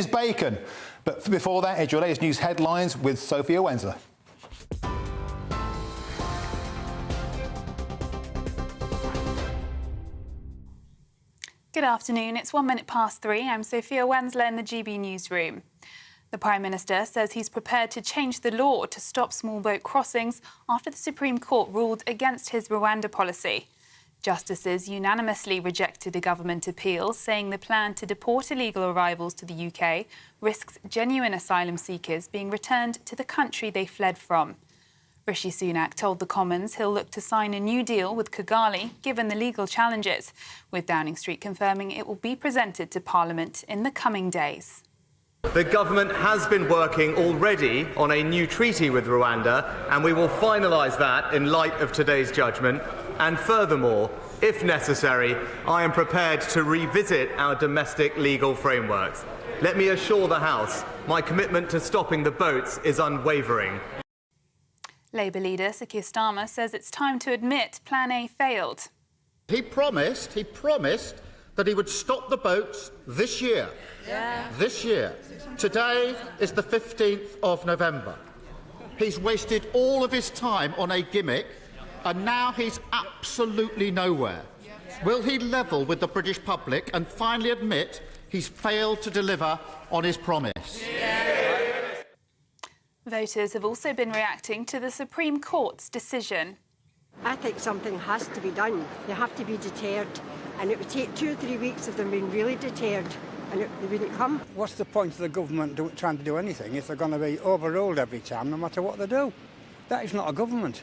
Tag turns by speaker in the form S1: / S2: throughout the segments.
S1: Bacon. But before that, it's your latest news headlines with Sophia Wenzel.
S2: Good afternoon. It's 3:01. I'm Sophia Wensler in the GB newsroom. The Prime Minister says he's prepared to change the law to stop small boat crossings after the Supreme Court ruled against his Rwanda policy. Justices unanimously rejected a government appeal, saying the plan to deport illegal arrivals to the UK risks genuine asylum seekers being returned to the country they fled from. Rishi Sunak told the Commons he'll look to sign a new deal with Kigali, given the legal challenges, with Downing Street confirming it will be presented to Parliament in the coming days.
S3: The government has been working already on a new treaty with Rwanda, and we will finalise that in light of today's judgment. And furthermore, if necessary, I am prepared to revisit our domestic legal frameworks. Let me assure the House, my commitment to stopping the boats is unwavering.
S2: Labour leader Sir Keir Starmer says it's time to admit Plan A failed.
S4: He promised that he would stop the boats this year. This year. Today is the 15th of November. He's wasted all of his time on a gimmick, and now he's absolutely nowhere. Will he level with the British public and finally admit he's failed to deliver on his promise?
S2: Voters have also been reacting to the Supreme Court's decision.
S5: I think something has to be done. They have to be deterred. And it would take 2 or 3 weeks of them being really deterred, and they wouldn't come.
S6: What's the point of the government trying to do anything if they're going to be overruled every time, no matter what they do? That is not a government.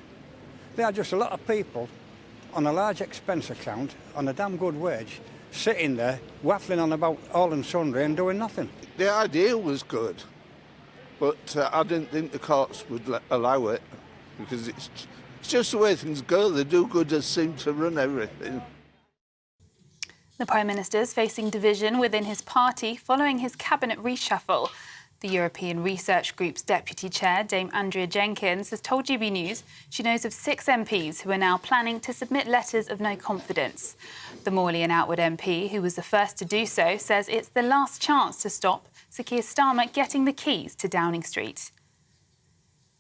S6: They are just a lot of people on a large expense account, on a damn good wage, sitting there, waffling on about all and sundry and doing nothing.
S7: The idea was good, but I didn't think the courts would allow it, because it's just the way things go. The do-gooders seem to run everything.
S2: The Prime Minister is facing division within his party following his cabinet reshuffle. The European Research Group's deputy chair, Dame Andrea Jenkins, has told GB News she knows of 6 MPs who are now planning to submit letters of no confidence. The Morley and Outward MP, who was the first to do so, says it's the last chance to stop Sir Keir Starmer getting the keys to Downing Street.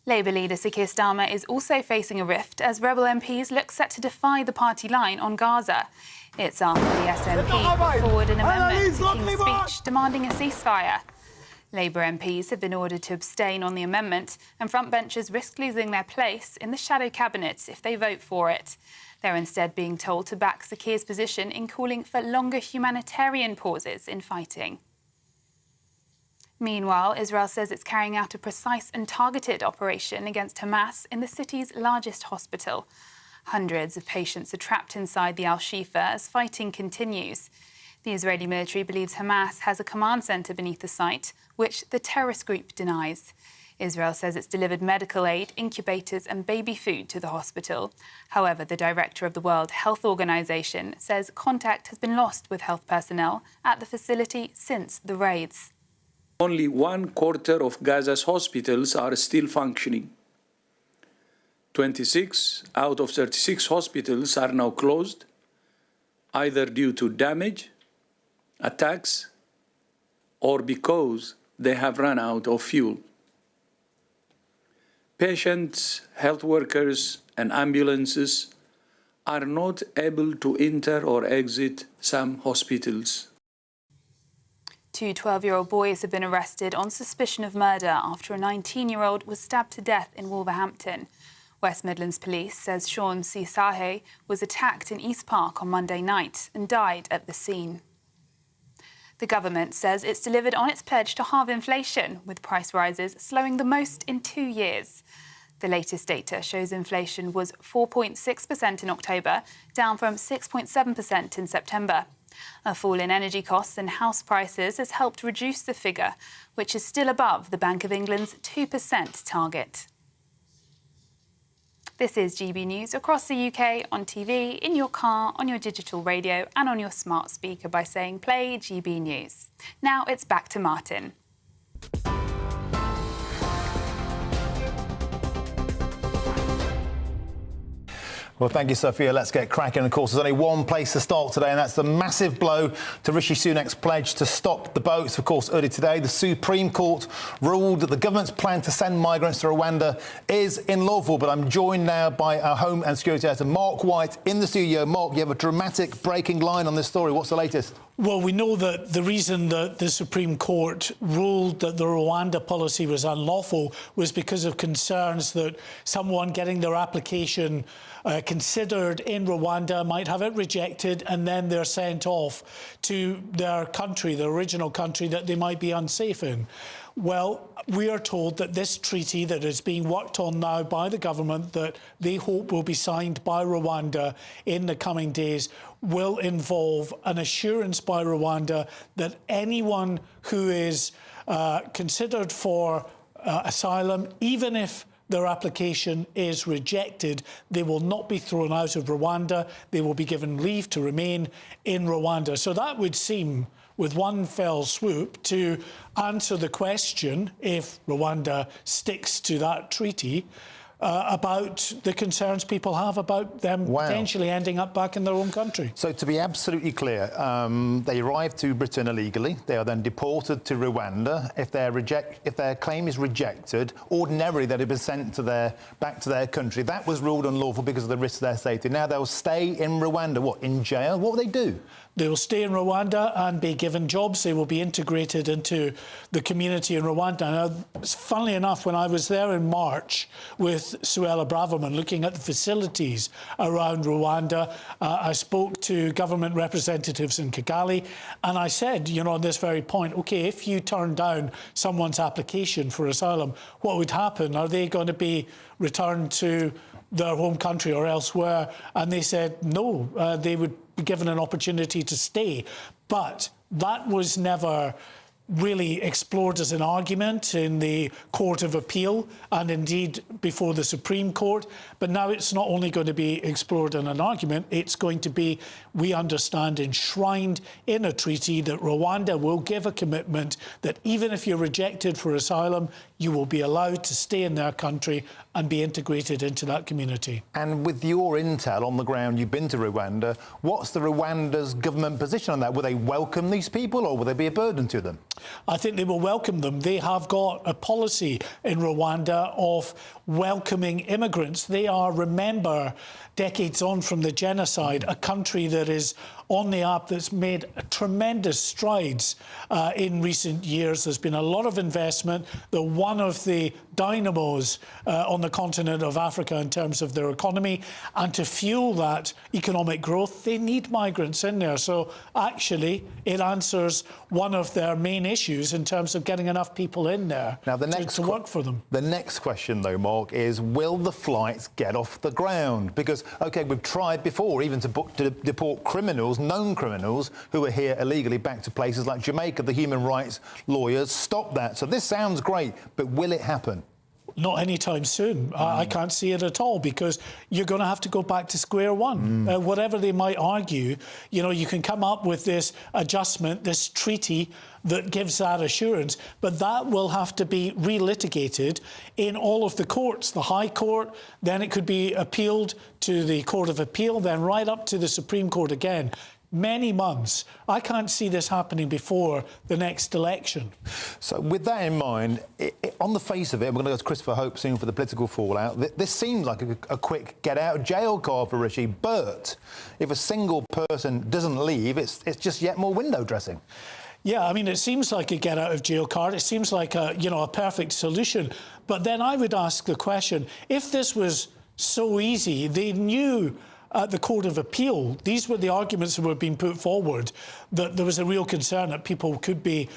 S2: Labour leader Sir Keir Starmer is also facing a rift as Rebel MPs look set to defy the party line on Gaza. It's after the SNP put forward an amendment to King's speech demanding a ceasefire. Labour MPs have been ordered to abstain on the amendment, and frontbenchers risk losing their place in the shadow cabinet if they vote for it. They're instead being told to back Sir Keir's position in calling for longer humanitarian pauses in fighting. Meanwhile, Israel says it's carrying out a precise and targeted operation against Hamas in the city's largest hospital. Hundreds of patients are trapped inside the Al-Shifa as fighting continues. The Israeli military believes Hamas has a command centre beneath the site, which the terrorist group denies. Israel says it's delivered medical aid, incubators and baby food to the hospital. However, the director of the World Health Organization says contact has been lost with health personnel at the facility since the raids.
S8: Only 1/4 of Gaza's hospitals are still functioning. 26 out of 36 hospitals are now closed, either due to damage, attacks, or because they have run out of fuel. Patients, health workers, and ambulances are not able to enter or exit some hospitals.
S2: 2 12-year-old boys have been arrested on suspicion of murder after a 19-year-old was stabbed to death in Wolverhampton. West Midlands Police says Sean Sisahe was attacked in East Park on Monday night and died at the scene. The government says it's delivered on its pledge to halve inflation, with price rises slowing the most in 2 years. The latest data shows inflation was 4.6% in October, down from 6.7% in September. A fall in energy costs and house prices has helped reduce the figure, which is still above the Bank of England's 2% target. This is GB News across the UK, on TV, in your car, on your digital radio and on your smart speaker by saying play GB News. Now it's back to Martin.
S1: Well, thank you, Sophia. Let's get cracking. Of course, there's only one place to start today, and that's the massive blow to Rishi Sunak's pledge to stop the boats. Of course, earlier today, the Supreme Court ruled that the government's plan to send migrants to Rwanda is unlawful. But I'm joined now by our Home and Security Editor, Mark White, in the studio. Mark, you have a dramatic breaking line on this story. What's the latest?
S9: Well, we know that the reason that the Supreme Court ruled that the Rwanda policy was unlawful was because of concerns that someone getting their application considered in Rwanda might have it rejected, and then they're sent off to their country, the original country that they might be unsafe in. Well, we are told that this treaty that is being worked on now by the government, that they hope will be signed by Rwanda in the coming days, will involve an assurance by Rwanda that anyone who is considered for asylum, even if their application is rejected, they will not be thrown out of Rwanda. They will be given leave to remain in Rwanda. So that would seem, with one fell swoop, to answer the question, if Rwanda sticks to that treaty, about the concerns people have about them potentially ending up back in their own country.
S1: So to be absolutely clear, they arrive to Britain illegally. They are then deported to Rwanda. If their claim is rejected, ordinarily they'd have been sent back to their country. That was ruled unlawful because of the risk to their safety. Now they'll stay in Rwanda. What, in jail? What will they do?
S9: They will stay in Rwanda and be given jobs. They will be integrated into the community in Rwanda. Now, funnily enough, when I was there in March with Suella Braverman looking at the facilities around Rwanda, I spoke to government representatives in Kigali, and I said, you know, on this very point, OK, if you turn down someone's application for asylum, what would happen? Are they going to be returned to their home country or elsewhere? And they said no, they would be given an opportunity to stay. But that was never really explored as an argument in the Court of Appeal and indeed before the Supreme Court. But now it's not only going to be explored in an argument, it's going to be, we understand, enshrined in a treaty that Rwanda will give a commitment that even if you're rejected for asylum, you will be allowed to stay in their country and be integrated into that community.
S1: And with your intel on the ground, you've been to Rwanda, what's the Rwanda's government position on that? Will they welcome these people or will they be a burden to them?
S9: I think they will welcome them. They have got a policy in Rwanda of welcoming immigrants. They are, remember, decades on from the genocide, a country that is on the up, that's made tremendous strides in recent years. There's been a lot of investment. They're one of the dynamos on the continent of Africa in terms of their economy. And to fuel that economic growth, they need migrants in there. So actually, it answers one of their main issues in terms of getting enough people in there
S1: now,
S9: to work for them.
S1: The next question, though, Mark, is will the flights get off the ground? Because, OK, we've tried before even to deport criminals, known criminals, who are here illegally back to places like Jamaica. The human rights lawyers stopped that. So this sounds great, but will it happen?
S9: Not anytime soon. I can't see it at all, because you're going to have to go back to square one. Whatever they might argue, you know, you can come up with this adjustment, this treaty that gives that assurance, but that will have to be relitigated in all of the courts, the High Court, then it could be appealed to the Court of Appeal, then right up to the Supreme Court again. Many months. I can't see this happening before the next election.
S1: So with that in mind, on the face of it, we're going to go to Christopher Hope soon for the political fallout. This seems like a quick get-out-of-jail card for Rishi, but if a single person doesn't leave, it's just yet more window dressing.
S9: Yeah, I mean, it seems like a get-out-of-jail card. It seems like a perfect solution. But then I would ask the question, if this was so easy, they knew at the Court of Appeal, these were the arguments that were being put forward, that there was a real concern that people could be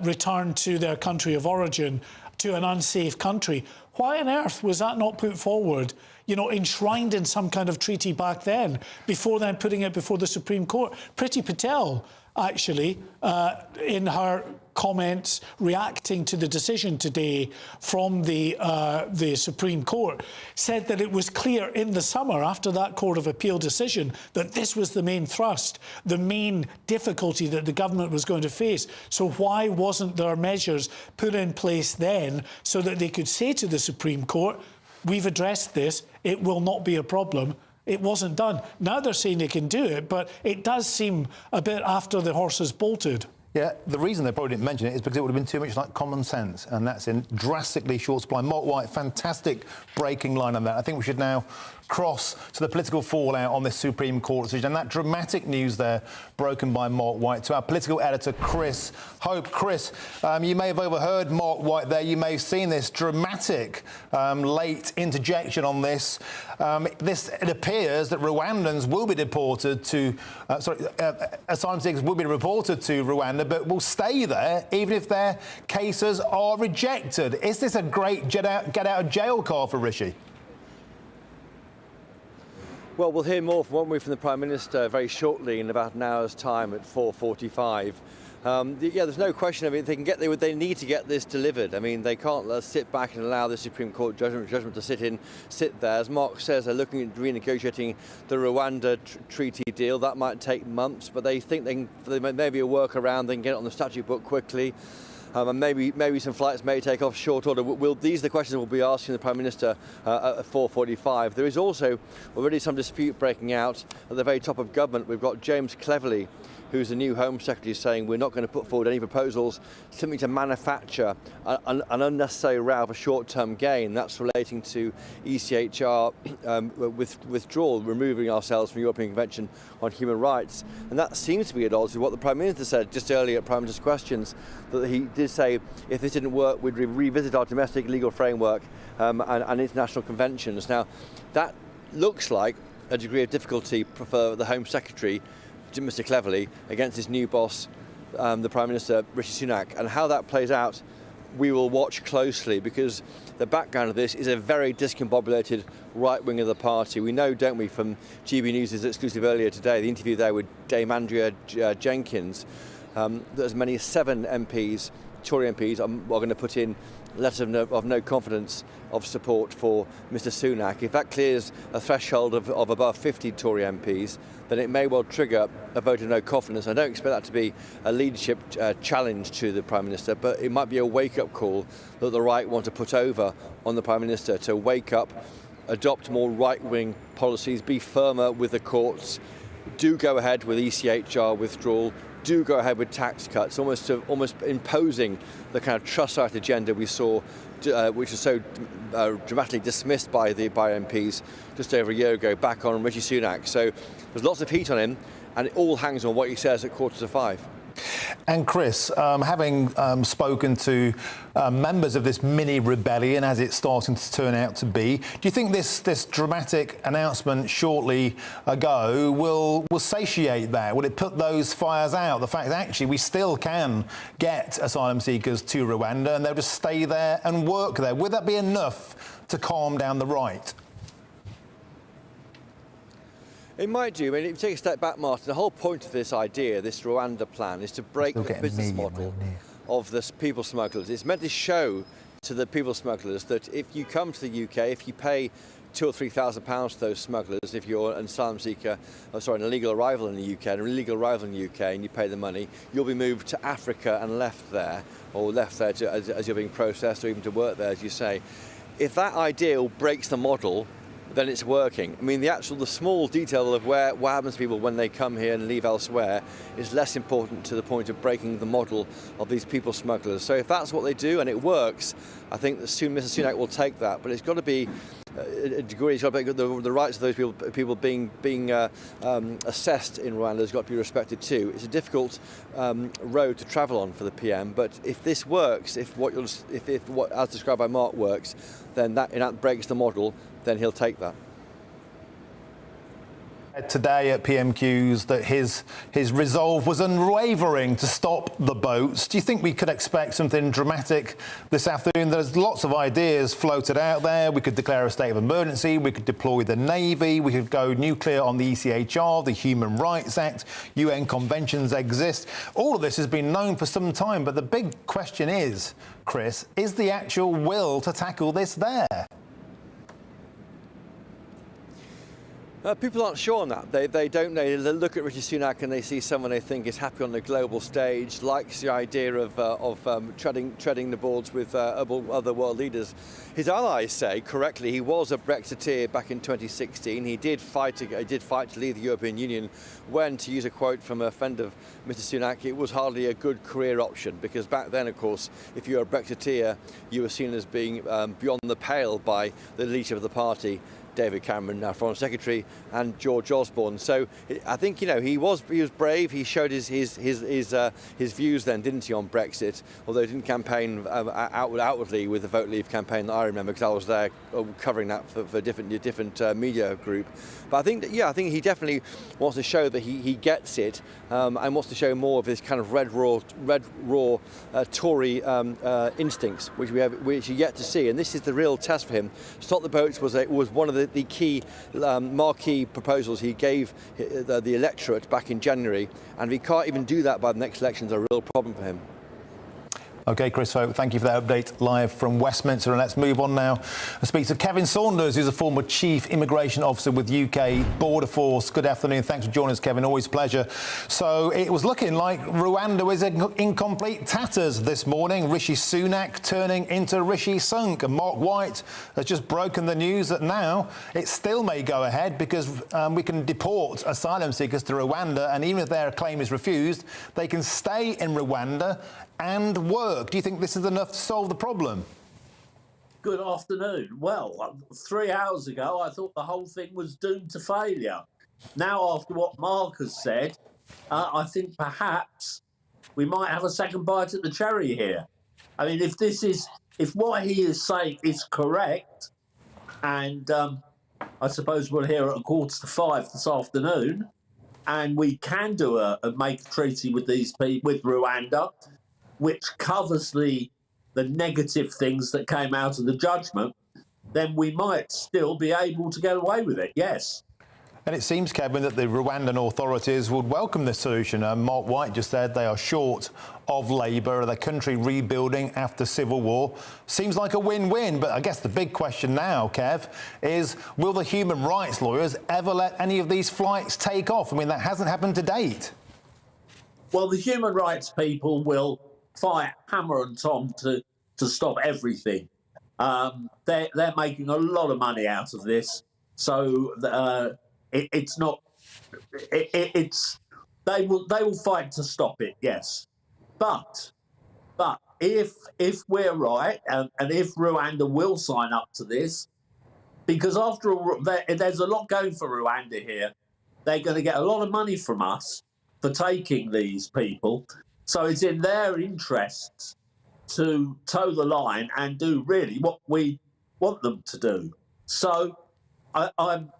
S9: returned to their country of origin, to an unsafe country. Why on earth was that not put forward, you know, enshrined in some kind of treaty back then, before then putting it before the Supreme Court? Priti Patel, actually, in her comments reacting to the decision today from the Supreme Court, said that it was clear in the summer after that Court of Appeal decision that this was the main thrust, the main difficulty that the government was going to face. So why wasn't there measures put in place then so that they could say to the Supreme Court, we've addressed this, it will not be a problem it wasn't done. Now they're saying they can do it, but it does seem a bit after the horse has bolted.
S1: Yeah, the reason they probably didn't mention it is because it would have been too much like common sense, and that's in drastically short supply. Mark White, fantastic breaking line on that. I think we should now cross to the political fallout on this Supreme Court decision, and that dramatic news there broken by Mark White to our political editor, Chris Hope. Chris, you may have overheard Mark White there. You may have seen this dramatic late interjection on this. It appears that Rwandans will be deported to, asylum seekers will be reported to Rwanda, but will stay there even if their cases are rejected. Is this a great get out of jail card for Rishi?
S10: Well, we'll hear more, won't we, from the Prime Minister very shortly in about an hour's time at 4:45. Yeah, there's no question. I mean, they can get there. They need to get this delivered. I mean, they can't sit back and allow the Supreme Court judgment to sit there. As Mark says, they're looking at renegotiating the Rwanda treaty deal. That might take months, but they think there may be a workaround. They can get it on the statute book quickly. And maybe some flights may take off short order. These are the questions we'll be asking the Prime Minister at 4:45. There is also already some dispute breaking out at the very top of government. We've got James Cleverly, who's the new Home Secretary, saying we're not going to put forward any proposals simply to manufacture an unnecessary row for short-term gain. That's relating to ECHR withdrawal, removing ourselves from the European Convention on Human Rights. And that seems to be at odds with what the Prime Minister said just earlier at Prime Minister's Questions, that he did say if this didn't work, we'd revisit our domestic legal framework and international conventions. Now, that looks like a degree of difficulty for the Home Secretary, Mr. Cleverly, against his new boss, the Prime Minister, Rishi Sunak. And how that plays out, we will watch closely, because the background of this is a very discombobulated right wing of the party. We know, don't we, from GBNews' exclusive earlier today, the interview there with Dame Andrea Jenkins, that as many as 7 MPs, Tory MPs, are going to put in letters of no confidence of support for Mr. Sunak. If that clears a threshold of above 50 Tory MPs, then it may well trigger a vote of no confidence. I don't expect that to be a leadership challenge to the Prime Minister, but it might be a wake-up call that the right want to put over on the Prime Minister, to wake up, adopt more right-wing policies, be firmer with the courts, do go ahead with ECHR withdrawal, do go ahead with tax cuts, almost imposing the kind of trust right agenda we saw, which was so dramatically dismissed by MPs just over a year ago, back on Rishi Sunak. So there's lots of heat on him, and it all hangs on what he says at 4:45.
S1: And Chris, having spoken to members of this mini rebellion as it's starting to turn out to be, do you think this dramatic announcement shortly ago will satiate that? Will it put those fires out? The fact that actually we still can get asylum seekers to Rwanda and they'll just stay there and work there. Would that be enough to calm down the right?
S10: It might do. I mean, if you take a step back, Martin, the whole point of this idea, this Rwanda plan, is to break the business model of the people smugglers. It's meant to show to the people smugglers that if you come to the UK, if you pay £2,000 or £3,000 to those smugglers, if you're an asylum seeker, an illegal arrival in the UK, and you pay the money, you'll be moved to Africa and left there, or left there as you're being processed, or even to work there, as you say. If that ideal breaks the model, then it's working. I mean, the small detail of what happens to people when they come here and leave elsewhere is less important to the point of breaking the model of these people smugglers. So if that's what they do and it works, I think that soon Mr. Sunak will take that. But it's got to be a degree. It's got to be the rights of those people being assessed in Rwanda has got to be respected too. It's a difficult road to travel on for the PM. But if this works, if what as described by Mark works, then that breaks the model. Then he'll take that.
S1: Today at PMQs that his resolve was unwavering to stop the boats. Do you think we could expect something dramatic this afternoon? There's lots of ideas floated out there. We could declare a state of emergency. We could deploy the Navy. We could go nuclear on the ECHR, the Human Rights Act. UN conventions exist. All of this has been known for some time. But the big question is, Chris, is the actual will to tackle this there?
S10: People aren't sure on that. They don't know. They look at Rishi Sunak and they see someone they think is happy on the global stage, likes the idea of treading the boards with other world leaders. His allies say correctly he was a Brexiteer back in 2016. He did fight to leave the European Union when, to use a quote from a friend of Mr. Sunak, it was hardly a good career option, because back then, of course, if you were a Brexiteer, you were seen as being beyond the pale by the leader of the party, David Cameron, now Foreign Secretary, and George Osborne. So I think, you know, he was brave. He showed his views then, didn't he, on Brexit? Although he didn't campaign outwardly with the Vote Leave campaign that I remember, because I was there covering that for different media group. But I think he definitely wants to show that he gets it, and wants to show more of his kind of red raw Tory instincts, which you're yet to see. And this is the real test for him. Stop the Boats was one of the key marquee proposals he gave the electorate back in January, and if he can't even do that by the next election, it's a real problem for him.
S1: OK, Chris Hope, thank you for that update live from Westminster. And let's move on now and speak to Kevin Saunders, who's a former Chief Immigration Officer with UK Border Force. Good afternoon. Thanks for joining us, Kevin. Always a pleasure. So it was looking like Rwanda was in complete tatters this morning. Rishi Sunak turning into Rishi Sunk. And Mark White has just broken the news that now it still may go ahead, because we can deport asylum seekers to Rwanda, and even if their claim is refused, they can stay in Rwanda and work. Do you think this is enough to solve the problem?
S11: Good afternoon. Well, 3 hours ago, I thought the whole thing was doomed to failure. Now, after what Mark has said, I think perhaps we might have a second bite at the cherry here. I mean, if what he is saying is correct, and I suppose we'll hear at 4:45 this afternoon, and we can make a treaty with these people, with Rwanda, which covers the negative things that came out of the judgment, then we might still be able to get away with it, yes.
S1: And it seems, Kevin, that the Rwandan authorities would welcome this solution. Mark White just said they are short of labour, the country rebuilding after civil war. Seems like a win-win, but I guess the big question now, Kev, is will the human rights lawyers ever let any of these flights take off? I mean, that hasn't happened to date.
S11: Well, the human rights people will fight hammer and tong to stop everything. They're making a lot of money out of this, so it's not. They will fight to stop it, yes. But if we're right, and if Rwanda will sign up to this, because after all, there's a lot going for Rwanda here. They're going to get a lot of money from us for taking these people. So it's in their interests to toe the line and do really what we want them to do. So I'm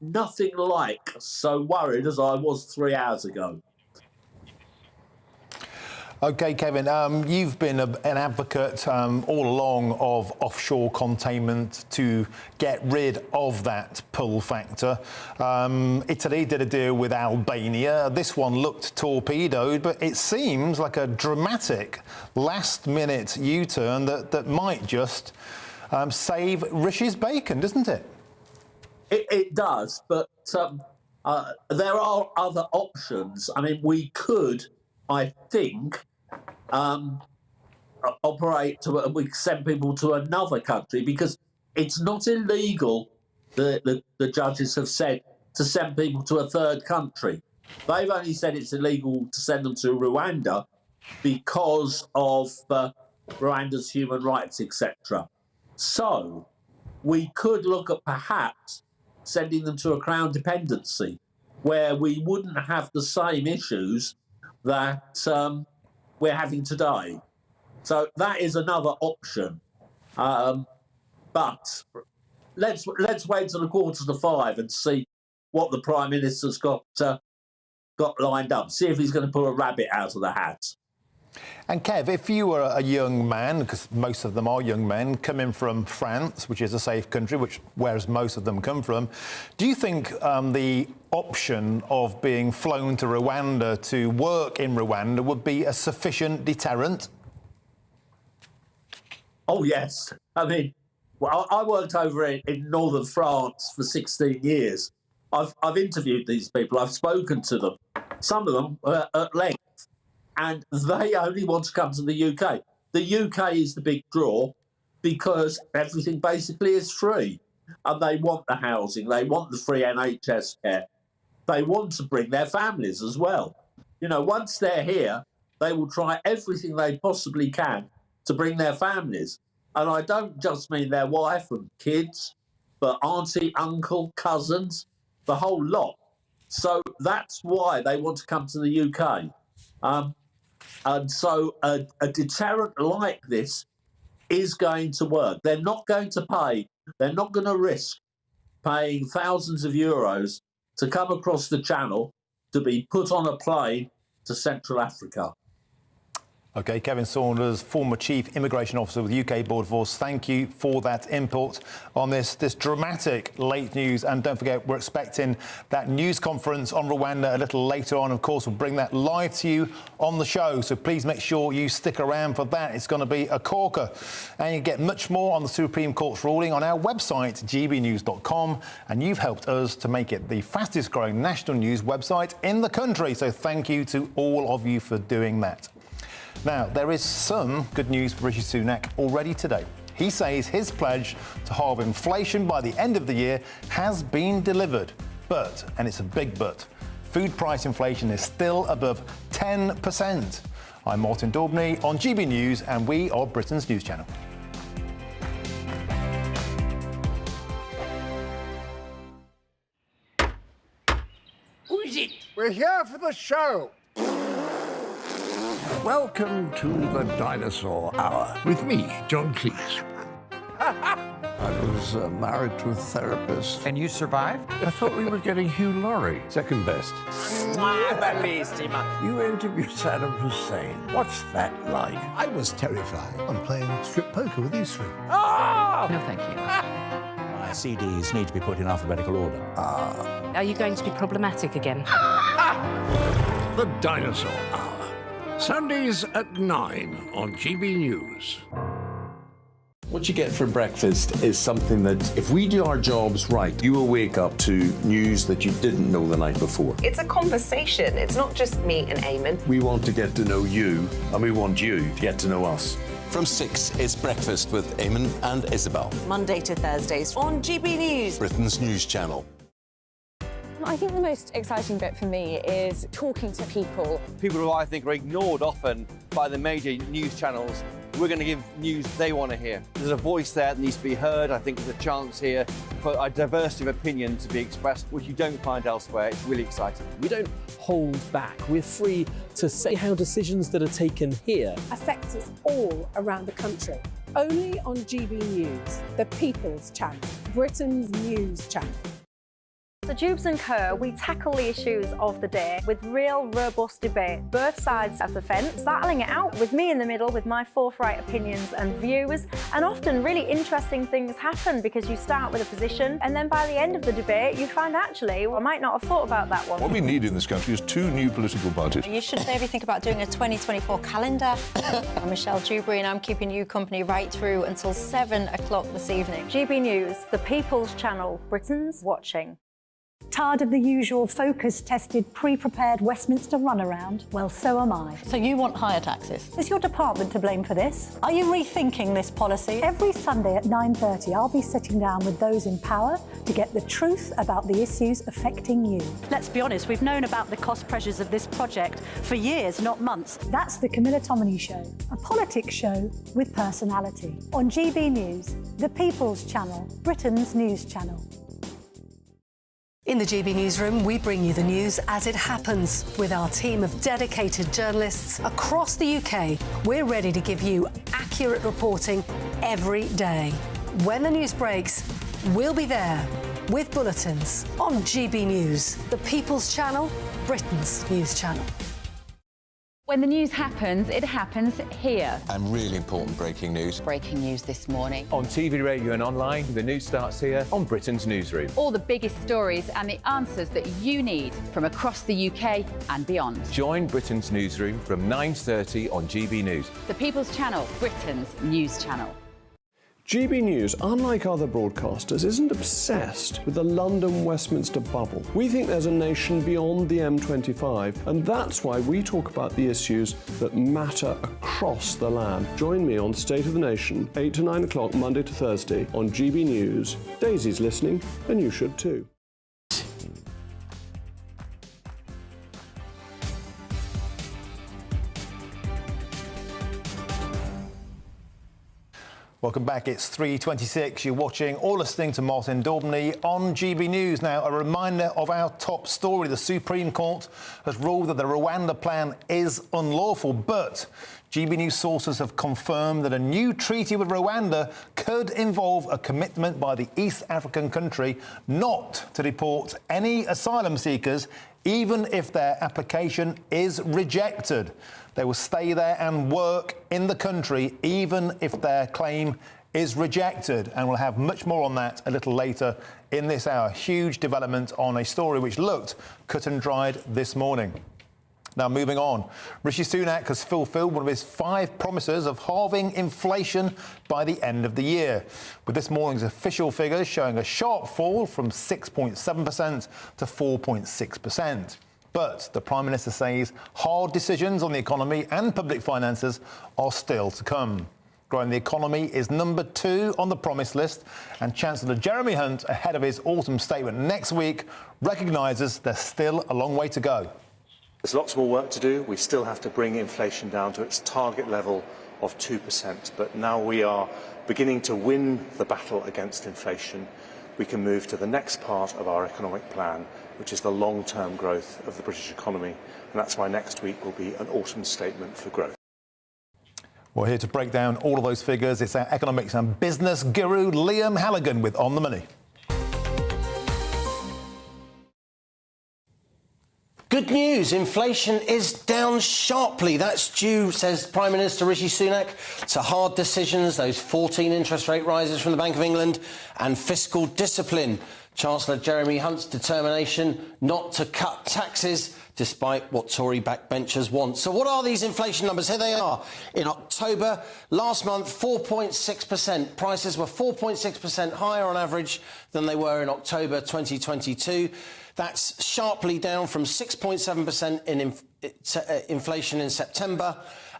S11: nothing like so worried as I was 3 hours ago.
S1: OK, Kevin, you've been an advocate all along of offshore containment to get rid of that pull factor. Italy did a deal with Albania. This one looked torpedoed, but it seems like a dramatic last-minute U-turn that might just save Rishi's bacon, doesn't it?
S11: It does, but there are other options. I mean, we could, I think, we send people to another country, because it's not illegal, the judges have said, to send people to a third country. They've only said it's illegal to send them to Rwanda because of Rwanda's human rights, etc. So we could look at perhaps sending them to a crown dependency, where we wouldn't have the same issues that we're having today. So that is another option. But let's wait till 4:45 and see what the Prime Minister's got lined up. See if he's going to pull a rabbit out of the hat.
S1: And Kev, if you were a young man, because most of them are young men, coming from France, which is a safe country, whereas most of them come from, do you think the option of being flown to Rwanda to work in Rwanda would be a sufficient deterrent?
S11: Oh, yes. I mean, well, I worked over in northern France for 16 years, I've interviewed these people. I've spoken to them. Some of them at length, and they only want to come to the UK. The UK is the big draw because everything basically is free, and they want the housing, they want the free NHS care, they want to bring their families as well. You know, once they're here, they will try everything they possibly can to bring their families. And I don't just mean their wife and kids, but auntie, uncle, cousins, the whole lot. So that's why they want to come to the UK. And so a deterrent like this is going to work. They're not going to pay, they're not going to risk paying thousands of euros to come across the channel to be put on a plane to Central Africa.
S1: OK, Kevin Saunders, former Chief Immigration Officer with UK Border Force, thank you for that input on this dramatic late news. And don't forget, we're expecting that news conference on Rwanda a little later on. Of course, we'll bring that live to you on the show. So please make sure you stick around for that. It's going to be a corker. And you get much more on the Supreme Court's ruling on our website, gbnews.com. And you've helped us to make it the fastest growing national news website in the country. So thank you to all of you for doing that. Now, there is some good news for Rishi Sunak already today. He says his pledge to halve inflation by the end of the year has been delivered. But, and it's a big but, food price inflation is still above 10%. I'm Martin Daubney on GB News, and we are Britain's news channel.
S12: Who is it? We're here for the show. Welcome to the Dinosaur Hour with me, John Cleese. I was married to a therapist.
S13: And you survived?
S12: I thought we were getting Hugh Laurie. Second best. You interviewed Saddam Hussein. What's that like?
S14: I was terrified. I'm playing strip poker with you three.
S13: Oh! No, thank you.
S14: My CDs need to be put in alphabetical order.
S15: Are you going to be problematic again?
S12: The Dinosaur Hour. Sundays at 9 on GB News.
S16: What you get for breakfast is something that, if we do our jobs right, you will wake up to news that you didn't know the night before.
S17: It's a conversation. It's not just me and Eamon.
S16: We want to get to know you, and we want you to get to know us.
S18: From 6, it's Breakfast with Eamon and Isabel.
S17: Monday to Thursdays on GB News.
S18: Britain's news channel.
S19: I think the most exciting bit for me is talking to people.
S10: People who I think are ignored often by the major news channels. We're going to give news they want to hear. There's a voice there that needs to be heard. I think there's a chance here for a diversity of opinion to be expressed, which you don't find elsewhere. It's really exciting.
S20: We don't hold back. We're free to say how decisions that are taken here
S21: affect us all around the country. Only on GB News, the People's Channel, Britain's news channel.
S22: So Jubes and Kerr, we tackle the issues of the day with real, robust debate, both sides of the fence, battling it out with me in the middle with my forthright opinions and views. And often really interesting things happen because you start with a position and then by the end of the debate you find actually, well, I might not have thought about that one.
S23: What we need in this country is 2 new political parties.
S24: You should maybe think about doing a 2024 calendar. I'm Michelle Dewberry and I'm keeping you company right through until 7 o'clock this evening.
S22: GB News, the People's Channel, Britain's watching.
S25: Tired of the usual focus-tested, pre-prepared Westminster runaround? Well, so am I.
S24: So you want higher taxes?
S25: Is your department to blame for this? Are you rethinking this policy? Every Sunday at 9:30, I'll be sitting down with those in power to get the truth about the issues affecting you.
S26: Let's be honest, we've known about the cost pressures of this project for years, not months.
S25: That's the Camilla Tominey Show, a politics show with personality. On GB News, the People's Channel, Britain's news channel.
S27: In the GB Newsroom, we bring you the news as it happens. With our team of dedicated journalists across the UK, we're ready to give you accurate reporting every day. When the news breaks, we'll be there with bulletins on GB News, the People's Channel, Britain's news channel.
S28: When the news happens, it happens here.
S18: And really important breaking news.
S28: Breaking news this morning.
S29: On TV, radio and online, the news starts here on Britain's Newsroom.
S28: All the biggest stories and the answers that you need from across the UK and beyond.
S29: Join Britain's Newsroom from 9:30 on GB News.
S28: The People's Channel, Britain's news channel.
S2: GB News, unlike other broadcasters, isn't obsessed with the London-Westminster bubble. We think there's a nation beyond the M25, and that's why we talk about the issues that matter across the land. Join me on State of the Nation, 8 to 9 o'clock, Monday to Thursday, on GB News. Daisy's listening, and you should too.
S1: Welcome back. It's 3:26. You're watching or listening to Martin Daubney on GB News. Now, a reminder of our top story. The Supreme Court has ruled that the Rwanda plan is unlawful, but GB News sources have confirmed that a new treaty with Rwanda could involve a commitment by the East African country not to deport any asylum seekers, even if their application is rejected. They will stay there and work in the country, even if their claim is rejected. And we'll have much more on that a little later in this hour. Huge development on a story which looked cut and dried this morning. Now, moving on, Rishi Sunak has fulfilled one of his 5 promises of halving inflation by the end of the year, with this morning's official figures showing a sharp fall from 6.7% to 4.6%. But the Prime Minister says hard decisions on the economy and public finances are still to come. Growing the economy is number 2 on the promise list, and Chancellor Jeremy Hunt, ahead of his autumn statement next week, recognises there's still a long way to go.
S3: There's lots more work to do. We still have to bring inflation down to its target level of 2%. But now we are beginning to win the battle against inflation. We can move to the next part of our economic plan, which is the long-term growth of the British economy. And that's why next week will be an autumn statement for growth.
S1: Well, here to break down all of those figures, it's our economics and business guru, Liam Halligan, with On the Money.
S4: Good news, inflation is down sharply. That's due, says Prime Minister Rishi Sunak, to hard decisions, those 14 interest rate rises from the Bank of England, and fiscal discipline. Chancellor Jeremy Hunt's determination not to cut taxes, despite what Tory backbenchers want. So what are these inflation numbers? Here they are. In October, last month, 4.6%. Prices were 4.6% higher on average than they were in October 2022. That's sharply down from 6.7% in inflation in September,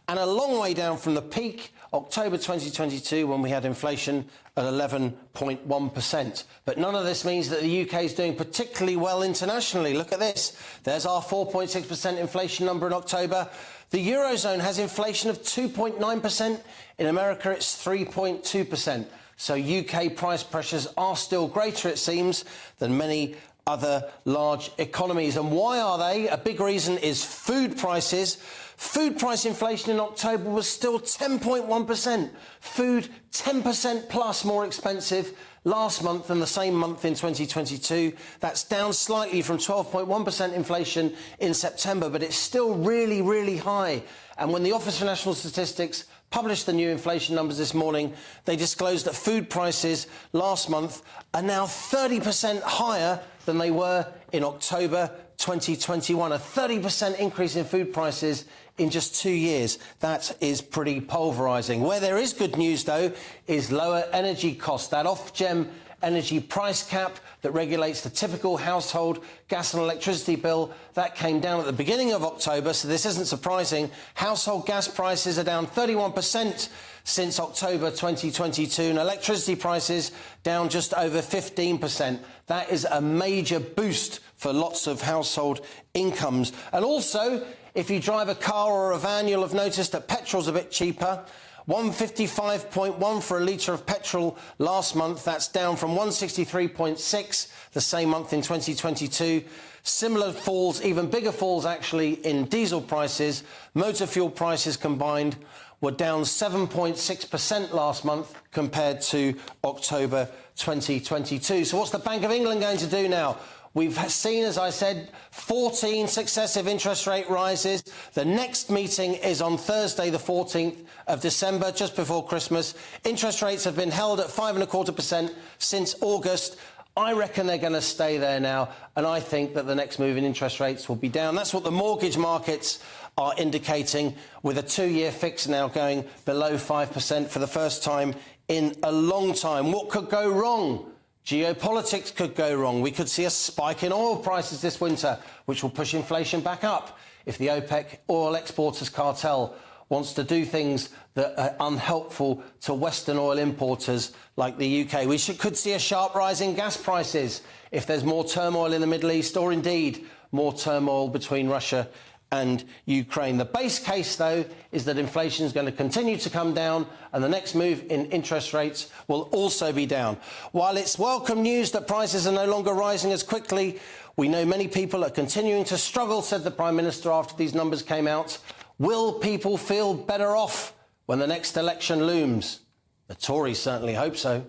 S4: and a long way down from the peak, October 2022, when we had inflation at 11.1%. But none of this means that the UK is doing particularly well internationally. Look at this. There's our 4.6% inflation number in October. The Eurozone has inflation of 2.9%. In America, it's 3.2%. So UK price pressures are still greater, it seems, than many other large economies. And why are they? A big reason is food prices. Food price inflation in October was still 10.1%. Food 10% plus more expensive last month than the same month in 2022. That's down slightly from 12.1% inflation in September, but it's still really, really high. And when the Office for National Statistics published the new inflation numbers this morning, they disclosed that food prices last month are now 30% higher than they were in October 2021. A 30% increase in food prices in just 2 years. That is pretty pulverising. Where there is good news, though, is lower energy costs. That Ofgem energy price cap that regulates the typical household gas and electricity bill, that came down at the beginning of October, so this isn't surprising. Household gas prices are down 31% since October 2022, and electricity prices down just over 15%. That is a major boost for lots of household incomes. And also, if you drive a car or a van, you'll have noticed that petrol's a bit cheaper. 155.1 for a litre of petrol last month. That's down from 163.6 the same month in 2022. Similar falls, even bigger falls actually, in diesel prices. Motor fuel prices combined were down 7.6% last month compared to October 2022. So what's the Bank of England going to do now? We've seen, as I said, 14 successive interest rate rises. The next meeting is on Thursday, the 14th of December, just before Christmas. Interest rates have been held at 5.25% since August. I reckon they're going to stay there now, and I think that the next move in interest rates will be down. That's what the mortgage markets are indicating, with a 2-year fix now going below 5% for the first time in a long time. What could go wrong? Geopolitics could go wrong. We could see a spike in oil prices this winter, which will push inflation back up if the OPEC oil exporters cartel wants to do things that are unhelpful to Western oil importers like the UK. We could see a sharp rise in gas prices if there's more turmoil in the Middle East, or indeed more turmoil between Russia and Ukraine. The base case, though, is that inflation is going to continue to come down and the next move in interest rates will also be down. While it's welcome news that prices are no longer rising as quickly, we know many people are continuing to struggle, said the Prime Minister after these numbers came out. Will people feel better off when the next election looms? The Tories certainly hope so.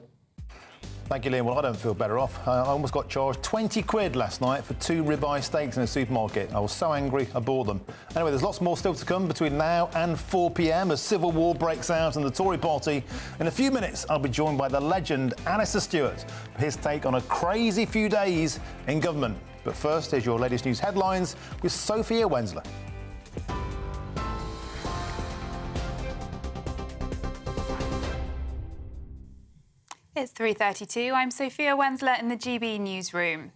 S1: Thank you, Liam. Well, I don't feel better off. I almost got charged 20 quid last night for 2 ribeye steaks in a supermarket. I was so angry, I bought them. Anyway, there's lots more still to come between now and 4 p.m. as civil war breaks out in the Tory party. In a few minutes, I'll be joined by the legend Alistair Stewart for his take on a crazy few days in government. But first, here's your latest news headlines with Sophia Wensler.
S5: It's 3:32. I'm Sophia Wensler in the GB newsroom.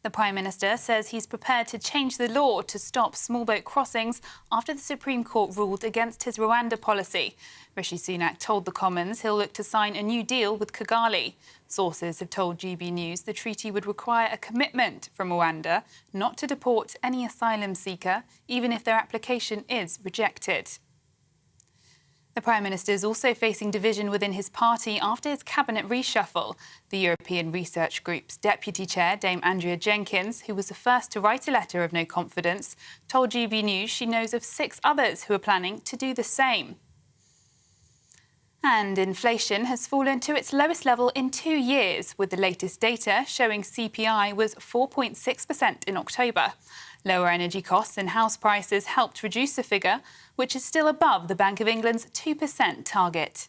S5: The Prime Minister says he's prepared to change the law to stop small boat crossings after the Supreme Court ruled against his Rwanda policy. Rishi Sunak told the Commons he'll look to sign a new deal with Kigali. Sources have told GB News the treaty would require a commitment from Rwanda not to deport any asylum seeker, even if their application is rejected. The Prime Minister is also facing division within his party after his cabinet reshuffle. The European Research Group's deputy chair, Dame Andrea Jenkins, who was the first to write a letter of no confidence, told GB News she knows of 6 others who are planning to do the same. And inflation has fallen to its lowest level in 2 years, with the latest data showing CPI was 4.6% in October. Lower energy costs and house prices helped reduce the figure, which is still above the Bank of England's 2% target.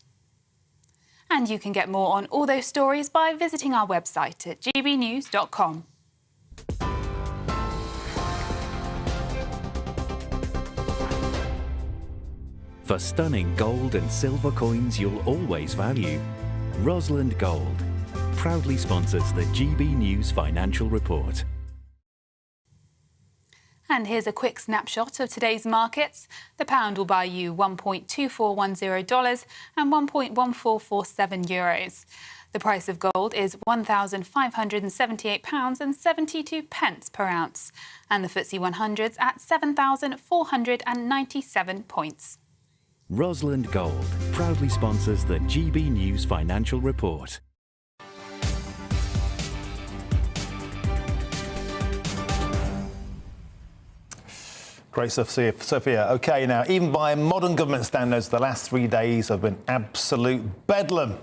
S5: And you can get more on all those stories by visiting our website at gbnews.com.
S6: For stunning gold and silver coins you'll always value, Rosalind Gold proudly sponsors the GB News Financial Report.
S5: And here's a quick snapshot of today's markets. The pound will buy you $1.2410 and €1.1447. The price of gold is £1,578.72 per ounce. And the FTSE 100's at 7,497 points.
S6: Rosalind Gold proudly sponsors the GB News Financial Report.
S1: Great stuff, Sophia. OK, now, even by modern government standards, the last 3 days have been absolute bedlam.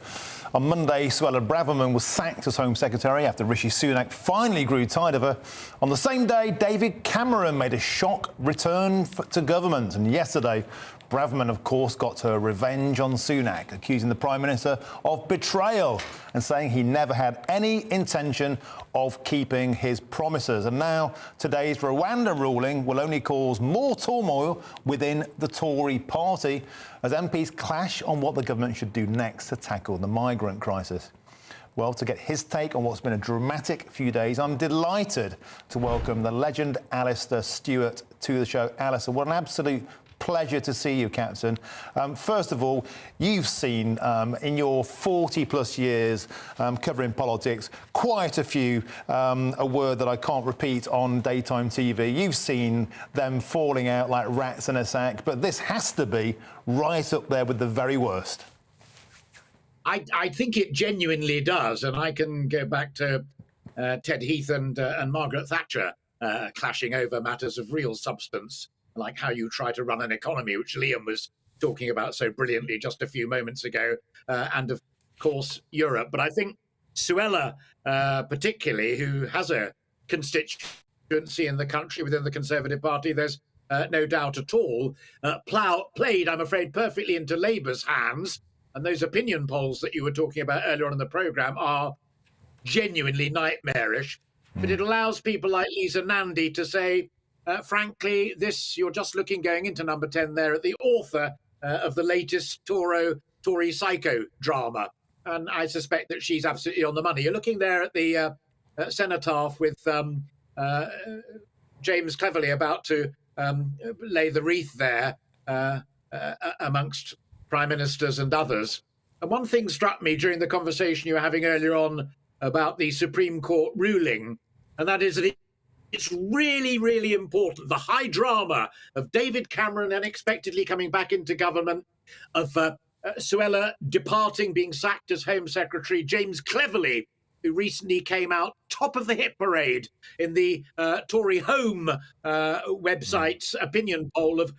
S1: On Monday, Suella Braverman was sacked as Home Secretary after Rishi Sunak finally grew tired of her. On the same day, David Cameron made a shock return to government. And yesterday, Braverman, of course, got her revenge on Sunak, accusing the Prime Minister of betrayal and saying he never had any intention of keeping his promises. And now today's Rwanda ruling will only cause more turmoil within the Tory party as MPs clash on what the government should do next to tackle the migrant crisis. Well, to get his take on what's been a dramatic few days, I'm delighted to welcome the legend Alistair Stewart to the show. Alistair, what an absolute pleasure to see you, Captain. First of all, you've seen in your 40-plus years covering politics quite a few, a word that I can't repeat on daytime TV. You've seen them falling out like rats in a sack, but this has to be right up there with the very worst.
S7: I think it genuinely does, and I can go back to Ted Heath and Margaret Thatcher clashing over matters of real substance, like how you try to run an economy, which Liam was talking about so brilliantly just a few moments ago, and of course Europe. But I think Suella, particularly, who has a constituency in the country within the Conservative Party, there's no doubt at all, played, I'm afraid, perfectly into Labour's hands. And those opinion polls that you were talking about earlier on in the programme are genuinely nightmarish. But it allows people like Lisa Nandy to say, frankly, you're just looking going into number 10 there at the author of the latest Tory psycho drama. And I suspect that she's absolutely on the money. You're looking there at the cenotaph with James Cleverly about to lay the wreath there amongst prime ministers and others. And one thing struck me during the conversation you were having earlier on about the Supreme Court ruling, and that is that it's really, really important. The high drama of David Cameron unexpectedly coming back into government, of Suella departing, being sacked as Home Secretary, James Cleverly, who recently came out top of the hit parade in the Tory Home website's opinion poll of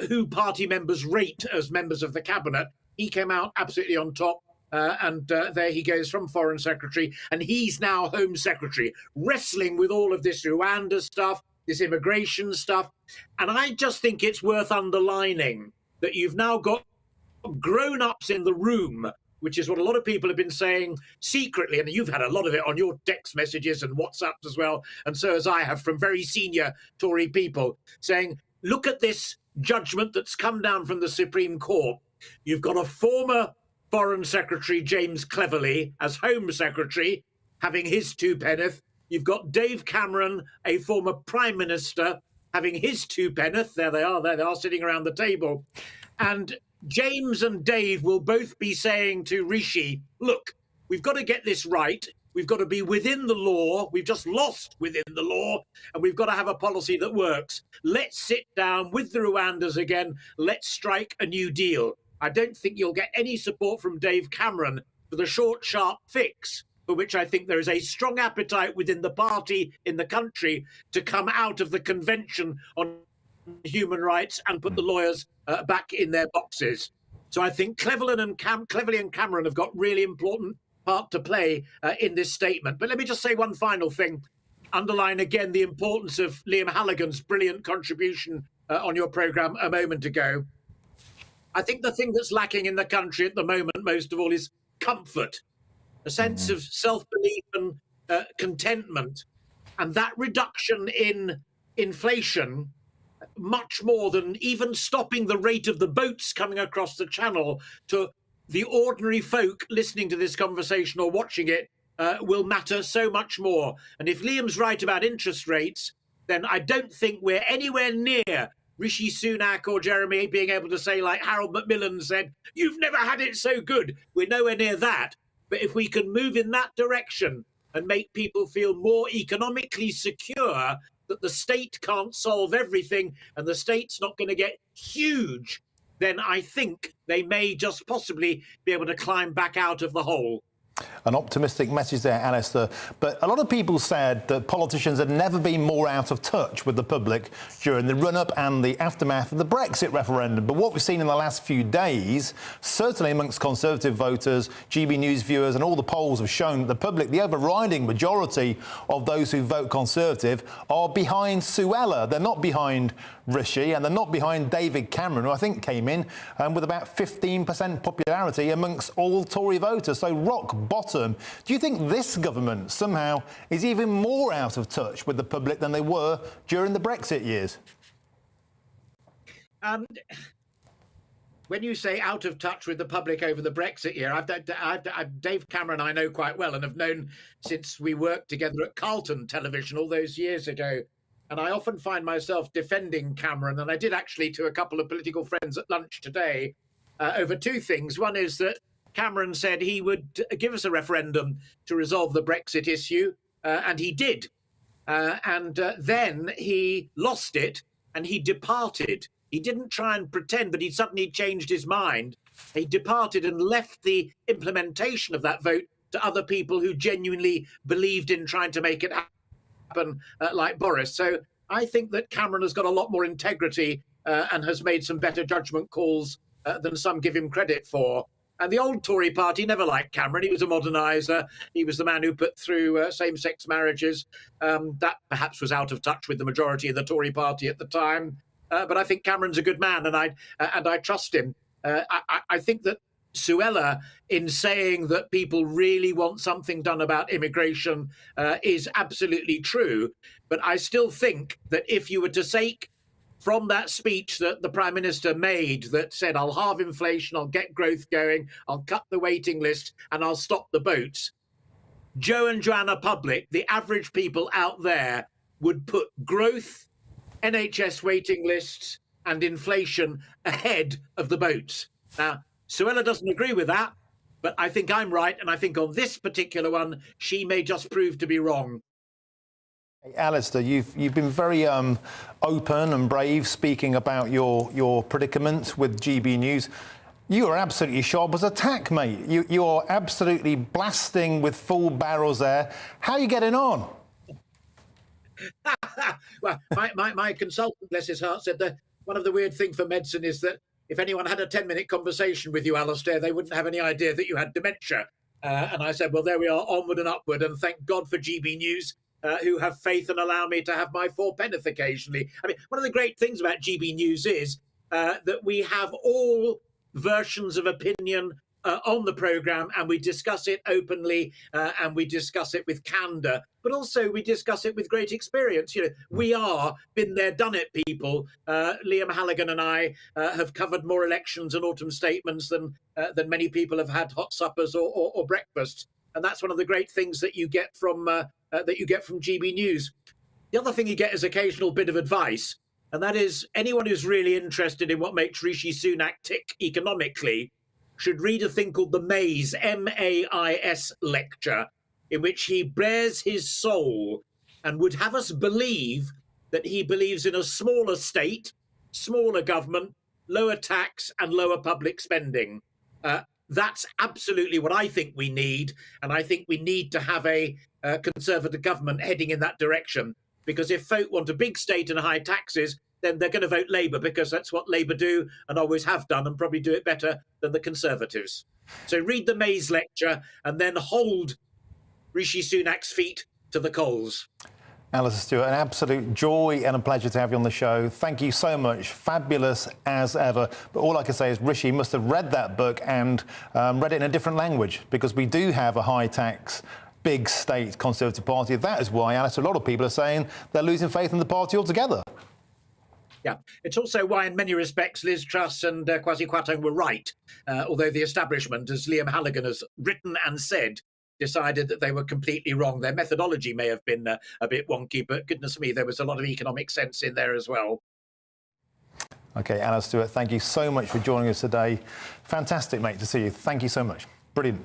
S7: who party members rate as members of the cabinet. He came out absolutely on top. And there he goes from Foreign Secretary, and he's now Home Secretary, wrestling with all of this Rwanda stuff, this immigration stuff. And I just think it's worth underlining that you've now got grown-ups in the room, which is what a lot of people have been saying secretly, and you've had a lot of it on your text messages and WhatsApps as well, and so as I have, from very senior Tory people, saying, look at this judgment that's come down from the Supreme Court. You've got a former Foreign Secretary, James Cleverly, as Home Secretary, having his two penneth. You've got Dave Cameron, a former Prime Minister, having his two penneth. There they are sitting around the table. And James and Dave will both be saying to Rishi, look, we've got to get this right. We've got to be within the law. We've just lost within the law, and we've got to have a policy that works. Let's sit down with the Rwandans again. Let's strike a new deal. I don't think you'll get any support from Dave Cameron for the short, sharp fix, for which I think there is a strong appetite within the party in the country to come out of the Convention on Human Rights and put the lawyers back in their boxes. So I think Cleverly and Cameron have got really important part to play in this statement. But let me just say one final thing. Underline again the importance of Liam Halligan's brilliant contribution on your programme a moment ago. I think the thing that's lacking in the country at the moment, most of all, is comfort, a sense of self-belief and contentment. And that reduction in inflation, much more than even stopping the rate of the boats coming across the channel to the ordinary folk listening to this conversation or watching it, will matter so much more. And if Liam's right about interest rates, then I don't think we're anywhere near Rishi Sunak or Jeremy being able to say, like Harold Macmillan said, you've never had it so good. We're nowhere near that. But if we can move in that direction and make people feel more economically secure that the state can't solve everything and the state's not going to get huge, then I think they may just possibly be able to climb back out of the hole.
S1: An optimistic message there, Alistair. But a lot of people said that politicians had never been more out of touch with the public during the run-up and the aftermath of the Brexit referendum. But what we've seen in the last few days, certainly amongst Conservative voters, GB News viewers and all the polls have shown that the public, the overriding majority of those who vote Conservative, are behind Suella. They're not behind Rishi and they're not behind David Cameron, who I think came in with about 15% popularity amongst all Tory voters. So rock bottom. Do you think this government somehow is even more out of touch with the public than they were during the Brexit years?
S7: When you say out of touch with the public over the Brexit year, Dave Cameron I know quite well and have known since we worked together at Carlton Television all those years ago. And I often find myself defending Cameron, and I did actually to a couple of political friends at lunch today, over two things. One is that Cameron said he would give us a referendum to resolve the Brexit issue, and he did. Then he lost it, and he departed. He didn't try and pretend that he'd suddenly changed his mind. He departed and left the implementation of that vote to other people who genuinely believed in trying to make it happen, like Boris. So I think that Cameron has got a lot more integrity and has made some better judgment calls than some give him credit for. And the old Tory party never liked Cameron. He was a moderniser. He was the man who put through same-sex marriages. That perhaps was out of touch with the majority of the Tory party at the time. But I think Cameron's a good man, and I trust him. I think that Suella in saying that people really want something done about immigration is absolutely true. But I still think that if you were to take from that speech that the Prime Minister made that said, I'll halve inflation, I'll get growth going, I'll cut the waiting list and I'll stop the boats, Joe and Joanna Public, the average people out there, would put growth, NHS waiting lists and inflation ahead of the boats. Now, Suella doesn't agree with that, but I think I'm right, and I think on this particular one, she may just prove to be wrong.
S1: Alistair, you've been very open and brave speaking about your predicament with GB News. You are absolutely sharp as a tack, mate. You are absolutely blasting with full barrels there. How are you getting on?
S7: Well, my consultant, bless his heart, said that one of the weird things for medicine is that if anyone had a 10-minute conversation with you, Alistair, they wouldn't have any idea that you had dementia. And I said, well, there we are, onward and upward, and thank God for GB News, who have faith and allow me to have my fourpenneth occasionally. I mean, one of the great things about GB News is that we have all versions of opinion on the programme, and we discuss it openly, and we discuss it with candour, but also we discuss it with great experience. You know, we are been there, done it people. Liam Halligan and I have covered more elections and autumn statements than many people have had hot suppers or breakfasts, and that's one of the great things that you get from GB News. The other thing you get is occasional bit of advice, and that is anyone who's really interested in what makes Rishi Sunak tick economically should read a thing called the Mays, M-A-I-S lecture, in which he bares his soul and would have us believe that he believes in a smaller state, smaller government, lower tax and lower public spending. That's absolutely what I think we need, and I think we need to have a Conservative government heading in that direction, because if folk want a big state and high taxes, then they're going to vote Labour, because that's what Labour do and always have done, and probably do it better than the Conservatives. So read the Mays lecture and then hold Rishi Sunak's feet to the coals.
S1: Alistair Stewart, an absolute joy and a pleasure to have you on the show. Thank you so much. Fabulous as ever. But all I can say is Rishi must have read that book and read it in a different language, because we do have a high tax, big state Conservative Party. That is why, Alistair, a lot of people are saying they're losing faith in the party altogether.
S7: Yeah, it's also why, in many respects, Liz Truss and Kwasi Kwarteng were right, although the establishment, as Liam Halligan has written and said, decided that they were completely wrong. Their methodology may have been a bit wonky, but goodness me, there was a lot of economic sense in there as well.
S1: OK, Alistair Stewart, thank you so much for joining us today. Fantastic, mate, to see you. Thank you so much. Brilliant.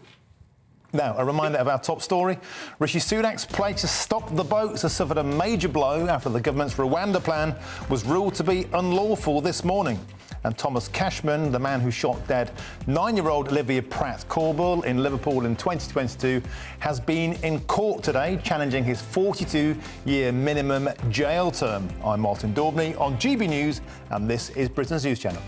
S1: Now, a reminder of our top story. Rishi Sunak's pledge to stop the boats has suffered a major blow after the government's Rwanda plan was ruled to be unlawful this morning. And Thomas Cashman, the man who shot dead 9-year-old Olivia Pratt-Korbel in Liverpool in 2022, has been in court today challenging his 42-year minimum jail term. I'm Martin Daubney on GB News, and this is Britain's News Channel.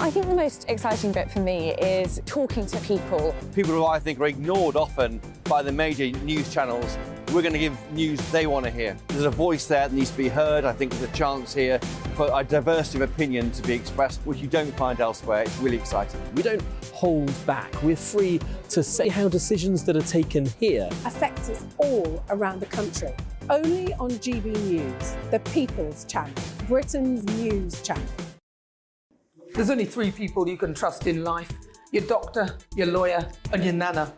S19: I think the most exciting bit for me is talking to people.
S10: People who I think are ignored often by the major news channels. We're going to give news they want to hear. There's a voice there that needs to be heard. I think there's a chance here for a diversity of opinion to be expressed, which you don't find elsewhere. It's really exciting.
S20: We don't hold back. We're free to say how decisions that are taken here
S21: affect us all around the country. Only on GB News, the People's Channel, Britain's news channel.
S8: There's only 3 people you can trust in life: your doctor, your lawyer, and your nana.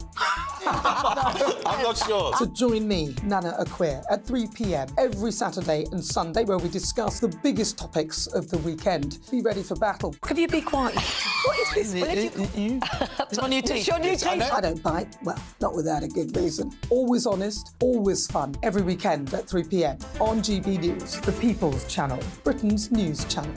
S18: I'm not sure.
S8: So join me, Nana Acquare, at 3 p.m. every Saturday and Sunday, where we discuss the biggest topics of the weekend. Be ready for battle. Could you be quiet? What is this?
S9: It's my new teeth.
S8: It's your new teeth. I don't bite. Well, not without a good reason. Always honest, always fun. Every weekend at 3 p.m. on GB News, the People's Channel, Britain's news channel.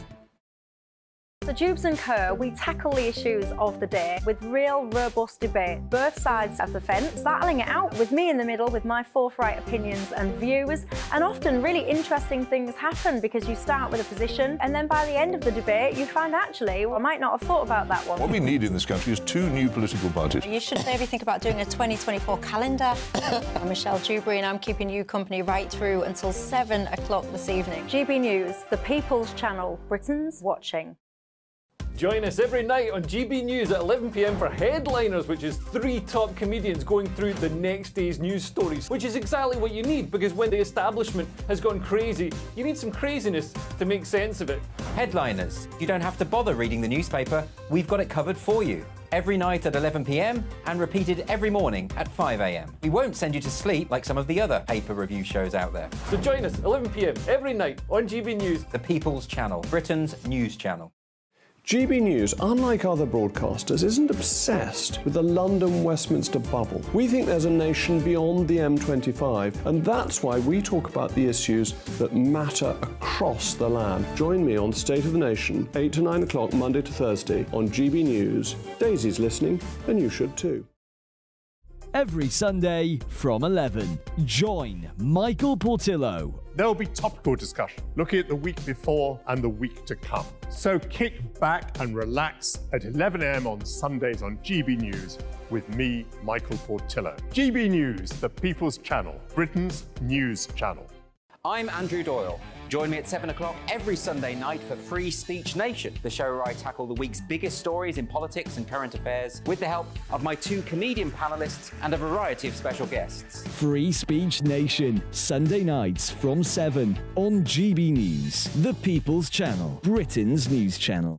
S24: So Jubes and Co, we tackle the issues of the day with real, robust debate, both sides of the fence, battling it out with me in the middle with my forthright opinions and views. And often really interesting things happen because you start with a position and then by the end of the debate you find actually, well, I might not have thought about that one.
S11: What we need in this country is 2 new political parties.
S24: You should maybe think about doing a 2024 calendar. I'm Michelle Dewberry and I'm keeping you company right through until 7 o'clock this evening. GB News, the People's Channel, Britain's watching.
S12: Join us every night on GB News at 11 p.m. for Headliners, which is 3 top comedians going through the next day's news stories, which is exactly what you need, because when the establishment has gone crazy, you need some craziness to make sense of it.
S13: Headliners. You don't have to bother reading the newspaper. We've got it covered for you. Every night at 11 p.m. and repeated every morning at 5 a.m. We won't send you to sleep like some of the other paper review shows out there.
S12: So join us 11 p.m. every night on GB News.
S13: The People's Channel, Britain's news channel.
S2: GB News, unlike other broadcasters, isn't obsessed with the London-Westminster bubble. We think there's a nation beyond the M25, and that's why we talk about the issues that matter across the land. Join me on State of the Nation, 8 to 9 o'clock, Monday to Thursday, on GB News. Daisy's listening, and you should too.
S14: Every Sunday from 11, join Michael Portillo.
S15: There will be topical discussion, looking at the week before and the week to come. So kick back and relax at 11 a.m. on Sundays on GB News with me, Michael Portillo. GB News, the People's Channel, Britain's news channel.
S16: I'm Andrew Doyle. Join me at 7 o'clock every Sunday night for Free Speech Nation, the show where I tackle the week's biggest stories in politics and current affairs with the help of my 2 comedian panellists and a variety of special guests.
S14: Free Speech Nation, Sunday nights from 7 on GB News, the People's Channel, Britain's news channel.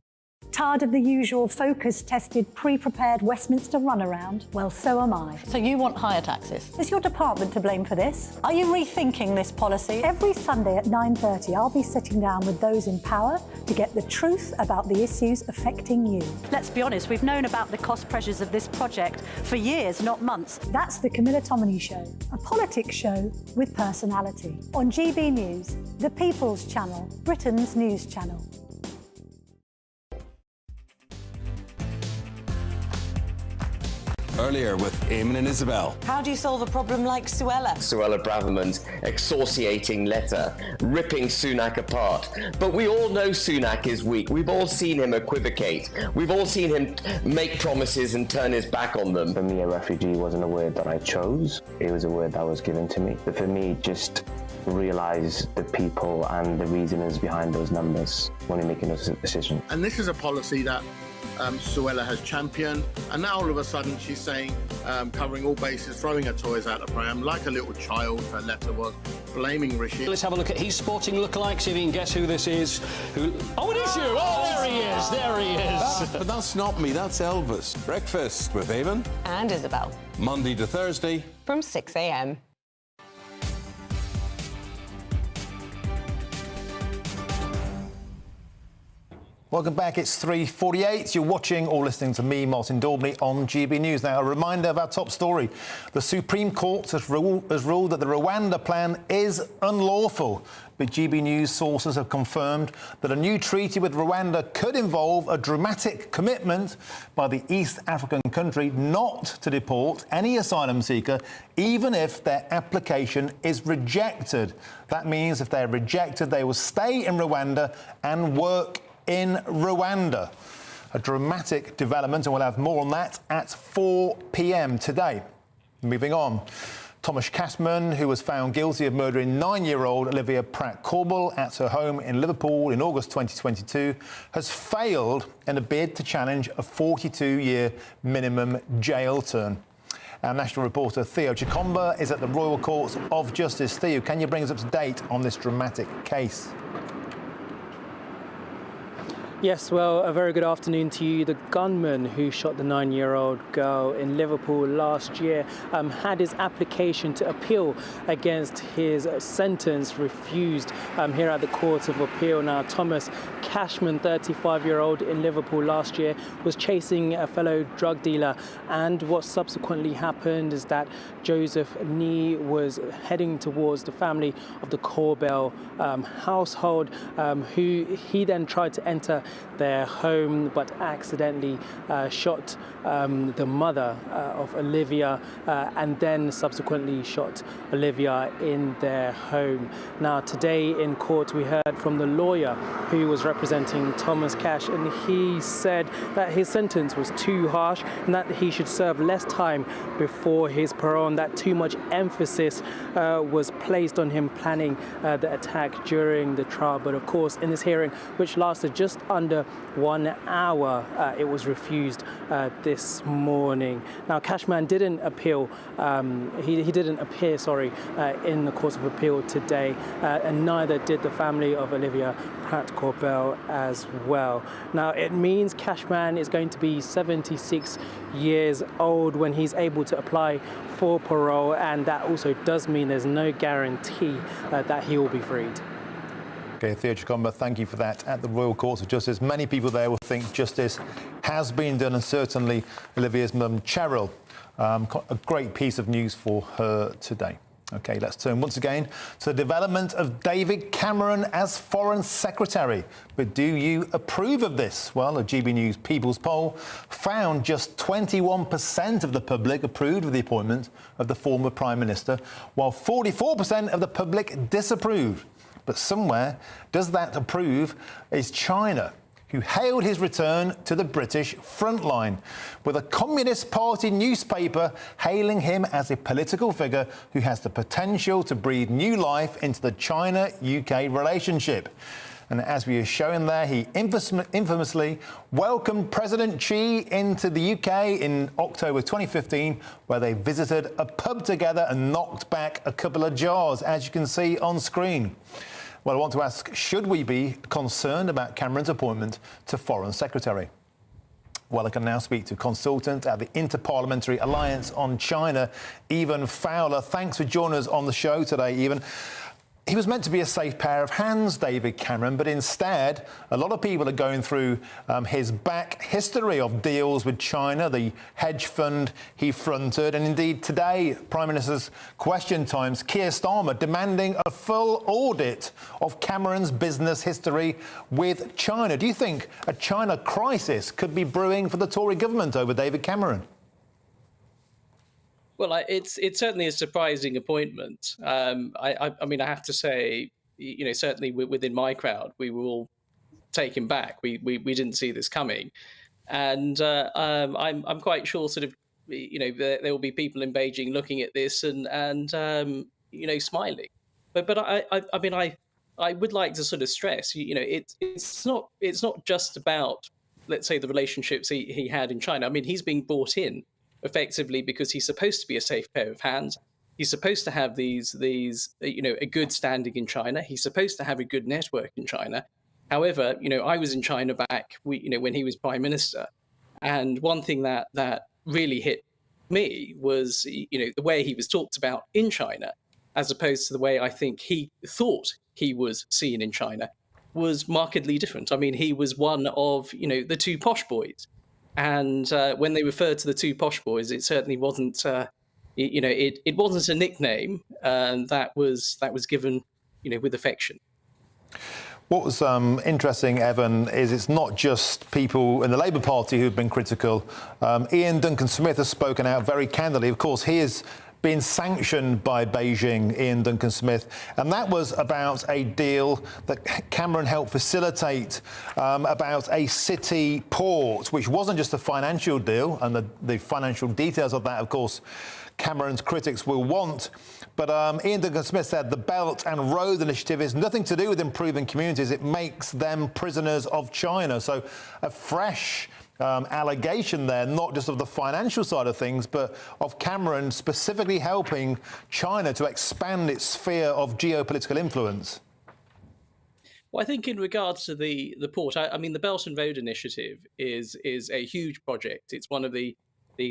S25: Tired of the usual focus-tested, pre-prepared Westminster runaround? Well, so am I.
S26: So you want higher taxes?
S25: Is your department to blame for this? Are you rethinking this policy? Every Sunday at 9:30, I'll be sitting down with those in power to get the truth about the issues affecting you.
S26: Let's be honest, we've known about the cost pressures of this project for years, not months.
S25: That's the Camilla Tominey Show, a politics show with personality. On GB News, the People's Channel, Britain's news channel.
S18: Earlier with Eamon and Isabel.
S9: How do you solve a problem like Suella?
S17: Suella Braverman's excoriating letter, ripping Sunak apart. But we all know Sunak is weak. We've all seen him equivocate. We've all seen him make promises and turn his back on them.
S22: For me, a refugee wasn't a word that I chose. It was a word that was given to me. But for me, just realise the people and the reasonings behind those numbers when you're making those decisions.
S23: And this is a policy that Suella has championed, and now all of a sudden she's saying, covering all bases, throwing her toys out the pram like a little child. Her letter was blaming Rishi.
S30: Let's have a look at his sporting lookalike, see if you can guess who this is. Oh, it is you! Oh, there he is, there he is.
S18: But that's not me, that's Elvis. Breakfast with Eamon
S9: And Isabel.
S18: Monday to Thursday
S9: From 6 a.m.
S1: Welcome back. It's 3:48. You're watching or listening to me, Martin Daubney, on GB News. Now, a reminder of our top story. The Supreme Court has ruled that the Rwanda plan is unlawful. But GB News sources have confirmed that a new treaty with Rwanda could involve a dramatic commitment by the East African country not to deport any asylum seeker, even if their application is rejected. That means if they're rejected, they will stay in Rwanda and work in Rwanda. A dramatic development, and we'll have more on that at 4 p.m. today. Moving on. Thomas Cashman, who was found guilty of murdering 9-year-old Olivia Pratt-Korbel at her home in Liverpool in August 2022, has failed in a bid to challenge a 42-year minimum jail term. Our national reporter Theo Chikomba is at the Royal Court of Justice. Theo, can you bring us up to date on this dramatic case?
S31: Yes, well, a very good afternoon to you. The gunman who shot the 9-year-old girl in Liverpool last year had his application to appeal against his sentence refused here at the Court of Appeal. Now, Thomas Cashman, 35-year-old in Liverpool last year, was chasing a fellow drug dealer, and what subsequently happened is that Joseph Nee was heading towards the family of the Korbel household, who he then tried to enter their home, but accidentally shot the mother of Olivia and then subsequently shot Olivia in their home. Now, today in court, we heard from the lawyer who was representing Thomas Cash, and he said that his sentence was too harsh and that he should serve less time before his parole, and that too much emphasis was placed on him planning the attack during the trial. But of course, in this hearing, which lasted just under 1 hour, it was refused this morning. Now, Cashman didn't appeal. He didn't appear, in the course of appeal today, and neither did the family of Olivia Pratt-Korbel as well. Now, it means Cashman is going to be 76 years old when he's able to apply for parole, and that also does mean there's no guarantee that he will be freed.
S1: Okay, Theo Chicomba, thank you for that. At the Royal Courts of Justice, many people there will think justice has been done, and certainly Olivia's mum, Cheryl, a great piece of news for her today. OK, let's turn once again to the development of David Cameron as Foreign Secretary. But do you approve of this? Well, a GB News People's poll found just 21% of the public approved of the appointment of the former Prime Minister, while 44% of the public disapproved. But somewhere does that approve is China, who hailed his return to the British front line, with a Communist Party newspaper hailing him as a political figure who has the potential to breathe new life into the China-UK relationship. And as we are showing there, he infamously welcomed President Xi into the UK in October 2015, where they visited a pub together and knocked back a couple of jars, as you can see on screen. Well, I want to ask, should we be concerned about Cameron's appointment to Foreign Secretary? Well, I can now speak to consultant at the Inter-Parliamentary Alliance on China, Evan Fowler. Thanks for joining us on the show today, Evan. He was meant to be a safe pair of hands, David Cameron, but instead, a lot of people are going through his back history of deals with China, the hedge fund he fronted, and indeed today, Prime Minister's Question Time's Keir Starmer demanding a full audit of Cameron's business history with China. Do you think a China crisis could be brewing for the Tory government over David Cameron?
S3: Well, it's certainly a surprising appointment. I mean, I have to say, certainly within my crowd, we were all taken back. We didn't see this coming, and I'm quite sure, there will be people in Beijing looking at this and smiling. But I mean, I would like to sort of stress, it's not just about, let's say, the relationships he had in China. I mean, he's being brought in effectively because he's supposed to be a safe pair of hands. He's supposed to have these a good standing in China. He's supposed to have a good network in China. However, I was in China back when he was Prime Minister, and one thing that really hit me was the way he was talked about in China, as opposed to the way I think he thought he was seen in China, was markedly different. I mean, he was one of the two posh boys. And when they referred to the two posh boys, it certainly wasn't, it wasn't a nickname that was given, with affection.
S1: What was interesting, Evan, is it's not just people in the Labour Party who've been critical. Ian Duncan Smith has spoken out very candidly. Of course, he is being sanctioned by Beijing, Ian Duncan Smith, and that was about a deal that Cameron helped facilitate about a city port, which wasn't just a financial deal, and the financial details of that, of course, Cameron's critics will want. But Ian Duncan Smith said the Belt and Road Initiative is nothing to do with improving communities. It makes them prisoners of China. So a fresh allegation there, not just of the financial side of things, but of Cameron specifically helping China to expand its sphere of geopolitical influence.
S3: Well, I think in regards to the port, I mean, the Belt and Road Initiative is a huge project. It's one of the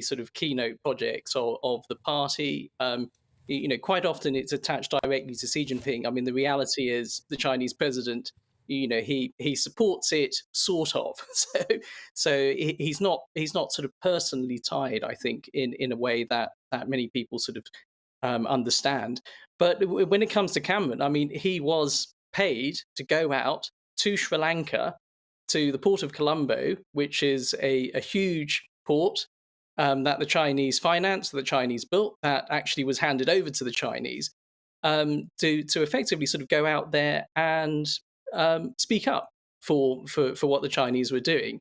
S3: sort of keynote projects of the party. Quite often it's attached directly to Xi Jinping. I mean, the reality is the Chinese president, he supports it sort of. So he's not sort of personally tied, I think, in a way that many people sort of understand. But when it comes to Cameron, I mean, he was paid to go out to Sri Lanka to the port of Colombo, which is a huge port that the Chinese financed, that the Chinese built, that actually was handed over to the Chinese, to effectively sort of go out there and speak up for what the Chinese were doing.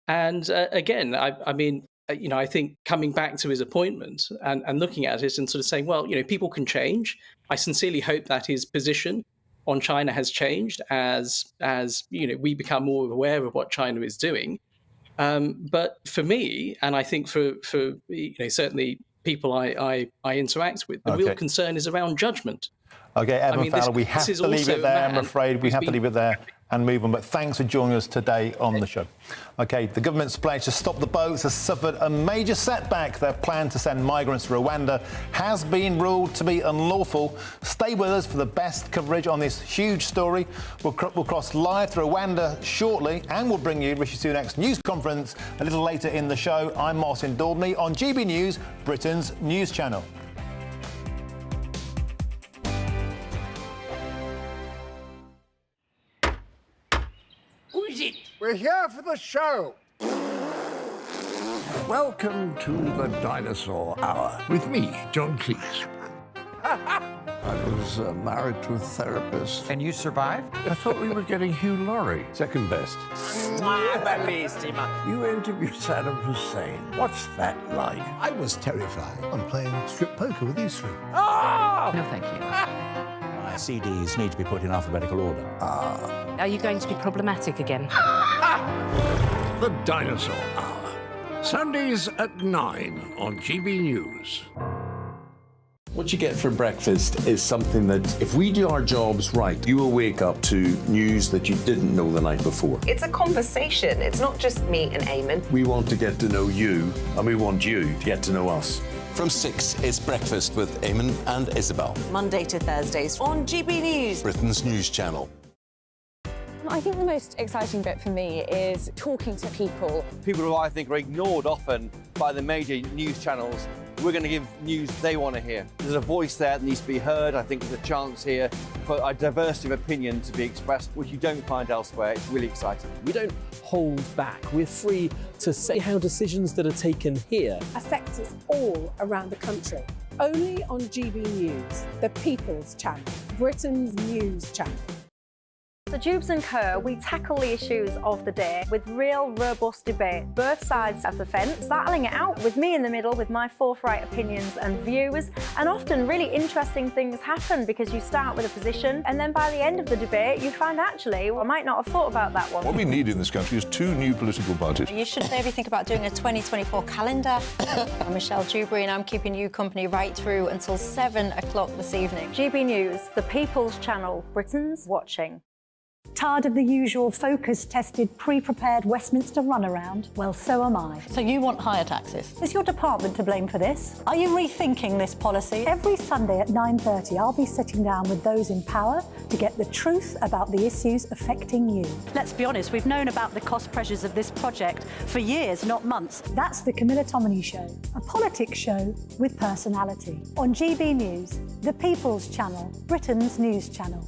S3: And again, I mean, I think coming back to his appointment and looking at it and sort of saying, well, people can change. I sincerely hope that his position on China has changed as we become more aware of what China is doing. But for me, and I think for certainly people I interact with, the real concern is around judgment.
S1: Okay, Evan Fowler, we have to leave it there, I'm afraid. We have to leave it there and move on. But thanks for joining us today on the show. Okay, the government's pledge to stop the boats has suffered a major setback. Their plan to send migrants to Rwanda has been ruled to be unlawful. Stay with us for the best coverage on this huge story. We'll cross live to Rwanda shortly, and we'll bring you Rishi Sunak's news conference a little later in the show. I'm Martin Daubney on GB News, Britain's news channel.
S4: Who is it? We're here for the show. Welcome to the Dinosaur Hour with me, John Cleese. I was married to a therapist.
S16: And you survived?
S4: I thought we were getting Hugh Laurie.
S11: Second best.
S4: You interviewed Saddam Hussein. What's that like?
S5: I was terrified. I'm playing strip poker with these three.
S4: Ah!
S16: No, thank you.
S5: My CDs need to be put in alphabetical order.
S6: Are you going to be problematic again?
S4: The Dinosaur Hour. Sundays at 9 on GB News.
S18: What you get for breakfast is something that, if we do our jobs right, you will wake up to news that you didn't know the night before.
S9: It's a conversation. It's not just me and Eamon.
S18: We want to get to know you, and we want you to get to know us.
S7: From 6, it's Breakfast with Eamon and Isabel.
S9: Monday to Thursdays on GB News,
S7: Britain's news channel.
S10: I think the most exciting bit for me is talking to people.
S19: People who I think are ignored often by the major news channels. We're going to give news they want to hear. There's a voice there that needs to be heard. I think there's a chance here for a diversity of opinion to be expressed, which you don't find elsewhere. It's really exciting.
S20: We don't hold back. We're free to say how decisions that are taken here
S21: affect us all around the country. Only on GB News, the People's Channel, Britain's news channel.
S24: So Jubes and Kerr, we tackle the issues of the day with real robust debate, both sides of the fence, battling it out with me in the middle with my forthright opinions and views. And often really interesting things happen because you start with a position and then by the end of the debate you find actually, well, I might not have thought about that one.
S11: What we need in this country is 2 new political parties.
S27: You should maybe think about doing a 2024 calendar. I'm Michelle Dewberry and I'm keeping you company right through until 7 o'clock this evening.
S24: GB News, the People's Channel, Britain's watching.
S25: Tired of the usual focus-tested, pre-prepared Westminster runaround? Well, so am I.
S26: So you want higher taxes?
S25: Is your department to blame for this? Are you rethinking this policy? Every Sunday at 9:30, I'll be sitting down with those in power to get the truth about the issues affecting you.
S26: Let's be honest, we've known about the cost pressures of this project for years, not months.
S25: That's the Camilla Tominey Show, a politics show with personality. On GB News, the People's Channel, Britain's news channel.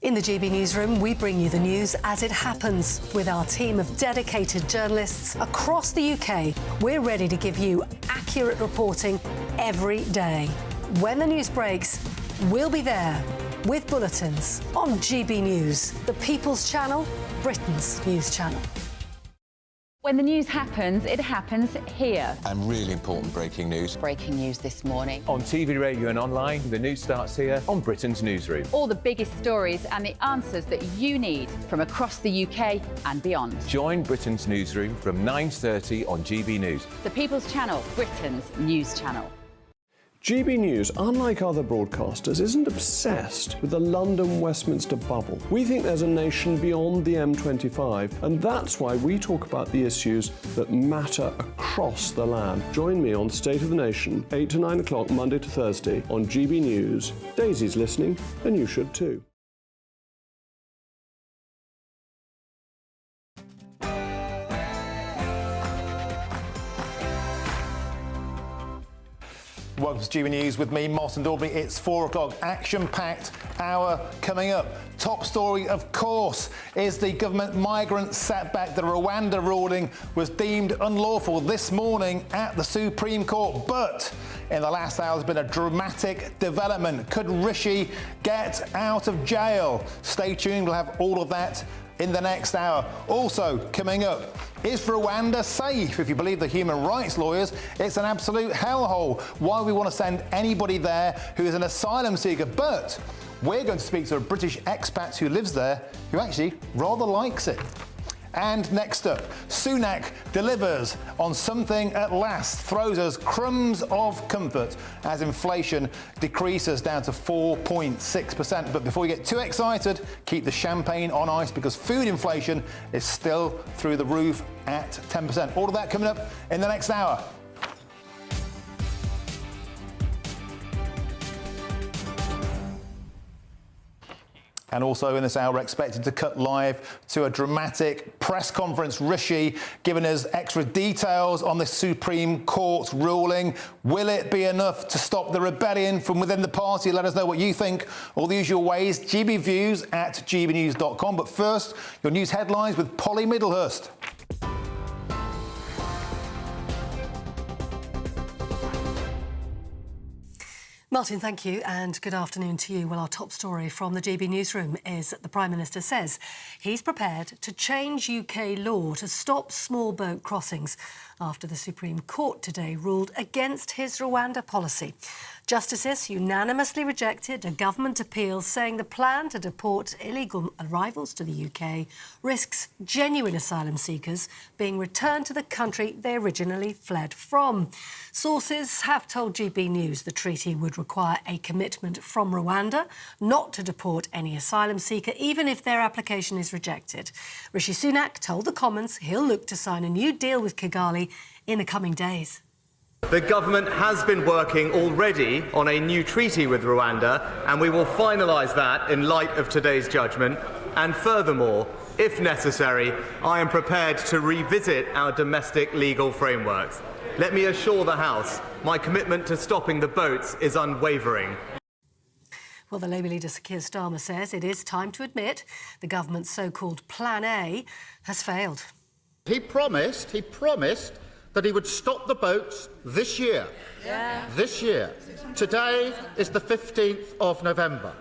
S28: In the GB Newsroom, we bring you the news as it happens. With our team of dedicated journalists across the UK, we're ready to give you accurate reporting every day. When the news breaks, we'll be there with bulletins on GB News, the People's Channel, Britain's news channel.
S29: When the news happens, it happens here.
S7: And really important breaking news.
S29: Breaking news this morning.
S13: On TV, radio and online, the news starts here on Britain's Newsroom.
S29: All the biggest stories and the answers that you need from across the UK and beyond.
S13: Join Britain's Newsroom from 9:30 on GB News.
S29: The People's Channel, Britain's news channel.
S2: GB News, unlike other broadcasters, isn't obsessed with the London-Westminster bubble. We think there's a nation beyond the M25, and that's why we talk about the issues that matter across the land. Join me on State of the Nation, 8 to 9 o'clock, Monday to Thursday, on GB News. Daisy's listening, and you should too.
S1: Welcome to GB News with me, Martin Daubney. It's 4 o'clock. Action-packed hour coming up. Top story, of course, is the government migrant setback. The Rwanda ruling was deemed unlawful this morning at the Supreme Court. But in the last hour, there's been a dramatic development. Could Rishi get out of jail? Stay tuned. We'll have all of that in the next hour. Also, coming up, is Rwanda safe? If you believe the human rights lawyers, it's an absolute hellhole. Why we want to send anybody there who is an asylum seeker. But we're going to speak to a British expat who lives there, who actually rather likes it. And next up, Sunak delivers on something at last, throws us crumbs of comfort as inflation decreases down to 4.6%. But before we get too excited, keep the champagne on ice because food inflation is still through the roof at 10%. All of that coming up in the next hour. And also in this hour, we're expected to cut live to a dramatic press conference. Rishi giving us extra details on the Supreme Court's ruling. Will it be enough to stop the rebellion from within the party? Let us know what you think. All the usual ways, gbviews@gbnews.com. But first, your news headlines with Polly Middlehurst.
S28: Martin, thank you, and good afternoon to you. Well, our top story from the GB newsroom is that the Prime Minister says he's prepared to change UK law to stop small boat crossings after the Supreme Court today ruled against his Rwanda policy. Justices unanimously rejected a government appeal saying the plan to deport illegal arrivals to the UK risks genuine asylum seekers being returned to the country they originally fled from. Sources have told GB News the treaty would require a commitment from Rwanda not to deport any asylum seeker, even if their application is rejected. Rishi Sunak told the Commons he'll look to sign a new deal with Kigali in the coming days.
S3: The government has been working already on a new treaty with Rwanda, and we will finalise that in light of today's judgment. And furthermore, if necessary, I am prepared to revisit our domestic legal frameworks. Let me assure the House, my commitment to stopping the boats is unwavering.
S28: Well, the Labour leader Sir Keir Starmer says it is time to admit the government's so-called Plan A has failed.
S8: He promised that he would stop the boats this year. This year. Today is the 15th of November.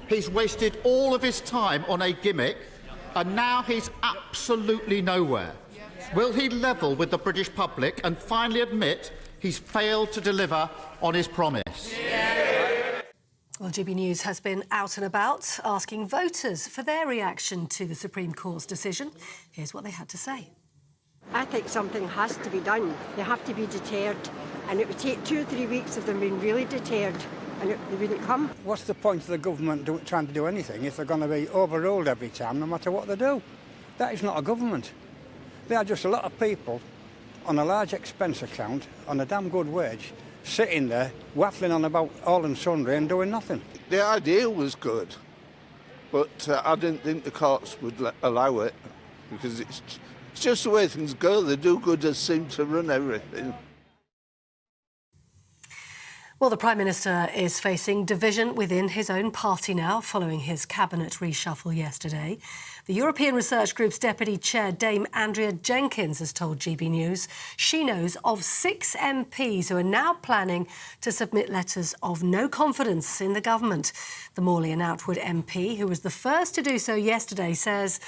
S8: He's wasted all of his time on a gimmick, and now he's absolutely nowhere. Will he level with the British public and finally admit he's failed to deliver on his promise?
S28: Well, GB News has been out and about asking voters for their reaction to the Supreme Court's decision. Here's what they had to say.
S12: I think something has to be done. They have to be deterred, and it would take 2 or 3 weeks of them being really deterred, and they wouldn't come.
S14: What's the point of the government trying to do anything if they're going to be overruled every time, no matter what they do? That is not a government. They are just a lot of people on a large expense account, on a damn good wage, sitting there, waffling on about all and sundry and doing nothing.
S11: The idea was good, but I didn't think the courts would allow it, because it's just the way things go. The do-gooders seem to run everything.
S28: Well, the Prime Minister is facing division within his own party now, following his cabinet reshuffle yesterday. The European Research Group's Deputy Chair, Dame Andrea Jenkins, has told GB News she knows of 6 MPs who are now planning to submit letters of no confidence in the government. The Morley and Outwood MP, who was the first to do so yesterday, says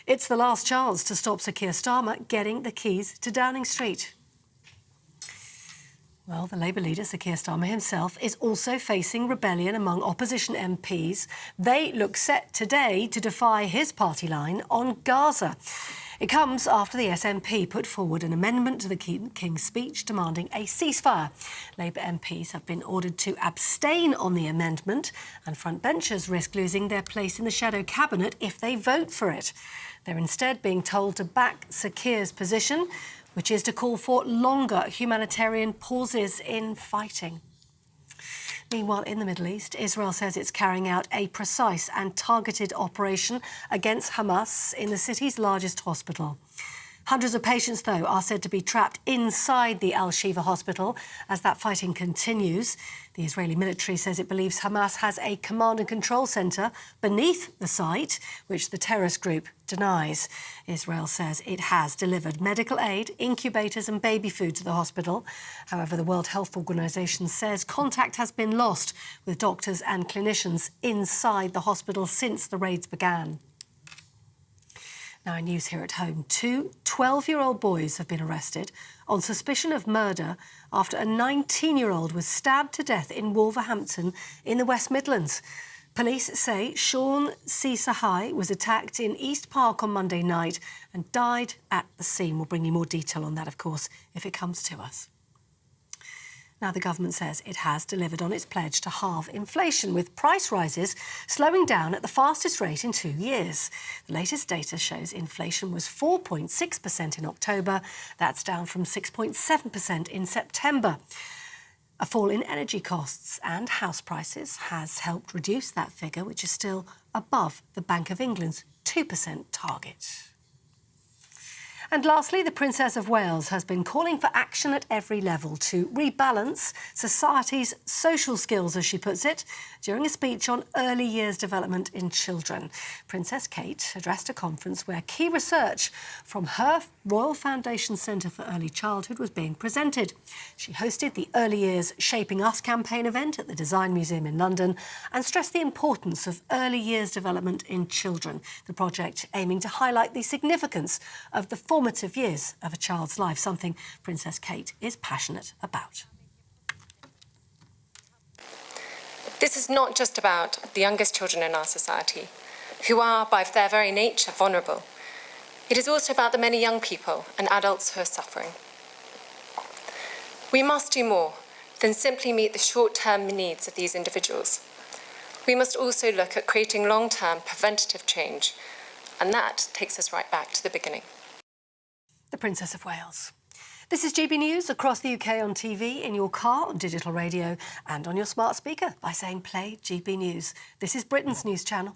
S28: it's the last chance to stop Sir Keir Starmer getting the keys to Downing Street. Well, the Labour leader, Sir Keir Starmer himself, is also facing rebellion among opposition MPs. They look set today to defy his party line on Gaza. It comes after the SNP put forward an amendment to the King's speech demanding a ceasefire. Labour MPs have been ordered to abstain on the amendment, and frontbenchers risk losing their place in the shadow cabinet if they vote for it. They're instead being told to back Sir Keir's position, which is to call for longer humanitarian pauses in fighting. Meanwhile, in the Middle East, Israel says it's carrying out a precise and targeted operation against Hamas in the city's largest hospital. Hundreds of patients, though, are said to be trapped inside the Al-Shifa hospital as that fighting continues. The Israeli military says it believes Hamas has a command and control centre beneath the site, which the terrorist group denies. Israel says it has delivered medical aid, incubators and baby food to the hospital. However, the World Health Organization says contact has been lost with doctors and clinicians inside the hospital since the raids began. Now, in news here at home, 2 12-year-old boys have been arrested on suspicion of murder after a 19-year-old was stabbed to death in Wolverhampton in the West Midlands. Police say Sean Sahai was attacked in East Park on Monday night and died at the scene. We'll bring you more detail on that, of course, if it comes to us. Now, the government says it has delivered on its pledge to halve inflation, with price rises slowing down at the fastest rate in 2 years. The latest data shows inflation was 4.6% in October. That's down from 6.7% in September. A fall in energy costs and house prices has helped reduce that figure, which is still above the Bank of England's 2% target. And lastly, the Princess of Wales has been calling for action at every level to rebalance society's social skills, as she puts it, during a speech on early years development in children. Princess Kate addressed a conference where key research from her Royal Foundation Centre for Early Childhood was being presented. She hosted the Early Years Shaping Us campaign event at the Design Museum in London and stressed the importance of early years development in children, the project aiming to highlight the significance of the formative years of a child's life, something Princess Kate is passionate about.
S4: This is not just about the youngest children in our society, who are, by their very nature, vulnerable. It is also about the many young people and adults who are suffering. We must do more than simply meet the short-term needs of these individuals. We must also look at creating long-term preventative change, and that takes us right back to the beginning.
S28: The Princess of Wales. This is GB News across the UK on TV, in your car, on digital radio and on your smart speaker by saying play GB News. This is Britain's news channel.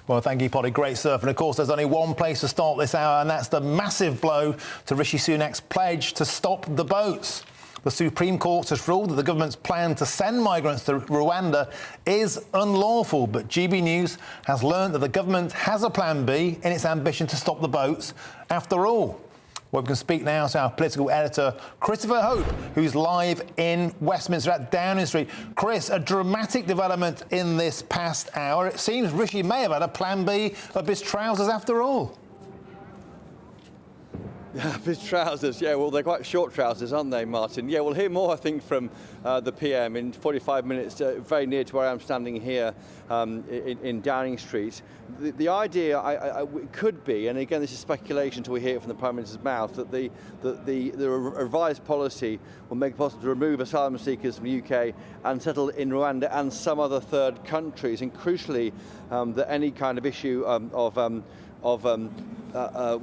S1: Well, thank you, Polly. Great stuff. And of course, there's only one place to start this hour, and that's the massive blow to Rishi Sunak's pledge to stop the boats. The Supreme Court has ruled that the government's plan to send migrants to Rwanda is unlawful, but GB News has learned that the government has a plan B in its ambition to stop the boats after all. Well, we can speak now to our political editor, Christopher Hope, who's live in Westminster at Downing Street. Chris, a dramatic development in this past hour. It seems Rishi may have had a plan B of his trousers after all.
S19: Yeah, his trousers, yeah, well, they're quite short trousers, aren't they, Martin? Yeah, we'll hear more, I think, from the PM in 45 minutes, very near to where I'm standing here in Downing Street. The idea could be, and again, this is speculation until we hear it from the Prime Minister's mouth, that the revised policy will make it possible to remove asylum seekers from the UK and settle in Rwanda and some other third countries, and crucially, that any kind of issue of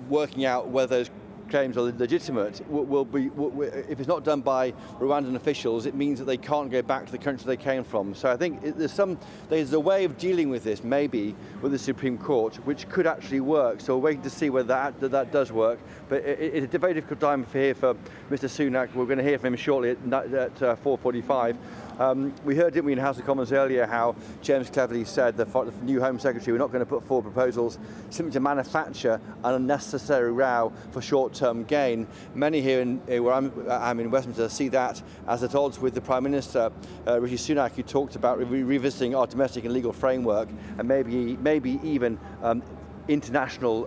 S19: working out whether those claims are legitimate will be, if it's not done by Rwandan officials, it means that they can't go back to the country they came from. So I think there's a way of dealing with this, maybe with the Supreme Court, which could actually work. So we're waiting to see whether that does work. But it's a very difficult time for Mr. Sunak. We're going to hear from him shortly at 4:45. We heard, didn't we, in the House of Commons earlier, how James Cleverly said the new Home Secretary, we're not going to put forward proposals simply to manufacture an unnecessary row for short-term gain. Many here where I'm in Westminster see that as at odds with the Prime Minister, Rishi Sunak, who talked about revisiting our domestic and legal framework and maybe even international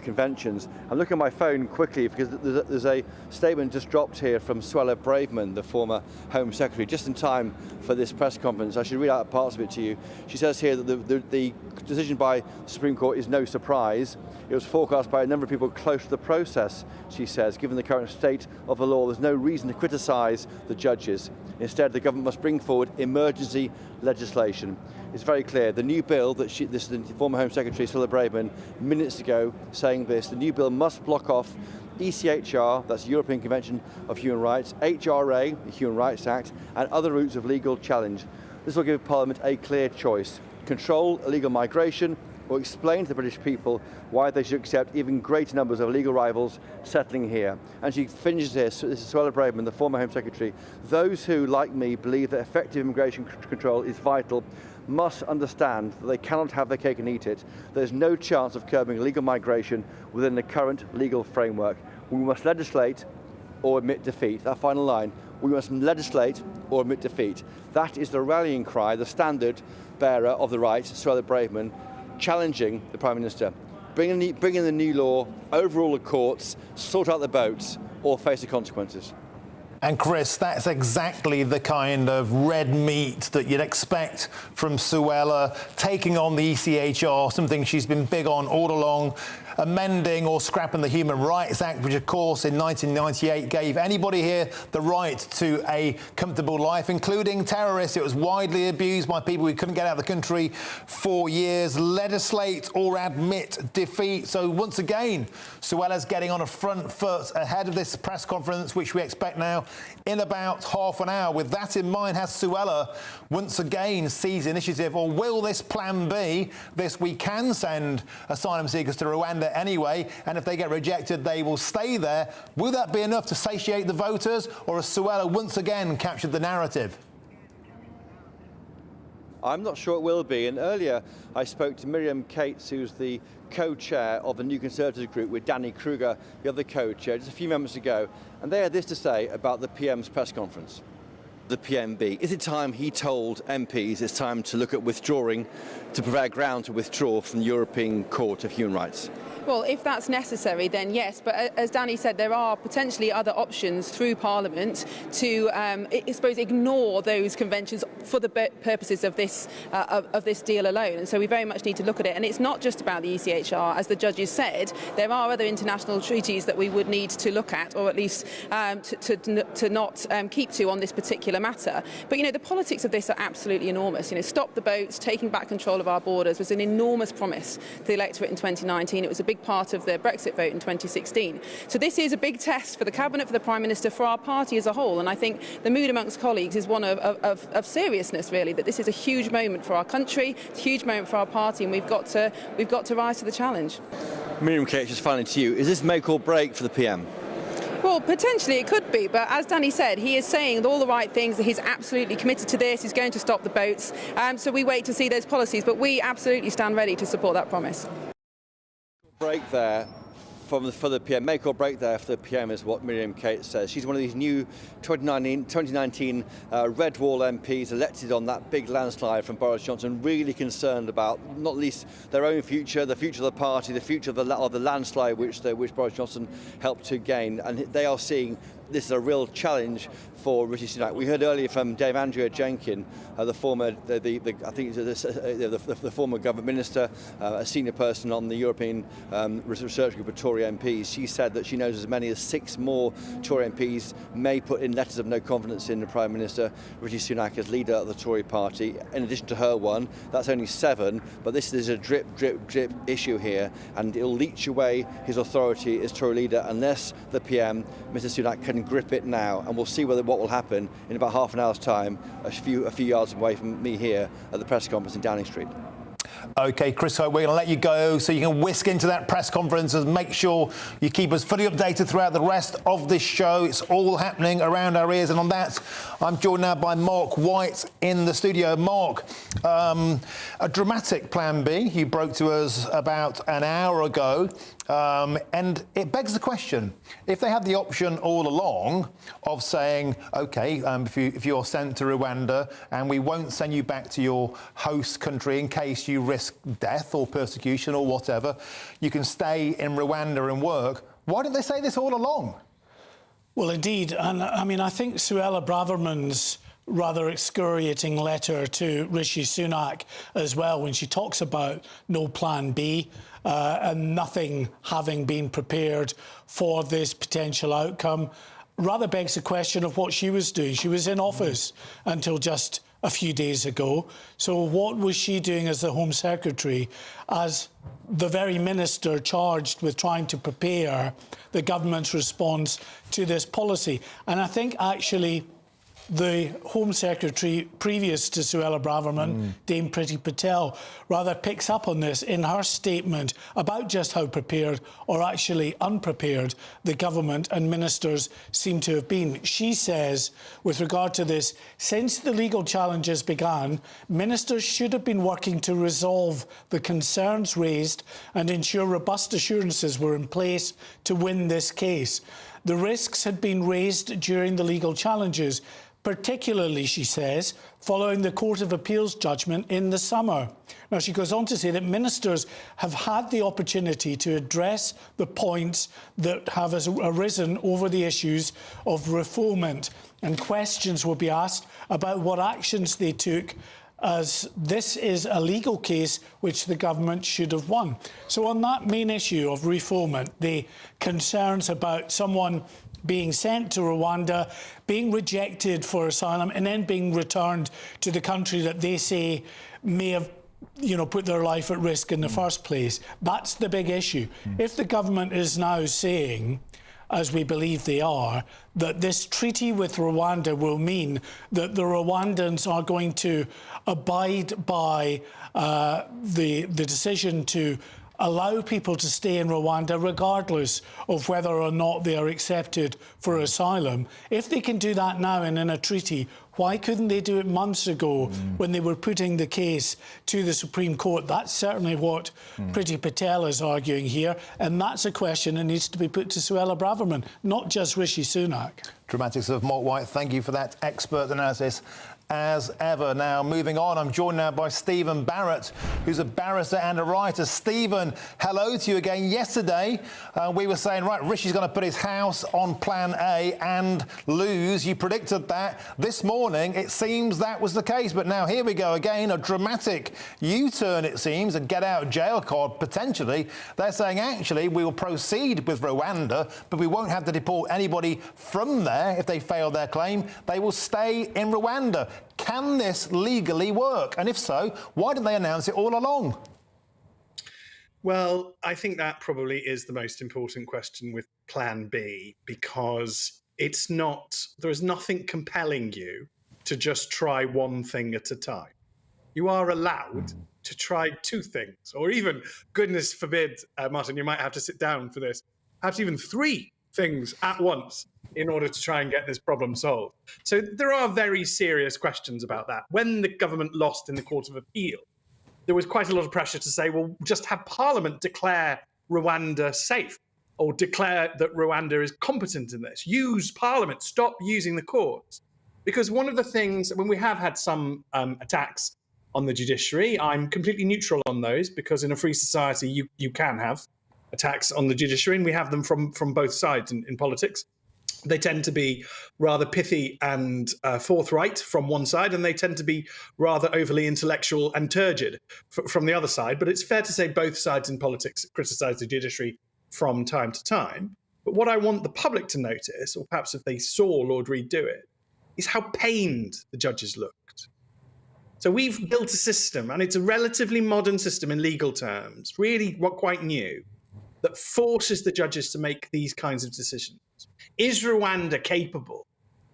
S19: conventions. I'm looking at my phone quickly because there's a statement just dropped here from Suella Braverman, the former Home Secretary, just in time for this press conference. I should read out parts of it to you. She says here that the decision by the Supreme Court is no surprise. It was forecast by a number of people close to the process, she says. Given the current state of the law, there's no reason to criticise the judges. Instead, the government must bring forward emergency legislation. It's very clear. The new bill that this is the former Home Secretary, Suella Braverman, minutes ago saying this, the new bill must block off ECHR, that's the European Convention of Human Rights, HRA, the Human Rights Act, and other routes of legal challenge. This will give Parliament a clear choice: control illegal migration, or explain to the British people why they should accept even greater numbers of illegal rivals settling here. And she finishes this is Suella Braverman, the former Home Secretary. Those who, like me, believe that effective immigration control is vital must understand that they cannot have their cake and eat it. There's no chance of curbing illegal migration within the current legal framework. We must legislate or admit defeat. That final line, we must legislate or admit defeat. That is the rallying cry, the standard bearer of the right, Suella Braverman, challenging the Prime Minister. Bring in the new law, overrule the courts, sort out the boats, or face the consequences.
S1: And Chris, that's exactly the kind of red meat that you'd expect from Suella, taking on the ECHR, something she's been big on all along, amending or scrapping the Human Rights Act, which of course in 1998 gave anybody here the right to a comfortable life, including terrorists. It was widely abused by people who couldn't get out of the country for years. Legislate or admit defeat. So once again, Suella's getting on a front foot ahead of this press conference, which we expect now in about half an hour. With that in mind, has Suella once again seized initiative, or will this plan B, this we can send asylum seekers to Rwanda anyway, and if they get rejected, they will stay there? Will that be enough to satiate the voters, or has Suella once again captured the narrative?
S19: I'm not sure it will be. And earlier I spoke to Miriam Cates, who's the co-chair of the New Conservative group, with Danny Kruger, the other co-chair, just a few moments ago. And they had this to say about the PM's press conference. The PMB, is it time he told MPs it's time to look at withdrawing, to provide ground to withdraw from the European Court of Human Rights?
S5: Well, if that's necessary, then yes. But as Danny said, there are potentially other options through Parliament to, I suppose, ignore those conventions for the purposes of this deal alone. And so we very much need to look at it. And it's not just about the ECHR, as the judges said. There are other international treaties that we would need to look at, or at least to not keep to on this particular matter. But the politics of this are absolutely enormous. Stop the boats, taking back control of our borders was an enormous promise to the electorate in 2019. It was a big part of the Brexit vote in 2016. So this is a big test for the Cabinet, for the Prime Minister, for our party as a whole. And I think the mood amongst colleagues is one of seriousness, really, that this is a huge moment for our country, it's a huge moment for our party, and we've got to rise to the challenge.
S19: Miriam Cates, just finally to you, is this make or break for the PM?
S5: Well, potentially it could be, but as Danny said, he is saying all the right things, that he's absolutely committed to this, he's going to stop the boats. So we wait to see those policies, but we absolutely stand ready to support that promise.
S19: Break there for the PM, make or break there for the PM is what Miriam Cates says. She's one of these new 2019 Red Wall MPs elected on that big landslide from Boris Johnson, really concerned about not least their own future, the future of the party, the future of the landslide which Boris Johnson helped to gain. And they are seeing this is a real challenge for Rishi Sunak. We heard earlier from Dave Andrea Jenkin, the former former government minister, a senior person on the European research group of Tory MPs. She said that she knows as many as 6 more Tory MPs may put in letters of no confidence in the Prime Minister Rishi Sunak as leader of the Tory party. In addition to her one, that's only 7. But this is a drip issue here, and it'll leach away his authority as Tory leader unless the PM, Mr Sunak, can grip it now. And we'll see what will happen in about half an hour's time, a few yards away from me here at the press conference in Downing Street.
S1: OK, Chris, we're going to let you go so you can whisk into that press conference and make sure you keep us fully updated throughout the rest of this show. It's all happening around our ears. And on that, I'm joined now by Mark White in the studio. Mark, a dramatic plan B you broke to us about an hour ago. And it begs the question, if they had the option all along of saying, OK, if you're sent to Rwanda and we won't send you back to your host country in case you risk death or persecution or whatever, you can stay in Rwanda and work. Why didn't they say this all along?
S6: Well, indeed. And I mean, I think Suella Braverman's rather excoriating letter to Rishi Sunak as well, when she talks about no plan B and nothing having been prepared for this potential outcome, rather begs the question of what she was doing. She was in office until just a few days ago. So what was she doing as the Home Secretary, as the very minister charged with trying to prepare the government's response to this policy? And I think actually the Home Secretary previous to Suella Braverman, Dame Priti Patel, rather picks up on this in her statement about just how prepared or actually unprepared the government and ministers seem to have been. She says, with regard to this, since the legal challenges began, ministers should have been working to resolve the concerns raised and ensure robust assurances were in place to win this case. The risks had been raised during the legal challenges, particularly, she says, following the Court of Appeal's judgment in the summer. Now, she goes on to say that ministers have had the opportunity to address the points that have arisen over the issues of refoulement, and questions will be asked about what actions they took, as this is a legal case which the government should have won. So on that main issue of refoulement, the concerns about someone being sent to Rwanda, being rejected for asylum, and then being returned to the country that they say may have, put their life at risk in the first place. That's the big issue. If the government is now saying, as we believe they are, that this treaty with Rwanda will mean that the Rwandans are going to abide by the decision to allow people to stay in Rwanda regardless of whether or not they are accepted for asylum. If they can do that now and in a treaty, why couldn't they do it months ago when they were putting the case to the Supreme Court? That's certainly what Priti Patel is arguing here, and that's a question that needs to be put to Suella Braverman, not just Rishi Sunak.
S1: Dramatics of Mark White, thank you for that expert analysis. As ever. Now, moving on, I'm joined now by Stephen Barrett, who's a barrister and a writer. Stephen, hello to you again. Yesterday, we were saying, right, Rishi's going to put his house on plan A and lose. You predicted that. This morning, it seems that was the case. But now here we go again, a dramatic U-turn, it seems, a get-out-of-jail card, potentially. They're saying, actually, we will proceed with Rwanda, but we won't have to deport anybody from there if they fail their claim. They will stay in Rwanda. Can this legally work? And if so, why didn't they announce it all along?
S9: Well, I think that probably is the most important question with Plan B, because it's not, there is nothing compelling you to just try one thing at a time. You are allowed to try two things, or even, goodness forbid, Martin, you might have to sit down for this, perhaps even three things at once in order to try and get this problem solved. So there are very serious questions about that. When the government lost in the Court of Appeal, there was quite a lot of pressure to say, well, just have Parliament declare Rwanda safe, or declare that Rwanda is competent in this. Use Parliament, stop using the courts. Because one of the things, when we have had some attacks on the judiciary, I'm completely neutral on those, because in a free society, you can have attacks on the judiciary, and we have them from both sides in politics. They tend to be rather pithy and forthright from one side, and they tend to be rather overly intellectual and turgid from the other side. But it's fair to say both sides in politics criticise the judiciary from time to time. But what I want the public to notice, or perhaps if they saw Lord Reid do it, is how pained the judges looked. So we've built a system, and it's a relatively modern system in legal terms, really quite new, that forces the judges to make these kinds of decisions. Is Rwanda capable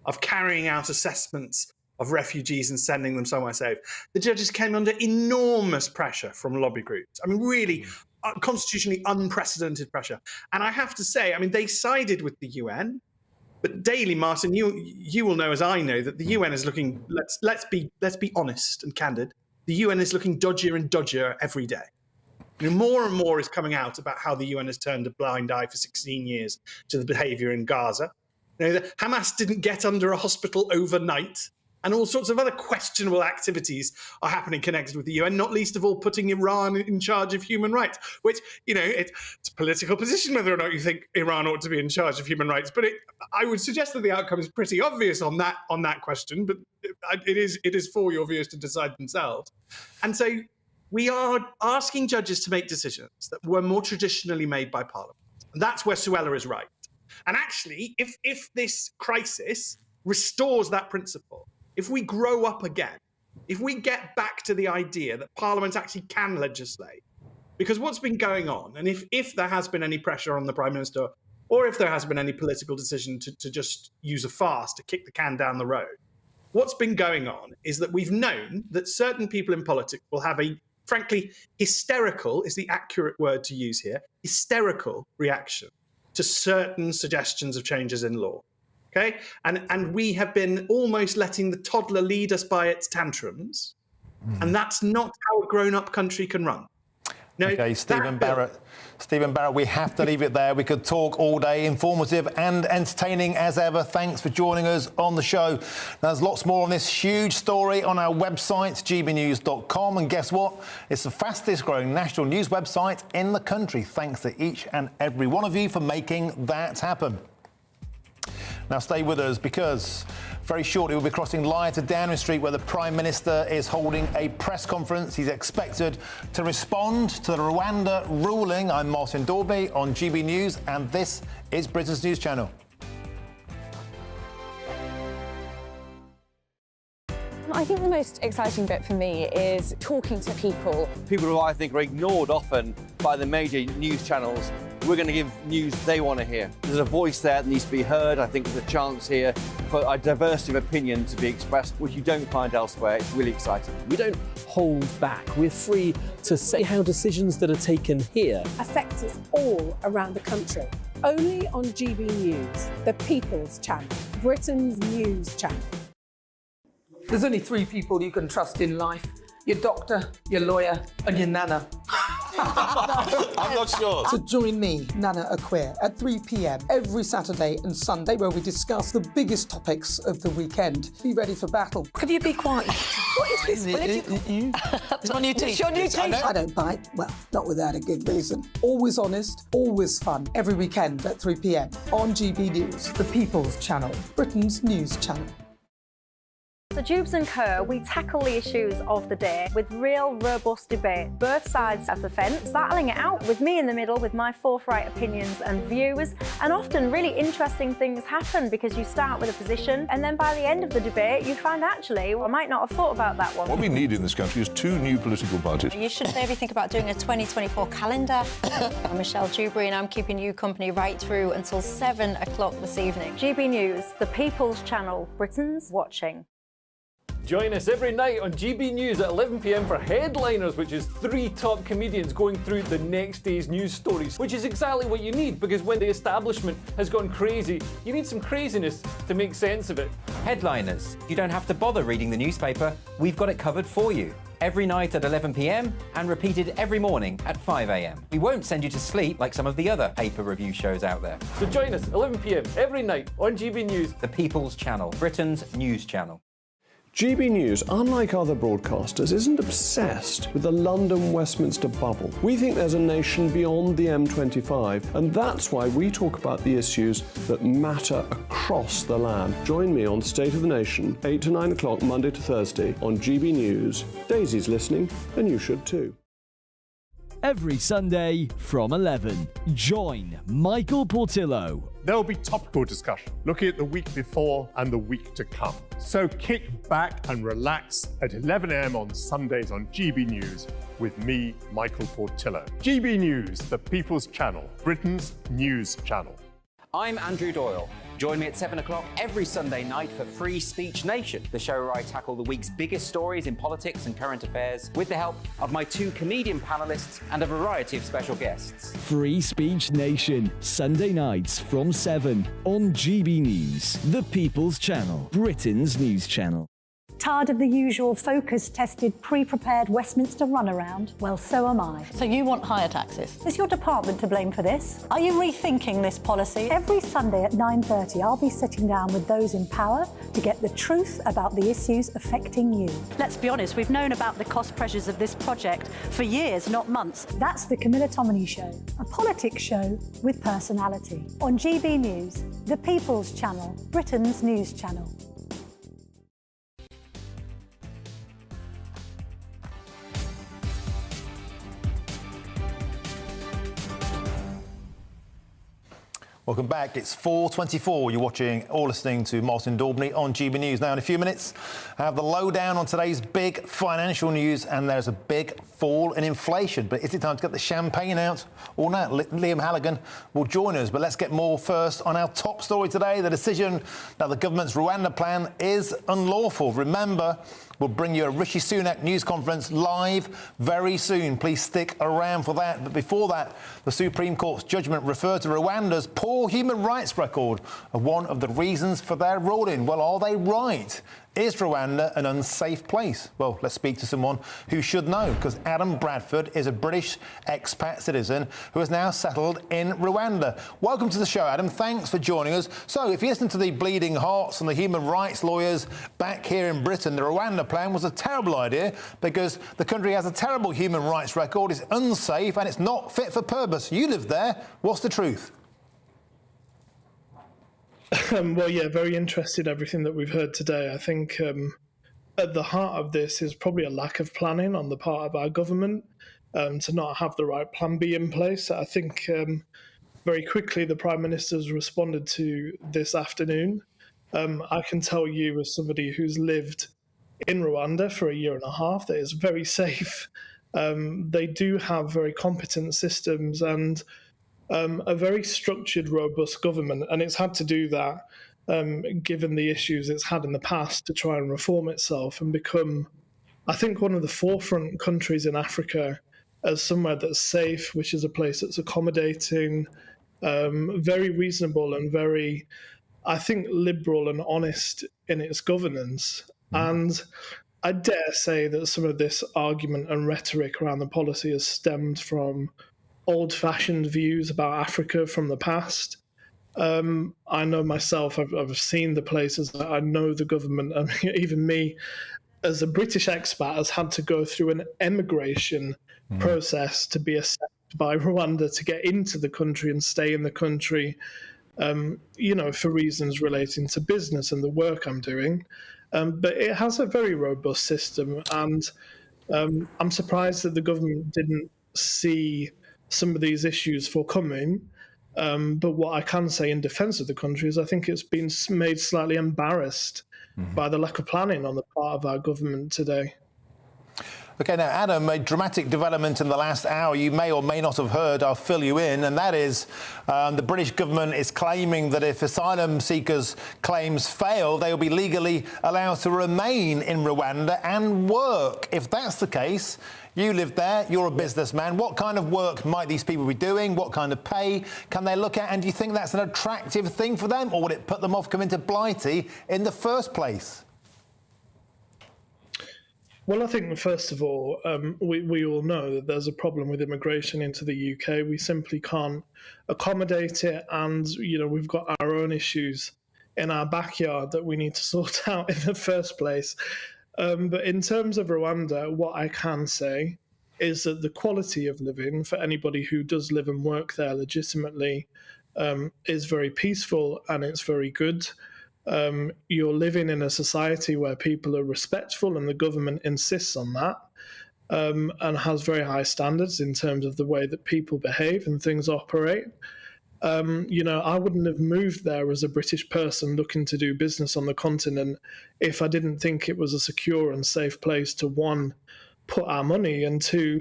S9: of carrying out assessments of refugees and sending them somewhere safe? The judges came under enormous pressure from lobby groups. I mean, really constitutionally unprecedented pressure. And I have to say, I mean, they sided with the UN, but daily, Martin, you will know as I know that the UN is looking, let's be honest and candid, the UN is looking dodgier and dodgier every day. You know, more and more is coming out about how the UN has turned a blind eye for 16 years to the behaviour in Gaza. You know, that Hamas didn't get under a hospital overnight, and all sorts of other questionable activities are happening connected with the UN, not least of all putting Iran in charge of human rights, which, you know, it's a political position whether or not you think Iran ought to be in charge of human rights. But I would suggest that the outcome is pretty obvious on that question, but it is for your viewers to decide themselves. And so we are asking judges to make decisions that were more traditionally made by Parliament. And that's where Suella is right. And actually, if this crisis restores that principle, if we grow up again if we get back to the idea that Parliament actually can legislate, because what's been going on, and if there has been any pressure on the Prime Minister, or if there has been any political decision to just use a fast to kick the can down the road, what's been going on is that we've known that certain people in politics will have a, frankly, hysterical is the accurate word to use here, hysterical reaction to certain suggestions of changes in law. Okay, and we have been almost letting the toddler lead us by its tantrums, and that's not how a grown-up country can run. No,
S1: okay, Stephen Barrett, we have to leave it there. We could talk all day, informative and entertaining as ever. Thanks for joining us on the show. There's lots more on this huge story on our website, gbnews.com. And guess what? It's the fastest growing national news website in the country. Thanks to each and every one of you for making that happen. Now stay with us, because very shortly we'll be crossing live to Downing Street, where the Prime Minister is holding a press conference. He's expected to respond to the Rwanda ruling. I'm Martin Daubney on GB News, and this is Britain's News Channel.
S10: I think the most exciting bit for me is talking to people.
S19: People who I think are ignored often by the major news channels. We're going to give news they want to hear. There's a voice there that needs to be heard. I think there's a chance here for a diversity of opinion to be expressed, which you don't find elsewhere. It's really exciting.
S15: We don't hold back. We're free to say how decisions that are taken here
S25: affect us all around the country. Only on GB News, the People's Channel, Britain's news channel.
S16: There's only 3 people you can trust in life: your doctor, your lawyer, and your nana.
S7: I'm not sure.
S16: So join me, Nana Akweer, at 3 p.m. every Saturday and Sunday, where we discuss the biggest topics of the weekend. Be ready for battle.
S25: Could you be quiet? What is this?
S16: It's my new teeth.
S25: It's your new teeth.
S16: I don't bite. Well, not without a good reason. Always honest, always fun. Every weekend at 3 p.m. on GB News, the People's Channel, Britain's news channel.
S27: So Jubes and Kerr, we tackle the issues of the day with real, robust debate, both sides of the fence, battling it out with me in the middle with my forthright opinions and views. And often really interesting things happen, because you start with a position and then by the end of the debate you find, actually, well, I might not have thought about that one.
S17: What we need in this country is 2 new political parties.
S27: You should maybe think about doing a 2024 calendar. I'm Michelle Dewberry and I'm keeping you company right through until 7 o'clock this evening. GB News, the People's Channel, Britain's watching.
S18: Join us every night on GB News at 11 p.m. for Headliners, which is 3 top comedians going through the next day's news stories, which is exactly what you need, because when the establishment has gone crazy, you need some craziness to make sense of it.
S13: Headliners. You don't have to bother reading the newspaper. We've got it covered for you. Every night at 11 p.m. and repeated every morning at 5 a.m. We won't send you to sleep like some of the other paper review shows out there.
S18: So join us 11 p.m. every night on GB News,
S13: the People's Channel, Britain's news channel.
S2: GB News, unlike other broadcasters, isn't obsessed with the London-Westminster bubble. We think there's a nation beyond the M25, and that's why we talk about the issues that matter across the land. Join me on State of the Nation, 8 to 9 o'clock, Monday to Thursday, on GB News. Daisy's listening, and you should too.
S20: Every Sunday from 11, join Michael Portillo.
S21: There will be topical discussion, looking at the week before and the week to come. So kick back and relax at 11 a.m. on Sundays on GB News with me, Michael Portillo. GB News, the People's Channel, Britain's news channel.
S13: I'm Andrew Doyle. Join me at 7 o'clock every Sunday night for Free Speech Nation, the show where I tackle the week's biggest stories in politics and current affairs with the help of my 2 comedian panellists and a variety of special guests.
S20: Free Speech Nation, Sunday nights from 7 on GB News, the People's Channel, Britain's news channel.
S25: Tired of the usual focus-tested, pre-prepared Westminster runaround? Well, so am I.
S26: So you want higher taxes?
S25: Is your department to blame for this? Are you rethinking this policy? Every Sunday at 9:30, I'll be sitting down with those in power to get the truth about the issues affecting you.
S26: Let's be honest, we've known about the cost pressures of this project for years, not months.
S25: That's the Camilla Tominey Show, a politics show with personality. On GB News, the People's Channel, Britain's news channel.
S1: Welcome back. It's 4:24. You're watching or listening to Martin Daubney on GB News. Now, in a few minutes, I have the lowdown on today's big financial news, and there's a big fall in inflation. But is it time to get the champagne out or not? Liam Halligan will join us. But let's get more first on our top story today. The decision that the government's Rwanda plan is unlawful. Remember, we'll bring you a Rishi Sunak news conference live very soon. Please stick around for that. But before that, the Supreme Court's judgment referred to Rwanda's poor human rights record as one of the reasons for their ruling. Well, are they right? Is Rwanda an unsafe place? Well, let's speak to someone who should know, because Adam Bradford is a British expat citizen who has now settled in Rwanda. Welcome to the show, Adam. Thanks for joining us. So, if you listen to the bleeding hearts and the human rights lawyers back here in Britain, the Rwanda plan was a terrible idea because the country has a terrible human rights record, it's unsafe and it's not fit for purpose. You live there. What's the truth?
S3: Well, yeah, very interested in everything that we've heard today. I think at the heart of this is probably a lack of planning on the part of our government to not have the right plan B in place. I think very quickly the Prime Minister's responded to this afternoon. I can tell you, as somebody who's lived in Rwanda for a year and a half, that it's very safe. They do have very competent systems and a very structured, robust government, and it's had to do that given the issues it's had in the past to try and reform itself and become, I think, one of the forefront countries in Africa as somewhere that's safe, which is a place that's accommodating, very reasonable and very, I think, liberal and honest in its governance. And I dare say that some of this argument and rhetoric around the policy has stemmed from old-fashioned views about Africa from the past. I know myself, I've seen the places, I know the government, I mean, even me as a British expat has had to go through an emigration process to be assessed by Rwanda to get into the country and stay in the country, for reasons relating to business and the work I'm doing. But it has a very robust system, and I'm surprised that the government didn't see some of these issues forthcoming. But what I can say in defence of the country is I think it's been made slightly embarrassed by the lack of planning on the part of our government today.
S1: OK, now, Adam, a dramatic development in the last hour you may or may not have heard. I'll fill you in, and that is the British government is claiming that if asylum seekers' claims fail, they will be legally allowed to remain in Rwanda and work. If that's the case, you live there, you're a businessman. What kind of work might these people be doing? What kind of pay can they look at? And do you think that's an attractive thing for them, or would it put them off coming to Blighty in the first place?
S3: Well, I think, first of all, we all know that there's a problem with immigration into the UK. We simply can't accommodate it. And, we've got our own issues in our backyard that we need to sort out in the first place. But in terms of Rwanda, what I can say is that the quality of living for anybody who does live and work there legitimately is very peaceful and it's very good. You're living in a society where people are respectful and the government insists on that and has very high standards in terms of the way that people behave and things operate. I wouldn't have moved there as a British person looking to do business on the continent if I didn't think it was a secure and safe place to, one, put our money and two,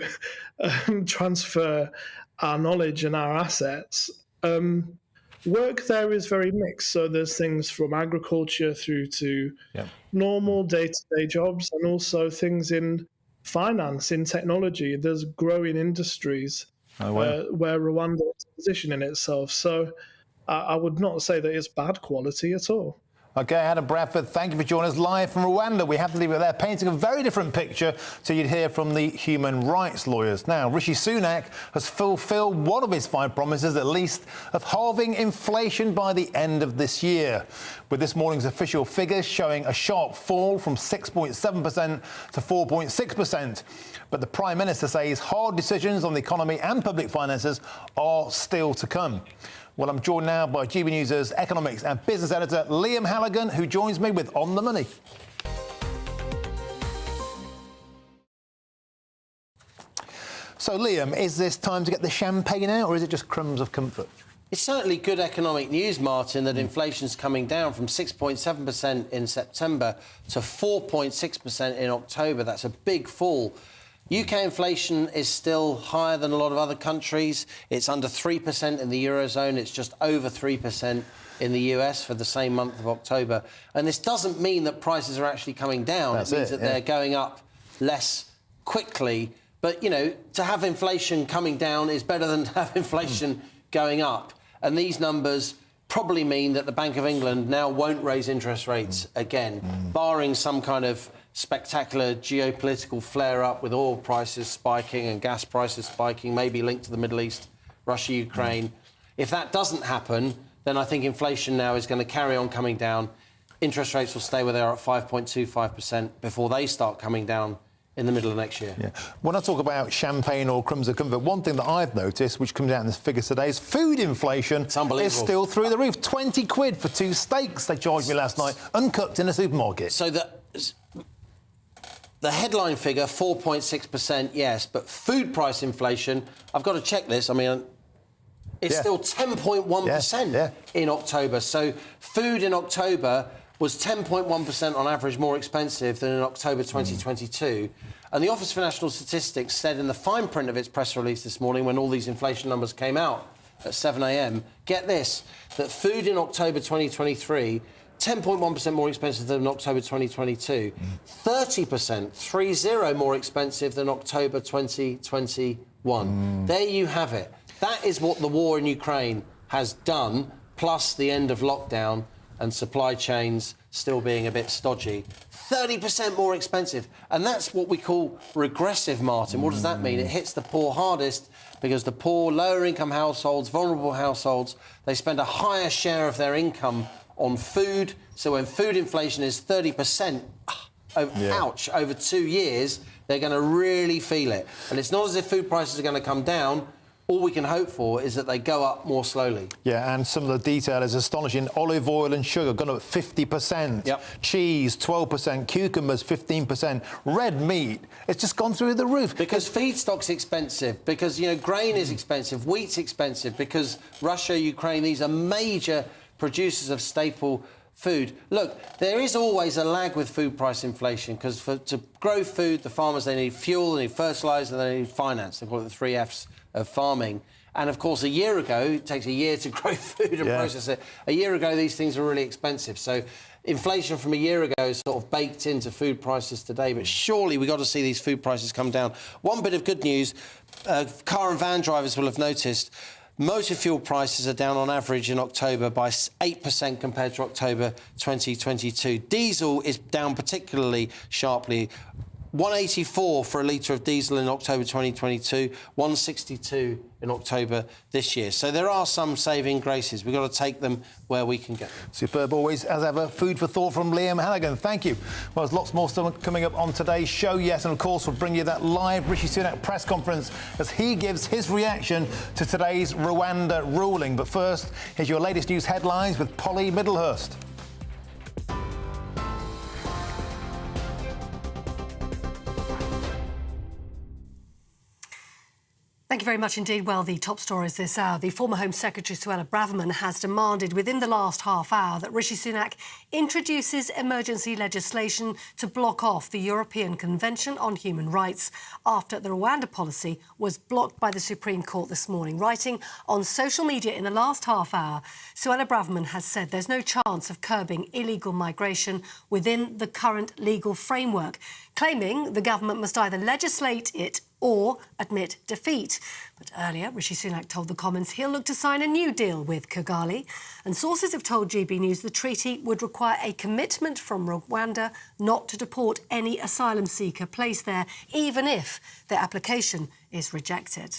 S3: transfer our knowledge and our assets. Work there is very mixed. So there's things from agriculture through to normal day-to-day jobs and also things in finance, in technology. There's growing industries where Rwanda is positioning itself. So I would not say that it's bad quality at all.
S1: OK, Adam Bradford, thank you for joining us live from Rwanda. We have to leave it there, painting a very different picture to you'd hear from the human rights lawyers. Now, Rishi Sunak has fulfilled one of his 5 promises, at least, of halving inflation by the end of this year, with this morning's official figures showing a sharp fall from 6.7% to 4.6%. But the Prime Minister says hard decisions on the economy and public finances are still to come. Well, I'm joined now by GB News' economics and business editor, Liam Halligan, who joins me with On the Money. So, Liam, is this time to get the champagne out, or is it just crumbs of comfort?
S4: It's certainly good economic news, Martin, that inflation's coming down from 6.7% in September to 4.6% in October. That's a big fall. UK inflation is still higher than a lot of other countries. It's under 3% in the Eurozone. It's just over 3% in the US for the same month of October. And this doesn't mean that prices are actually coming down. It means that they're going up less quickly. But, you know, to have inflation coming down is better than to have inflation going up. And these numbers probably mean that the Bank of England now won't raise interest rates again, barring some kind of spectacular geopolitical flare-up with oil prices spiking and gas prices spiking, maybe linked to the Middle East, Russia, Ukraine. If that doesn't happen, then I think inflation now is going to carry on coming down. Interest rates will stay where they are at 5.25% before they start coming down in the middle of next year.
S1: Yeah. When I talk about champagne or crumbs of comfort, one thing that I've noticed, which comes out in this figure today, is food inflation is still through the roof. 20 quid for 2 steaks they charged me last night, uncooked in a supermarket.
S4: So the headline figure, 4.6%, yes, but food price inflation, I've got to check this. I mean, it's still 10.1% in October. So food in October was 10.1% on average more expensive than in October 2022. And the Office for National Statistics said in the fine print of its press release this morning, when all these inflation numbers came out at 7 a.m, get this, that food in October 2023, 10.1% more expensive than October 2022, 30% more expensive than October 2021. There you have it. That is what the war in Ukraine has done, plus the end of lockdown and supply chains still being a bit stodgy. 30% more expensive. And that's what we call regressive, Martin. What does that mean? It hits the poor hardest because the poor, lower-income households, vulnerable households, they spend a higher share of their income on food. So when food inflation is 30%, ouch, over 2 years, they're going to really feel it. And it's not as if food prices are going to come down. All we can hope for is that they go up more slowly.
S1: Yeah, and some of the detail is astonishing. Olive oil and sugar gone up 50%. Yep. Cheese, 12%. Cucumbers, 15%. Red meat, it's just gone through the roof.
S4: Because feedstock's expensive, because, you know, grain is expensive, wheat's expensive, because Russia, Ukraine, these are major producers of staple food. Look, there is always a lag with food price inflation, because to grow food, the farmers, they need fuel, they need fertiliser, they need finance. They call it the 3 Fs of farming. And, of course, a year ago, it takes a year to grow food and process it. A year ago, these things were really expensive. So inflation from a year ago is sort of baked into food prices today. But surely we've got to see these food prices come down. One bit of good news, car and van drivers will have noticed, motor fuel prices are down on average in October by 8% compared to October 2022. Diesel is down particularly sharply. 184 for a litre of diesel in October 2022, 162 in October this year. So there are some saving graces. We've got to take them where we can get them.
S1: Superb always, as ever. Food for thought from Liam Halligan. Thank you. Well, there's lots more stuff coming up on today's show, yes, and of course we'll bring you that live Rishi Sunak press conference as he gives his reaction to today's Rwanda ruling. But first, here's your latest news headlines with Polly Middlehurst.
S28: Thank you very much indeed. Well, the top stories this hour. The former Home Secretary Suella Braverman has demanded within the last half hour that Rishi Sunak introduces emergency legislation to block off the European Convention on Human Rights after the Rwanda policy was blocked by the Supreme Court this morning. Writing on social media in the last half hour, Suella Braverman has said there's no chance of curbing illegal migration within the current legal framework, claiming the government must either legislate it or admit defeat. But earlier, Rishi Sunak told the Commons he'll look to sign a new deal with Kigali. And sources have told GB News the treaty would require a commitment from Rwanda not to deport any asylum seeker placed there, even if their application is rejected.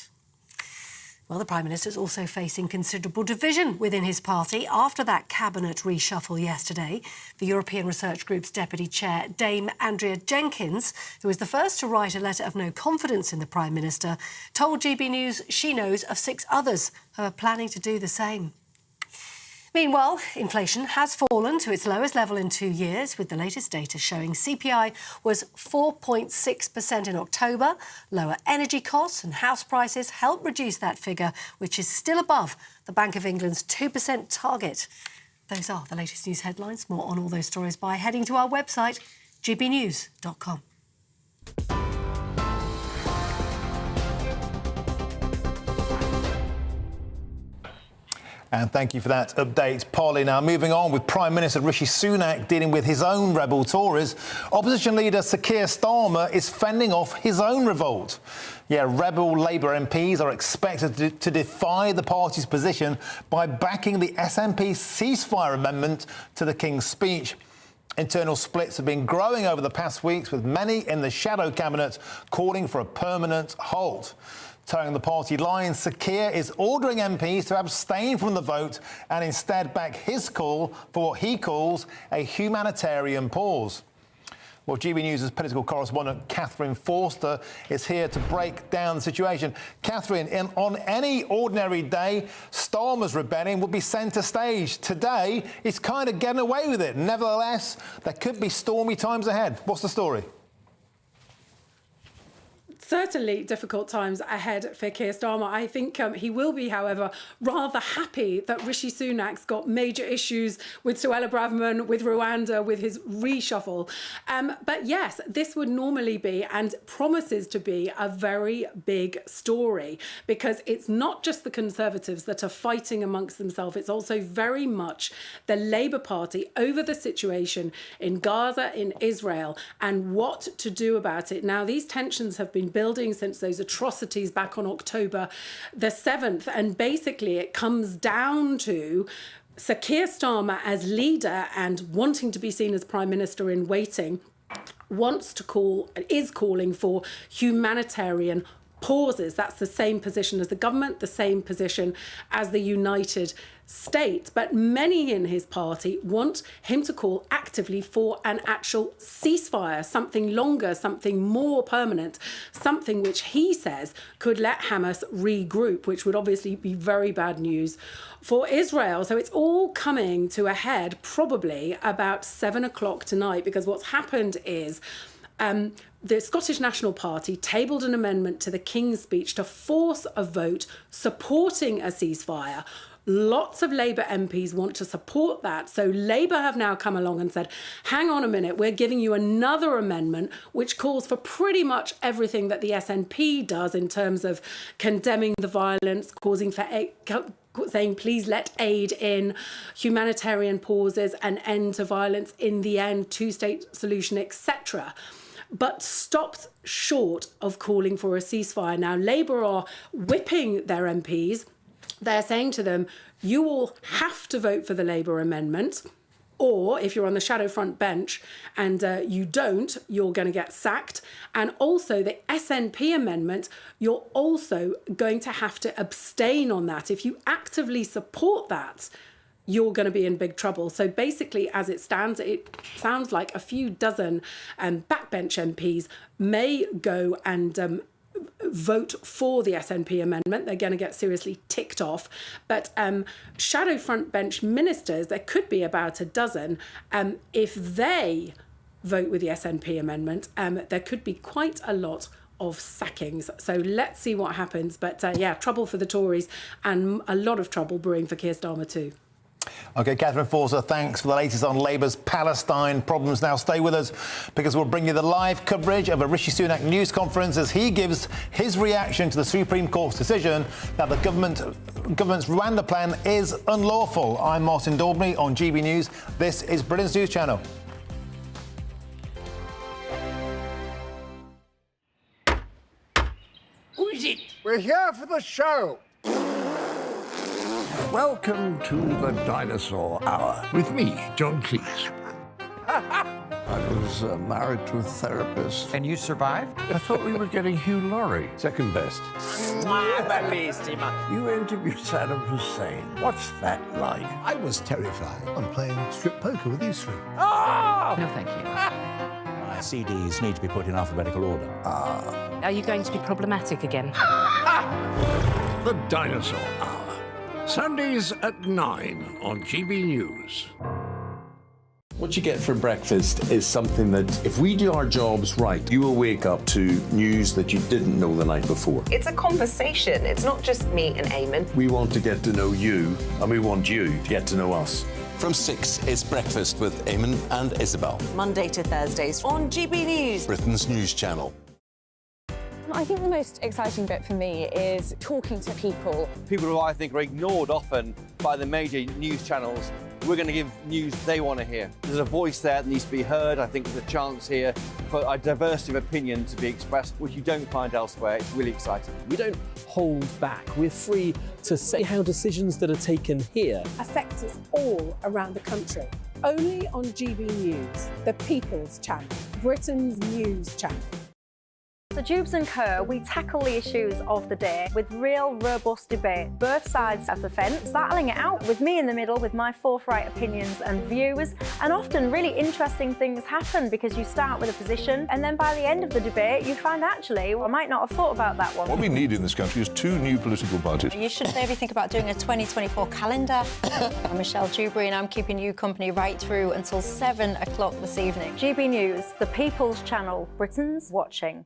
S28: Well, the Prime Minister is also facing considerable division within his party after that cabinet reshuffle yesterday. The European Research Group's deputy chair, Dame Andrea Jenkins, who was the first to write a letter of no confidence in the Prime Minister, told GB News she knows of 6 others who are planning to do the same. Meanwhile, inflation has fallen to its lowest level in 2 years, with the latest data showing CPI was 4.6% in October. Lower energy costs and house prices helped reduce that figure, which is still above the Bank of England's 2% target. Those are the latest news headlines. More on all those stories by heading to our website, gbnews.com.
S1: And thank you for that update, Polly. Now, moving on with Prime Minister Rishi Sunak dealing with his own rebel Tories, opposition leader Sir Keir Starmer is fending off his own revolt. Yeah, rebel Labour MPs are expected to defy the party's position by backing the SNP ceasefire amendment to the King's speech. Internal splits have been growing over the past weeks, with many in the shadow cabinet calling for a permanent halt. Towing the party line, Sir Keir is ordering MPs to abstain from the vote and instead back his call for what he calls a humanitarian pause. Well, GB News' political correspondent Catherine Forster is here to break down the situation. Catherine, on any ordinary day, Starmer's rebellion would be centre stage. Today, he's kind of getting away with it. Nevertheless, there could be stormy times ahead. What's the story?
S5: Certainly difficult times ahead for Keir Starmer. I think he will be, however, rather happy that Rishi Sunak's got major issues with Suella Braverman, with Rwanda, with his reshuffle. But yes, this would normally be and promises to be a very big story, because it's not just the Conservatives that are fighting amongst themselves. It's also very much the Labour Party over the situation in Gaza, in Israel, and what to do about it. Now, these tensions have been building since those atrocities back on October the 7th. And basically it comes down to Sir Keir Starmer as leader and wanting to be seen as Prime Minister in waiting, is calling for humanitarian pauses. That's the same position as the government, the same position as the United States. But many in his party want him to call actively for an actual ceasefire, something longer, something more permanent, something which he says could let Hamas regroup, which would obviously be very bad news for Israel. So it's all coming to a head probably about 7 o'clock tonight, because what's happened is the Scottish National Party tabled an amendment to the King's speech to force a vote supporting a ceasefire. Lots of Labour MPs want to support that. So Labour have now come along and said, hang on a minute, we're giving you another amendment which calls for pretty much everything that the SNP does in terms of condemning the violence, saying please let aid in, humanitarian pauses, an end to violence in the end, two-state solution, etc., but stopped short of calling for a ceasefire. Now, Labour are whipping their MPs. They're saying to them, you all have to vote for the Labour amendment, or if you're on the shadow front bench and you don't, you're going to get sacked. And also the SNP amendment, you're also going to have to abstain on that. If you actively support that, you're going to be in big trouble. So basically, as it stands, it sounds like a few dozen backbench MPs may go and vote for the SNP amendment. They're going to get seriously ticked off. But shadow front bench ministers, there could be about a dozen. If they vote with the SNP amendment, there could be quite a lot of sackings. So let's see what happens. But yeah, trouble for the Tories and a lot of trouble brewing for Keir Starmer too.
S1: OK, Catherine Forster, thanks for the latest on Labour's Palestine problems. Now stay with us, because we'll bring you the live coverage of a Rishi Sunak news conference as he gives his reaction to the Supreme Court's decision that the government's Rwanda plan is unlawful. I'm Martin Daubney on GB News. This is Britain's News Channel.
S8: Who is it? We're here for the show. Welcome to the Dinosaur Hour with me, John Cleese. I was married to a therapist.
S11: And you survived?
S8: I thought we were getting Hugh Laurie.
S11: Second best.
S8: You interviewed Saddam Hussein. What's that like?
S12: I was terrified. I'm playing strip poker with these three.
S11: Oh! No, thank you.
S12: My CDs need to be put in alphabetical order.
S26: Are you going to be problematic again?
S8: The Dinosaur Hour. Sundays at 9 on GB News.
S7: What you get for breakfast is something that, if we do our jobs right, you will wake up to news that you didn't know the night before.
S6: It's a conversation. It's not just me and Eamon.
S7: We want to get to know you, and we want you to get to know us.
S9: From 6, it's Breakfast with Eamon and Isabel.
S6: Monday to Thursdays on GB News,
S9: Britain's news channel.
S10: I think the most exciting bit for me is talking to people.
S14: People who I think are ignored often by the major news channels. We're going to give news they want to hear. There's a voice there that needs to be heard. I think there's a chance here for a diversity of opinion to be expressed, which you don't find elsewhere. It's really exciting.
S15: We don't hold back. We're free to say how decisions that are taken here
S5: affect us all around the country. Only on GB News, the People's Channel, Britain's news channel.
S26: So Jubes and Kerr, we tackle the issues of the day with real robust debate, both sides of the fence, battling it out with me in the middle with my forthright opinions and views, and often really interesting things happen because you start with a position and then by the end of the debate you find actually, well, I might not have thought about that one.
S17: What we need in this country is 2 new political budgets.
S19: You should maybe think about doing a 2024 calendar. I'm Michelle Dewberry and I'm keeping you company right through until 7 o'clock this evening.
S26: GB News, the People's Channel, Britain's watching.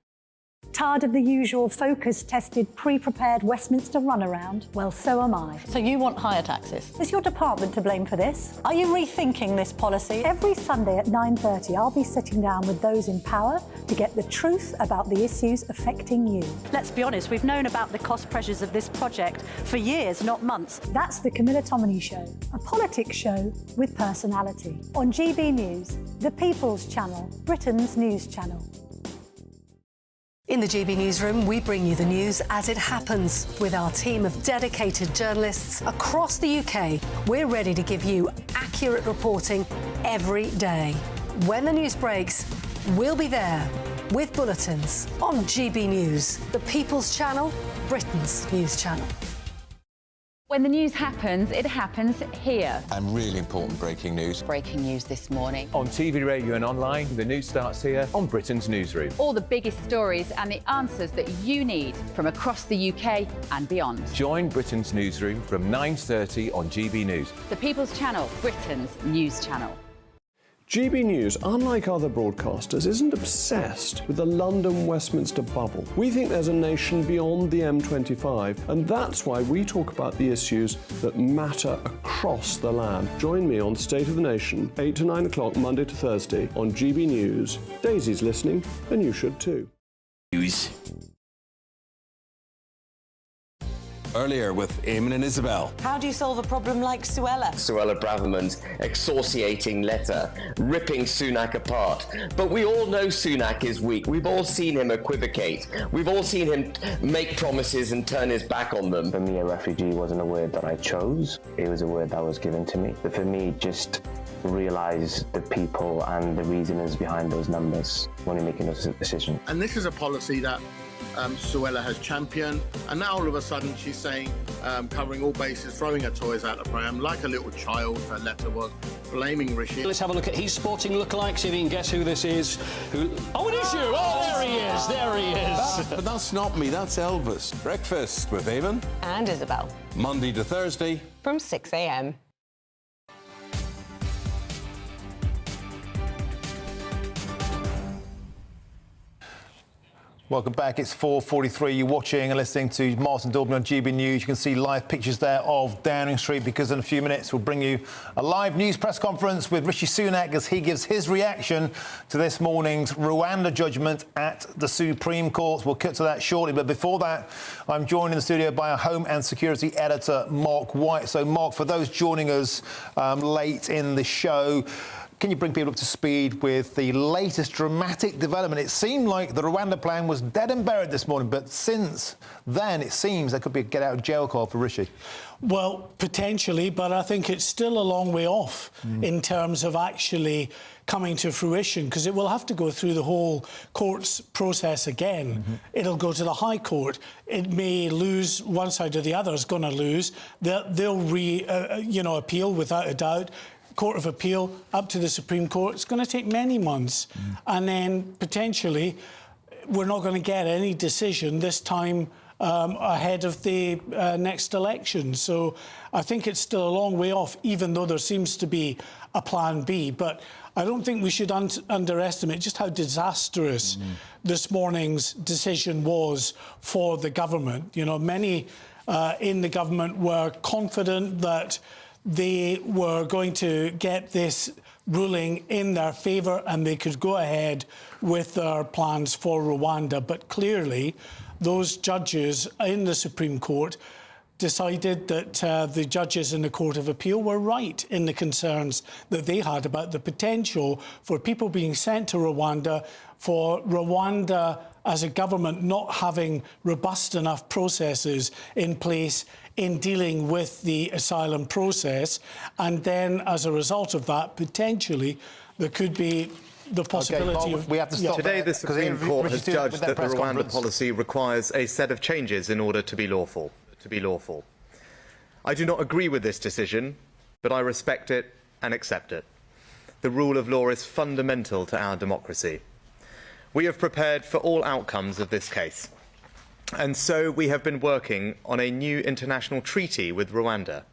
S25: Tired of the usual focus-tested, pre-prepared Westminster runaround? Well, so am I.
S19: So you want higher taxes?
S25: Is your department to blame for this? Are you rethinking this policy? Every Sunday at 9:30, I'll be sitting down with those in power to get the truth about the issues affecting you.
S26: Let's be honest, we've known about the cost pressures of this project for years, not months.
S25: That's the Camilla Tominey Show, a politics show with personality. On GB News, the People's Channel, Britain's news channel.
S28: In the GB Newsroom, we bring you the news as it happens. With our team of dedicated journalists across the UK, we're ready to give you accurate reporting every day. When the news breaks, we'll be there with bulletins on GB News, the People's Channel, Britain's news channel.
S11: When the news happens, it happens here.
S9: And really important breaking news.
S11: Breaking news this morning.
S13: On TV, radio and online, the news starts here on Britain's Newsroom.
S11: All the biggest stories and the answers that you need from across the UK and beyond.
S13: Join Britain's Newsroom from 9:30 on GB News.
S11: The People's Channel, Britain's news channel.
S2: GB News, unlike other broadcasters, isn't obsessed with the London-Westminster bubble. We think there's a nation beyond the M25, and that's why we talk about the issues that matter across the land. Join me on State of the Nation, 8 to 9 o'clock, Monday to Thursday, on GB News. Daisy's listening, and you should too.
S9: News. Earlier with Eamon and Isabel.
S6: How do you solve a problem like Suella?
S22: Suella Braverman's excoriating letter, ripping Sunak apart. But we all know Sunak is weak. We've all seen him equivocate. We've all seen him make promises and turn his back on them.
S23: For me, a refugee wasn't a word that I chose. It was a word that was given to me. But for me, just realise the people and the reasonings behind those numbers when you're making those decisions.
S12: And this is a policy that Suella has championed, and now all of a sudden she's saying, covering all bases, throwing her toys out the pram, like a little child, her letter was, blaming Rishi.
S24: Let's have a look at his sporting lookalike, see if you can guess who this is. Oh, it is you! Oh, there he is, there he is.
S9: But that's not me, that's Elvis. Breakfast with Eamon.
S6: And Isabel.
S9: Monday to Thursday.
S6: From 6 a.m.
S1: Welcome back. It's 4:43. You're watching and listening to Martin Daubney on GB News. You can see live pictures there of Downing Street because in a few minutes we'll bring you a live news press conference with Rishi Sunak as he gives his reaction to this morning's Rwanda judgment at the Supreme Court. We'll cut to that shortly. But before that, I'm joined in the studio by our Home and Security Editor, Mark White. So, Mark, for those joining us late in the show, can you bring people up to speed with the latest dramatic development? It seemed like the Rwanda plan was dead and buried this morning, but since then it seems there could be a get-out-of-jail call for Rishi.
S29: Well, potentially, but I think it's still a long way off in terms of actually coming to fruition, because it will have to go through the whole court's process again. It'll go to the High Court. It may lose, one side or the other is going to lose. They'll appeal without a doubt. Court of Appeal up to the Supreme Court. It's going to take many months. And then potentially we're not going to get any decision this time ahead of the next election. So I think it's still a long way off, even though there seems to be a plan B. But I don't think we should underestimate just how disastrous this morning's decision was for the government. You know, many in the government were confident that they were going to get this ruling in their favour and they could go ahead with their plans for Rwanda. But clearly, those judges in the Supreme Court decided that the judges in the Court of Appeal were right in the concerns that they had about the potential for people being sent to Rwanda, for Rwanda as a government not having robust enough processes in place in dealing with the asylum process, and then as a result of that, potentially there could be the possibility of...
S1: We have to stop
S3: Today, the Supreme Court has judged that the Rwanda policy requires a set of changes in order to be lawful. I do not agree with this decision, but I respect it and accept it. The rule of law is fundamental to our democracy. We have prepared for all outcomes of this case, and so we have been working on a new international treaty with Rwanda.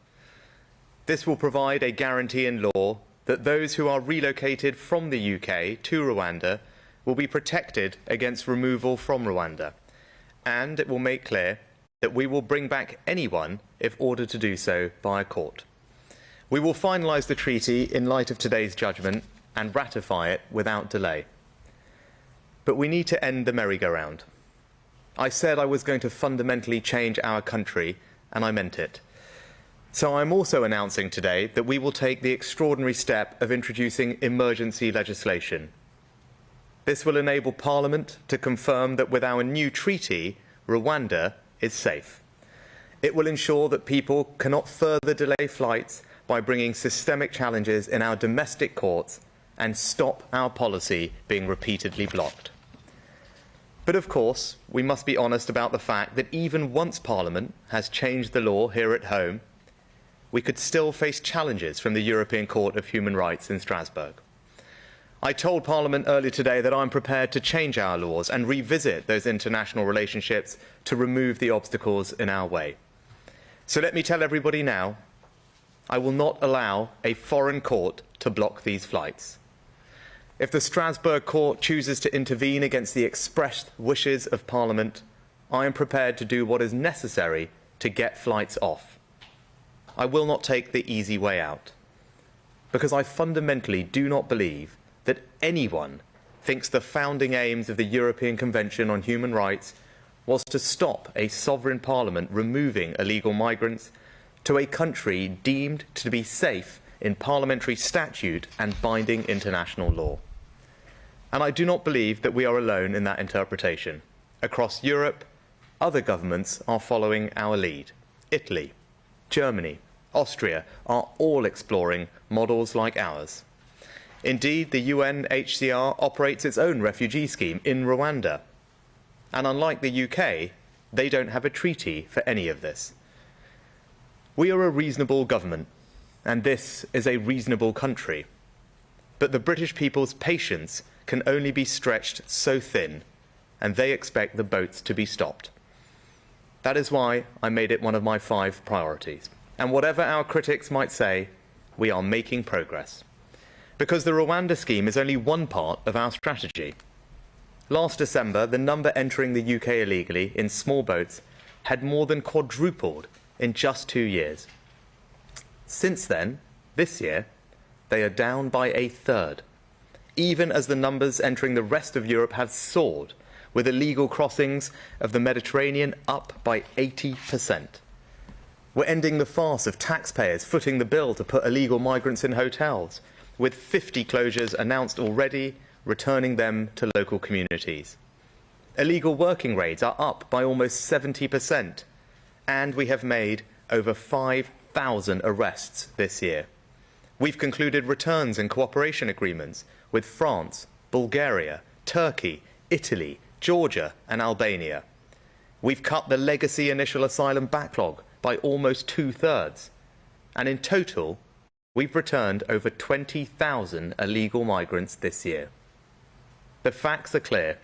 S3: This will provide a guarantee in law that those who are relocated from the UK to Rwanda will be protected against removal from Rwanda, and it will make clear that we will bring back anyone if ordered to do so by a court. We will finalise the treaty in light of today's judgment and ratify it without delay. But we need to end the merry-go-round. I said I was going to fundamentally change our country, and I meant it. So I'm also announcing today that we will take the extraordinary step of introducing emergency legislation. This will enable Parliament to confirm that with our new treaty, Rwanda is safe. It will ensure that people cannot further delay flights by bringing systemic challenges in our domestic courts and stop our policy being repeatedly blocked. But of course, we must be honest about the fact that even once Parliament has changed the law here at home, we could still face challenges from the European Court of Human Rights in Strasbourg. I told Parliament earlier today that I'm prepared to change our laws and revisit those international relationships to remove the obstacles in our way. So let me tell everybody now, I will not allow a foreign court to block these flights. If the Strasbourg court chooses to intervene against the expressed wishes of Parliament, I am prepared to do what is necessary to get flights off. I will not take the easy way out, because I fundamentally do not believe that anyone thinks the founding aims of the European Convention on Human Rights was to stop a sovereign parliament removing illegal migrants to a country deemed to be safe in parliamentary statute and binding international law. And I do not believe that we are alone in that interpretation. Across Europe, other governments are following our lead. Italy, Germany, Austria are all exploring models like ours. Indeed, the UNHCR operates its own refugee scheme in Rwanda. And unlike the UK, they don't have a treaty for any of this. We are a reasonable government, and this is a reasonable country. But the British people's patience can only be stretched so thin, and they expect the boats to be stopped. That is why I made it one of my 5 priorities. And whatever our critics might say, we are making progress. Because the Rwanda scheme is only one part of our strategy. Last December, the number entering the UK illegally in small boats had more than quadrupled in just 2 years. Since then, this year, they are down by a third, even as the numbers entering the rest of Europe have soared, with illegal crossings of the Mediterranean up by 80%. We're ending the farce of taxpayers footing the bill to put illegal migrants in hotels, with 50 closures announced already, returning them to local communities. Illegal working raids are up by almost 70%, and we have made over 5,000 arrests this year. We've concluded returns and cooperation agreements with France, Bulgaria, Turkey, Italy, Georgia and Albania. We've cut the legacy initial asylum backlog by almost 2/3, and in total, we've returned over 20,000 illegal migrants this year. The facts are clear.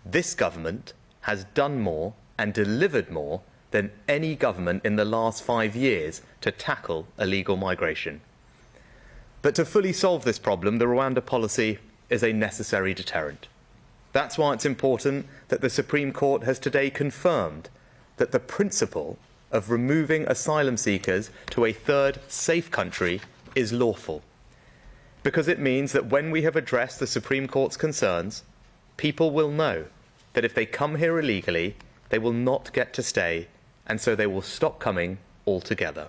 S3: This government has done more and delivered more than any government in the last 5 years to tackle illegal migration. But to fully solve this problem, the Rwanda policy is a necessary deterrent. That's why it's important that the Supreme Court has today confirmed that the principle of removing asylum seekers to a third safe country is lawful, because it means that when we have addressed the Supreme Court's concerns, people will know that if they come here illegally, they will not get to stay, and so they will stop coming altogether.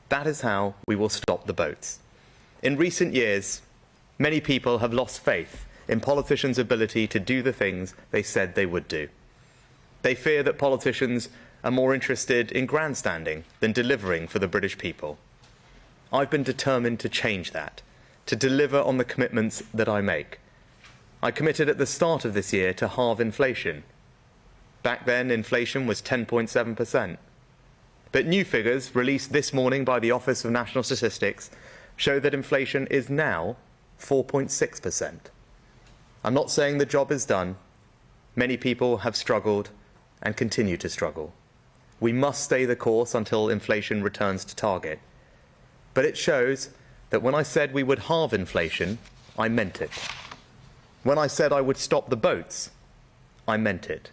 S3: That is how we will stop the boats. In recent years, many people have lost faith in politicians' ability to do the things they said they would do. They fear that politicians are more interested in grandstanding than delivering for the British people. I've been determined to change that, to deliver on the commitments that I make. I committed at the start of this year to halve inflation. Back then, inflation was 10.7%. But new figures released this morning by the Office of National Statistics show that inflation is now 4.6%. I'm not saying the job is done. Many people have struggled and continue to struggle. We must stay the course until inflation returns to target. But it shows that when I said we would halve inflation, I meant it. When I said I would stop the boats, I meant it.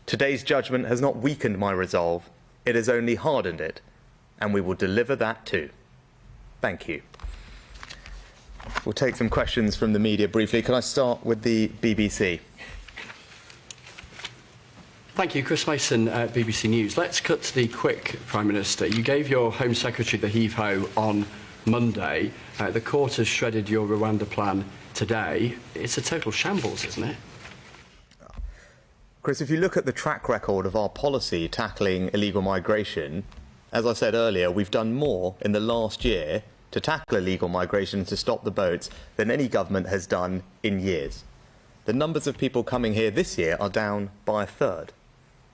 S3: Today's judgment has not weakened my resolve, it has only hardened it, and we will deliver that too. Thank you. We'll take some questions from the media briefly. Can I start with the BBC?
S4: Thank you. Chris Mason, BBC News. Let's cut to the quick, Prime Minister. You gave your Home Secretary the heave-ho on Monday. The court has shredded your Rwanda plan today. It's a total shambles, isn't it?
S3: Chris, if you look at the track record of our policy tackling illegal migration, as I said earlier, we've done more in the last year to tackle illegal migration and to stop the boats than any government has done in years. The numbers of people coming here this year are down by a third.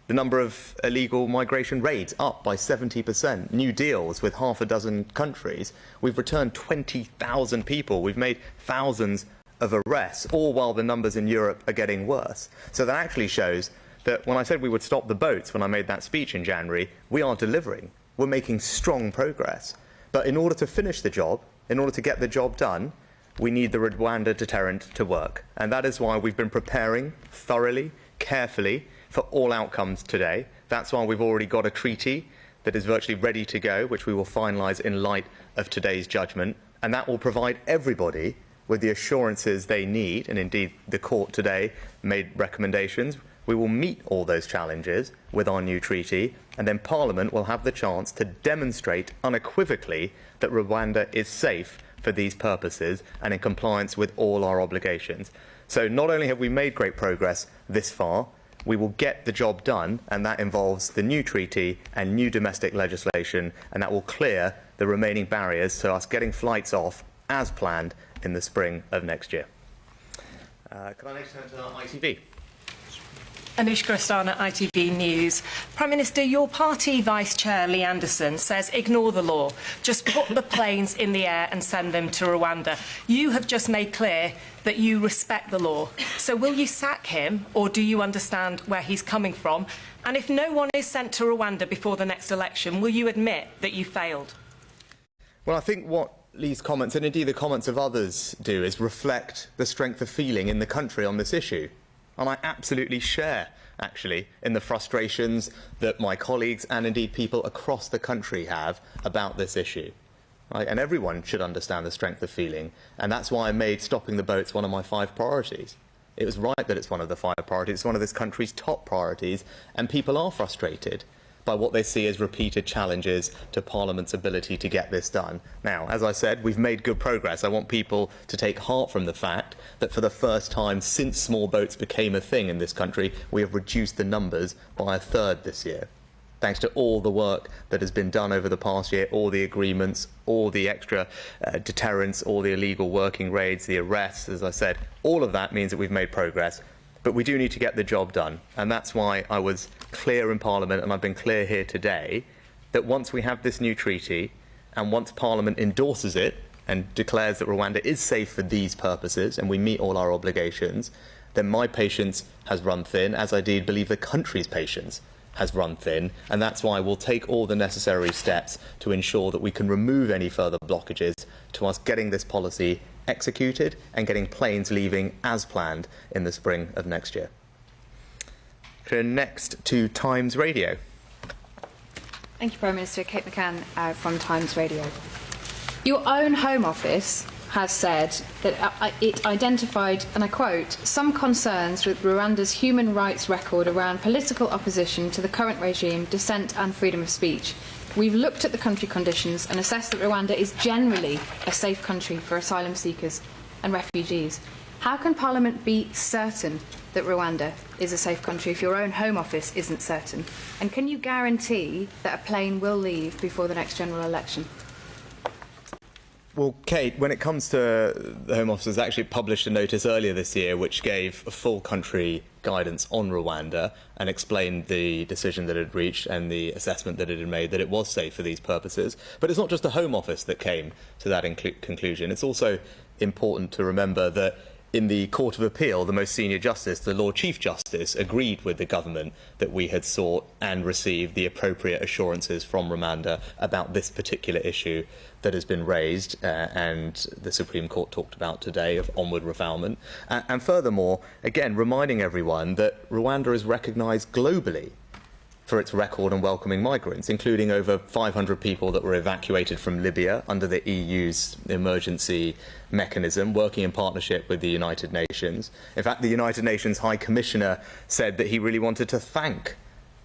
S3: The number of illegal migration raids up by 70%. New deals with half a dozen countries. We've returned 20,000 people. We've made thousands of arrests, all while the numbers in Europe are getting worse. So that actually shows that when I said we would stop the boats when I made that speech in January, we are delivering. We're making strong progress. But in order to finish the job, in order to get the job done, we need the Rwanda deterrent to work. And that is why we've been preparing thoroughly, carefully, for all outcomes today. That's why we've already got a treaty that is virtually ready to go, which we will finalise in light of today's judgment. And that will provide everybody with the assurances they need, and indeed the court today made recommendations. We will meet all those challenges with our new treaty, and then Parliament will have the chance to demonstrate unequivocally that Rwanda is safe for these purposes and in compliance with all our obligations. So not only have we made great progress this far, we will get the job done, and that involves the new treaty and new domestic legislation, and that will clear the remaining barriers to us getting flights off as planned in the spring of next year. Can I next turn to ITV?
S7: Anushka Astana, ITV News. Prime Minister, your party Vice Chair Lee Anderson says ignore the law, just put the planes in the air and send them to Rwanda. You have just made clear that you respect the law. So will you sack him, or do you understand where he's coming from? And if no one is sent to Rwanda before the next election, will you admit that you failed?
S3: Well, I think what Lee's comments, and indeed the comments of others, do is reflect the strength of feeling in the country on this issue. And I absolutely share, actually, in the frustrations that my colleagues and indeed people across the country have about this issue. Right? And everyone should understand the strength of feeling. And that's why I made stopping the boats one of my 5 priorities. It was right that it's one of the 5 priorities. It's one of this country's top priorities. And people are frustrated by what they see as repeated challenges to Parliament's ability to get this done. Now, as I said, we've made good progress. I want people to take heart from the fact that for the first time since small boats became a thing in this country, we have reduced the numbers by a third this year. Thanks to all the work that has been done over the past year, all the agreements, all the extra deterrents, all the illegal working raids, the arrests, as I said, all of that means that we've made progress. But we do need to get the job done, and that's why I was clear in Parliament, and I've been clear here today, that once we have this new treaty, and once Parliament endorses it and declares that Rwanda is safe for these purposes, and we meet all our obligations, then my patience has run thin, as I did believe the country's patience has run thin, and that's why we'll take all the necessary steps to ensure that we can remove any further blockages to us getting this policy executed and getting planes leaving as planned in the spring of next year. Next to Times Radio.
S8: Thank you, Prime Minister. Kate McCann from Times Radio. Your own Home Office has said that it identified, and I quote, some concerns with Rwanda's human rights record around political opposition to the current regime, dissent and freedom of speech. We've looked at the country conditions and assessed that Rwanda is generally a safe country for asylum seekers and refugees. How can Parliament be certain that Rwanda is a safe country if your own Home Office isn't certain? And can you guarantee that a plane will leave before the next general election?
S3: Well, Kate, when it comes to the Home Office, has actually published a notice earlier this year which gave a full country guidance on Rwanda and explained the decision that it had reached and the assessment that it had made that it was safe for these purposes. But it's not just the Home Office that came to that conclusion. It's also important to remember that in the Court of Appeal, the most senior justice, the Lord Chief Justice, agreed with the government that we had sought and received the appropriate assurances from Rwanda about this particular issue that has been raised and the Supreme Court talked about today of onward refoulement. And furthermore, again, reminding everyone that Rwanda is recognised globally for its record on welcoming migrants, including over 500 people that were evacuated from Libya under the EU's emergency mechanism, working in partnership with the United Nations. In fact, the United Nations High Commissioner said that he really wanted to thank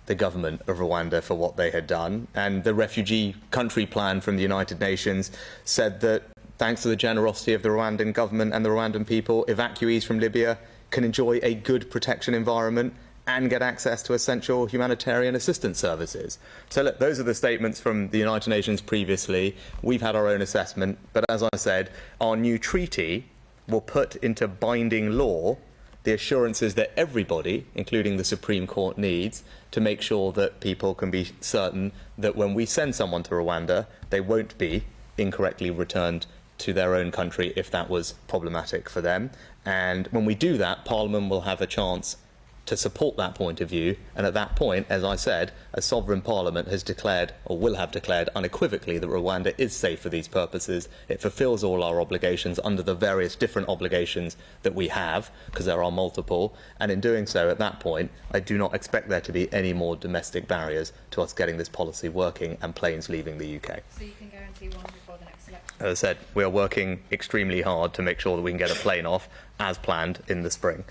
S3: the government of Rwanda for what they had done, and the refugee country plan from the United Nations said that thanks to the generosity of the Rwandan government and the Rwandan people, evacuees from Libya can enjoy a good protection environment and get access to essential humanitarian assistance services. So look, those are the statements from the United Nations previously. We've had our own assessment, but as I said, our new treaty will put into binding law the assurances that everybody, including the Supreme Court, needs to make sure that people can be certain that when we send someone to Rwanda, they won't be incorrectly returned to their own country if that was problematic for them. And when we do that, Parliament will have a chance to support that point of view, and at that point, as I said, a sovereign parliament has declared, or will have declared unequivocally, that Rwanda is safe for these purposes. It fulfills all our obligations under the various different obligations that we have, because there are multiple, and in doing so, at that point, I do not expect there to be any more domestic barriers to us getting this policy working and planes leaving the UK.
S8: So you can guarantee one before the next election?
S3: As I said, we are working extremely hard to make sure that we can get a plane off as planned in the spring.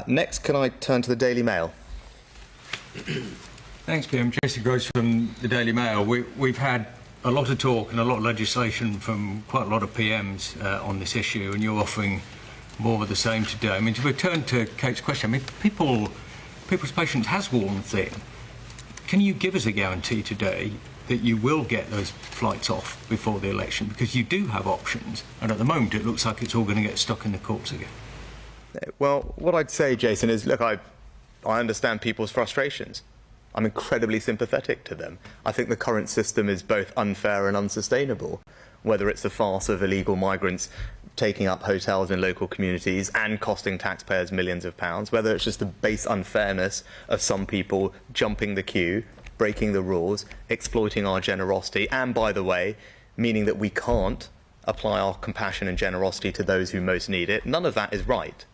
S3: Next, can I turn to the Daily Mail?
S10: Thanks, PM. Jason Gross from the Daily Mail. We've had a lot of talk and a lot of legislation from quite a lot of PMs on this issue, and you're offering more of the same today. I mean, to return to Kate's question, I mean, people's patience has worn thin. Can you give us a guarantee today that you will get those flights off before the election? Because you do have options, and at the moment it looks like it's all going to get stuck in the courts again.
S3: Well, what I'd say, Jason, is, look, I understand people's frustrations. I'm incredibly sympathetic to them. I think the current system is both unfair and unsustainable, whether it's the farce of illegal migrants taking up hotels in local communities and costing taxpayers millions of pounds, whether it's just the base unfairness of some people jumping the queue, breaking the rules, exploiting our generosity, and, by the way, meaning that we can't apply our compassion and generosity to those who most need it. None of that is right.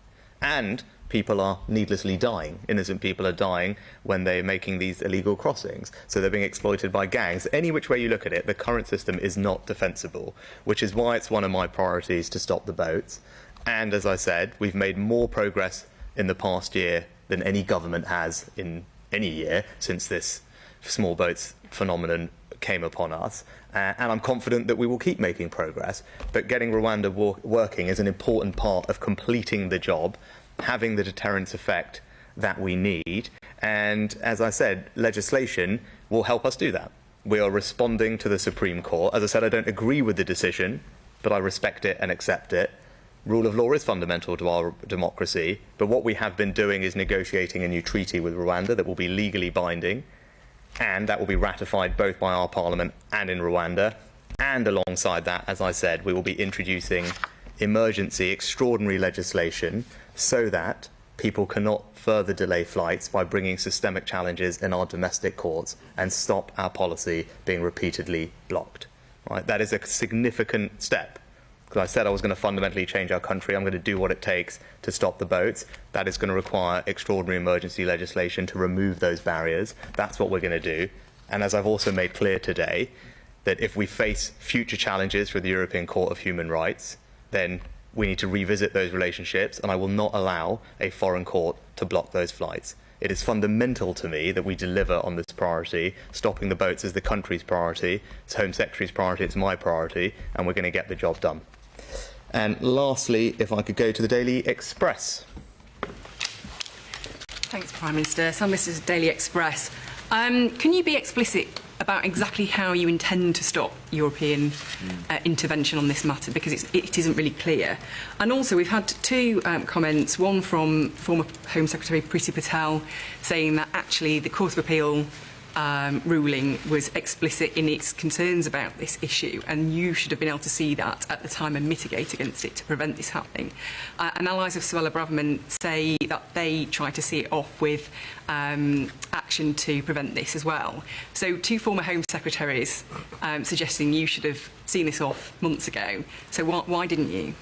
S3: And people are needlessly dying. Innocent people are dying when they're making these illegal crossings. So they're being exploited by gangs. Any which way you look at it, the current system is not defensible, which is why it's one of my priorities to stop the boats. And as I said, we've made more progress in the past year than any government has in any year since this small boats phenomenon came upon us. And I'm confident that we will keep making progress, but getting Rwanda working is an important part of completing the job, having the deterrence effect that we need. And as I said, legislation will help us do that. We are responding to the Supreme Court. As I said, I don't agree with the decision, but I respect it and accept it. Rule of law is fundamental to our democracy, but what we have been doing is negotiating a new treaty with Rwanda that will be legally binding, and that will be ratified both by our parliament and in Rwanda. And alongside that, as I said, we will be introducing emergency, extraordinary legislation so that People cannot further delay flights by bringing systemic challenges in our domestic courts and stop our policy being repeatedly blocked. Right? That is a significant step. Because I said I was going to fundamentally change our country. I'm going to do what it takes to stop the boats. That is going to require extraordinary emergency legislation to remove those barriers. That's what we're going to do. And as I've also made clear today, that if we face future challenges for the European Court of Human Rights, then we need to revisit those relationships, and I will not allow a foreign court to block those flights. It is fundamental to me that we deliver on this priority. Stopping the boats is the country's priority, it's Home Secretary's priority, it's my priority, and we're going to get the job done. And lastly, if I could go to the Daily Express.
S5: Thanks, Prime Minister. Sam, this is Daily Express. Can you be explicit about exactly how you intend to stop European intervention on this matter, because it isn't really clear? And also, we've had two comments, one from former Home Secretary Priti Patel saying that actually the Court of Appeal ruling was explicit in its concerns about this issue, and you should have been able to see that at the time and mitigate against it to prevent this happening. And allies of Suella Braverman say that they try to see it off with action to prevent this as well. So two former Home Secretaries suggesting you should have seen this off months ago. So why didn't you?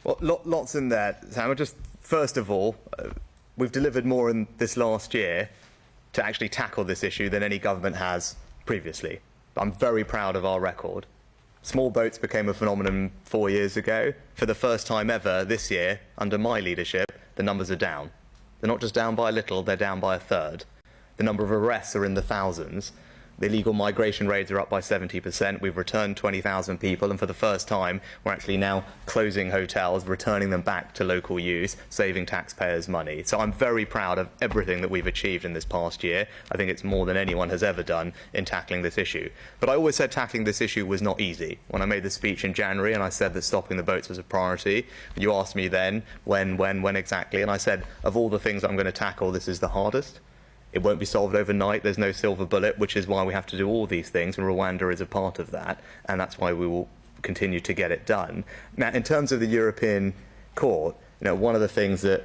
S3: Well, lots in there, Sam. Just first of all, we've delivered more in this last year to actually tackle this issue than any government has previously. I'm very proud of our record. Small boats became a phenomenon 4 years ago. For the first time ever this year, under my leadership, the numbers are down. They're not just down by a little, they're down by a third. The number of arrests are in the thousands. The illegal migration rates are up by 70%. We've returned 20,000 people, and for the first time, we're actually now closing hotels, returning them back to local use, saving taxpayers money. So I'm very proud of everything that we've achieved in this past year. I think it's more than anyone has ever done in tackling this issue. But I always said tackling this issue was not easy. When I made the speech in January and I said that stopping the boats was a priority, you asked me then, when exactly, and I said, of all the things I'm going to tackle, this is the hardest. It won't be solved overnight. There's no silver bullet, which is why we have to do all these things, and Rwanda is a part of that, and that's why we will continue to get it done. Now, in terms of the European Court, one of the things that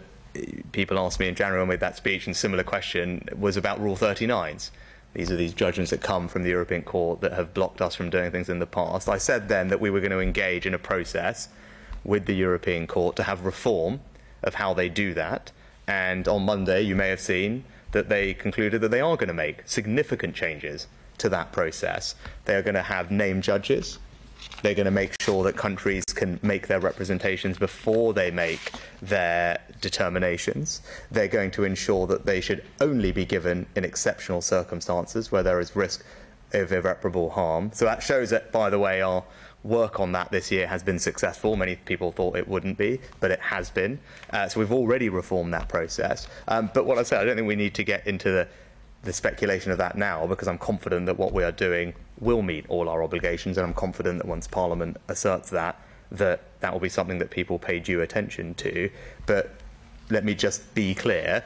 S3: people asked me in January when I made that speech, and similar question, was about Rule 39s. These are these judgments that come from the European Court that have blocked us from doing things in the past. I said then that we were going to engage in a process with the European Court to have reform of how they do that, and on Monday, you may have seen that they concluded that they are going to make significant changes to that process. They are going to have named judges. They're going to make sure that countries can make their representations before they make their determinations. They're going to ensure that they should only be given in exceptional circumstances where there is risk of irreparable harm. So that shows that, by the way, our work on that this year has been successful. Many people thought it wouldn't be, but it has been. So we've already reformed that process. But what I said, I don't think we need to get into the speculation of that now, because I'm confident that what we are doing will meet all our obligations, and I'm confident that once Parliament asserts that will be something that people pay due attention to. But let me just be clear,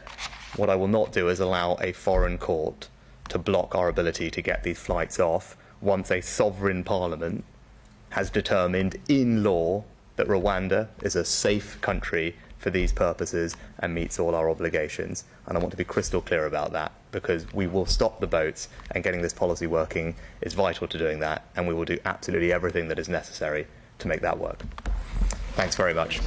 S3: what I will not do is allow a foreign court to block our ability to get these flights off once a sovereign parliament has determined in law that Rwanda is a safe country for these purposes and meets all our obligations. And I want to be crystal clear about that, because we will stop the boats, and getting this policy working is vital to doing that, and we will do absolutely everything that is necessary to make that work. Thanks very much.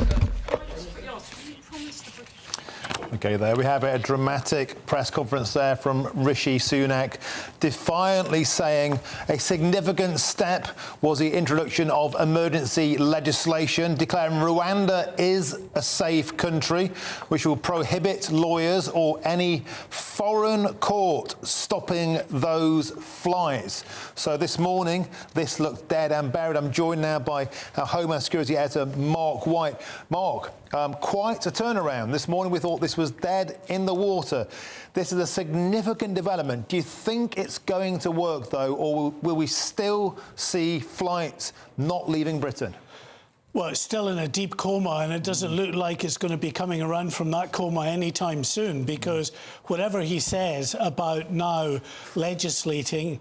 S1: OK, there we have it, a dramatic press conference there from Rishi Sunak, defiantly saying a significant step was the introduction of emergency legislation, declaring Rwanda is a safe country, which will prohibit lawyers or any foreign court stopping those flights. So this morning, this looked dead and buried. I'm joined now by our Homeland Security editor, Mark White. Mark, quite a turnaround. This morning we thought this was dead in the water. This is a significant development. Do you think it's going to work, though, or will we still see flights not leaving Britain?
S29: Well, it's still in a deep coma, and it doesn't look like it's going to be coming around from that coma anytime soon, because whatever he says about now legislating,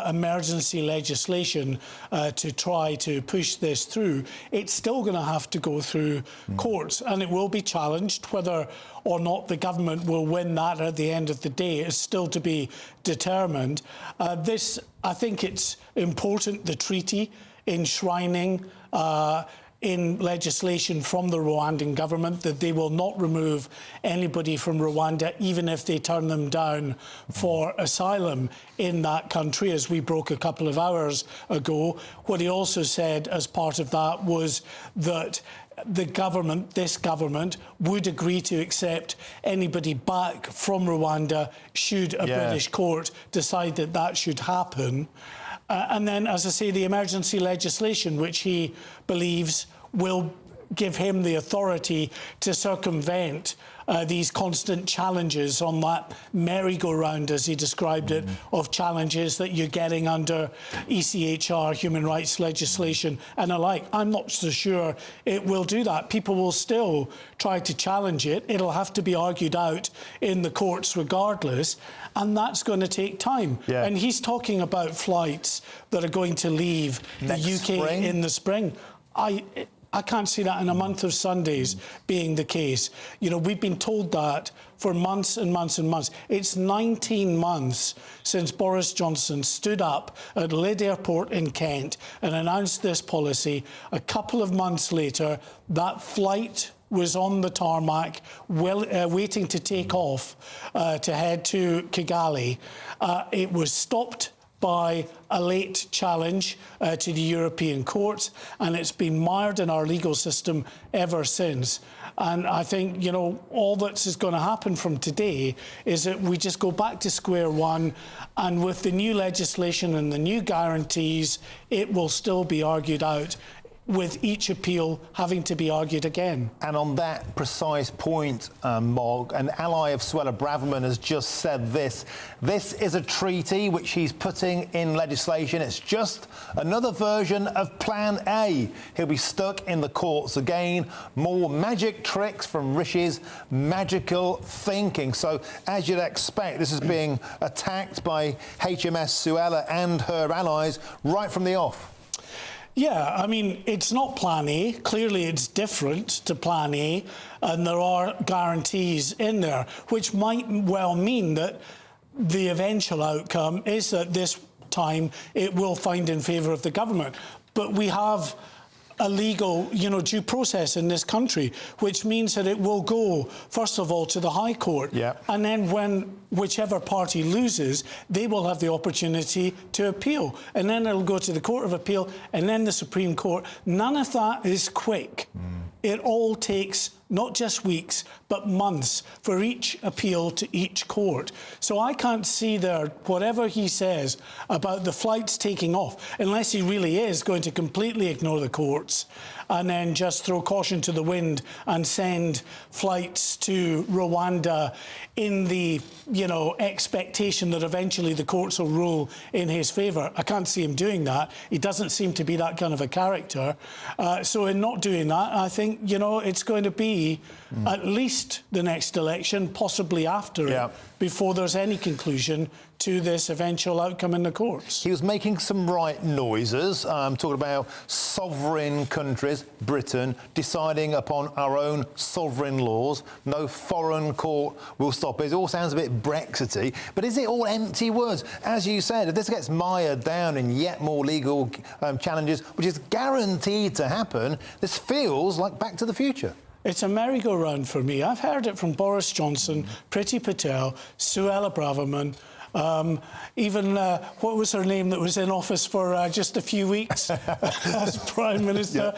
S29: emergency legislation to try to push this through, it's still going to have to go through courts, and it will be challenged. Whether or not the government will win that at the end of the day is still to be determined. I think it's important, the treaty enshrining in legislation from the Rwandan government that they will not remove anybody from Rwanda, even if they turn them down for asylum in that country, as we broke a couple of hours ago. What he also said as part of that was that the government, this government, would agree to accept anybody back from Rwanda should a British court decide that that should happen. And then, as I say, the emergency legislation, which he believes will give him the authority to circumvent these constant challenges on that merry-go-round, as he described it, of challenges that you're getting under ECHR, human rights legislation and alike. I'm not so sure it will do that. People will still try to challenge it. It'll have to be argued out in the courts regardless, and that's going to take time. And he's talking about flights that are going to leave the UK in the spring. I can't see that in a month of Sundays being the case. You know, we've been told that for months and months and months. It's 19 months since Boris Johnson stood up at Lydd Airport in Kent and announced this policy. A couple of months later, that flight was on the tarmac, waiting to take off to head to Kigali. It was stopped by a late challenge to the European courts, and it's been mired in our legal system ever since. And I think, you know, all that's going to happen from today is that we just go back to square one, and with the new legislation and the new guarantees, it will still be argued out, with each appeal having to be argued again.
S1: And on that precise point, Mog, an ally of Suella Braverman has just said this. This is a treaty which he's putting in legislation. It's just another version of Plan A. He'll be stuck in the courts again. More magic tricks from Rishi's magical thinking. So, as you'd expect, this is being attacked by HMS Suella and her allies right from the off.
S29: Yeah, I mean, it's not Plan A. Clearly, it's different to Plan A, and there are guarantees in there, which might well mean that the eventual outcome is that this time it will find in favour of the government. But we have a legal, you know, due process in this country, which means that it will go, first of all, to the High Court. And then when whichever party loses, they will have the opportunity to appeal. And then it'll go to the Court of Appeal and then the Supreme Court. None of that is quick. It all takes not just weeks, but months for each appeal to each court. So I can't see there, whatever he says about the flights taking off, unless he really is going to completely ignore the courts and then just throw caution to the wind and send flights to Rwanda in the, you know, expectation that eventually the courts will rule in his favour. I can't see him doing that. He doesn't seem to be that kind of a character. So in not doing that, I think, you know, it's going to be at least the next election, possibly after it, before there's any conclusion to this eventual outcome in the courts.
S1: He was making some right noises, talking about sovereign countries, Britain, deciding upon our own sovereign laws. No foreign court will stop it. It all sounds a bit Brexity, but is it all empty words? As you said, if this gets mired down in yet more legal challenges, which is guaranteed to happen, this feels like Back to the Future.
S29: It's a merry-go-round for me. I've heard it from Boris Johnson, Priti Patel, Suella Braverman, even, what was her name that was in office for just a few weeks as Prime Minister?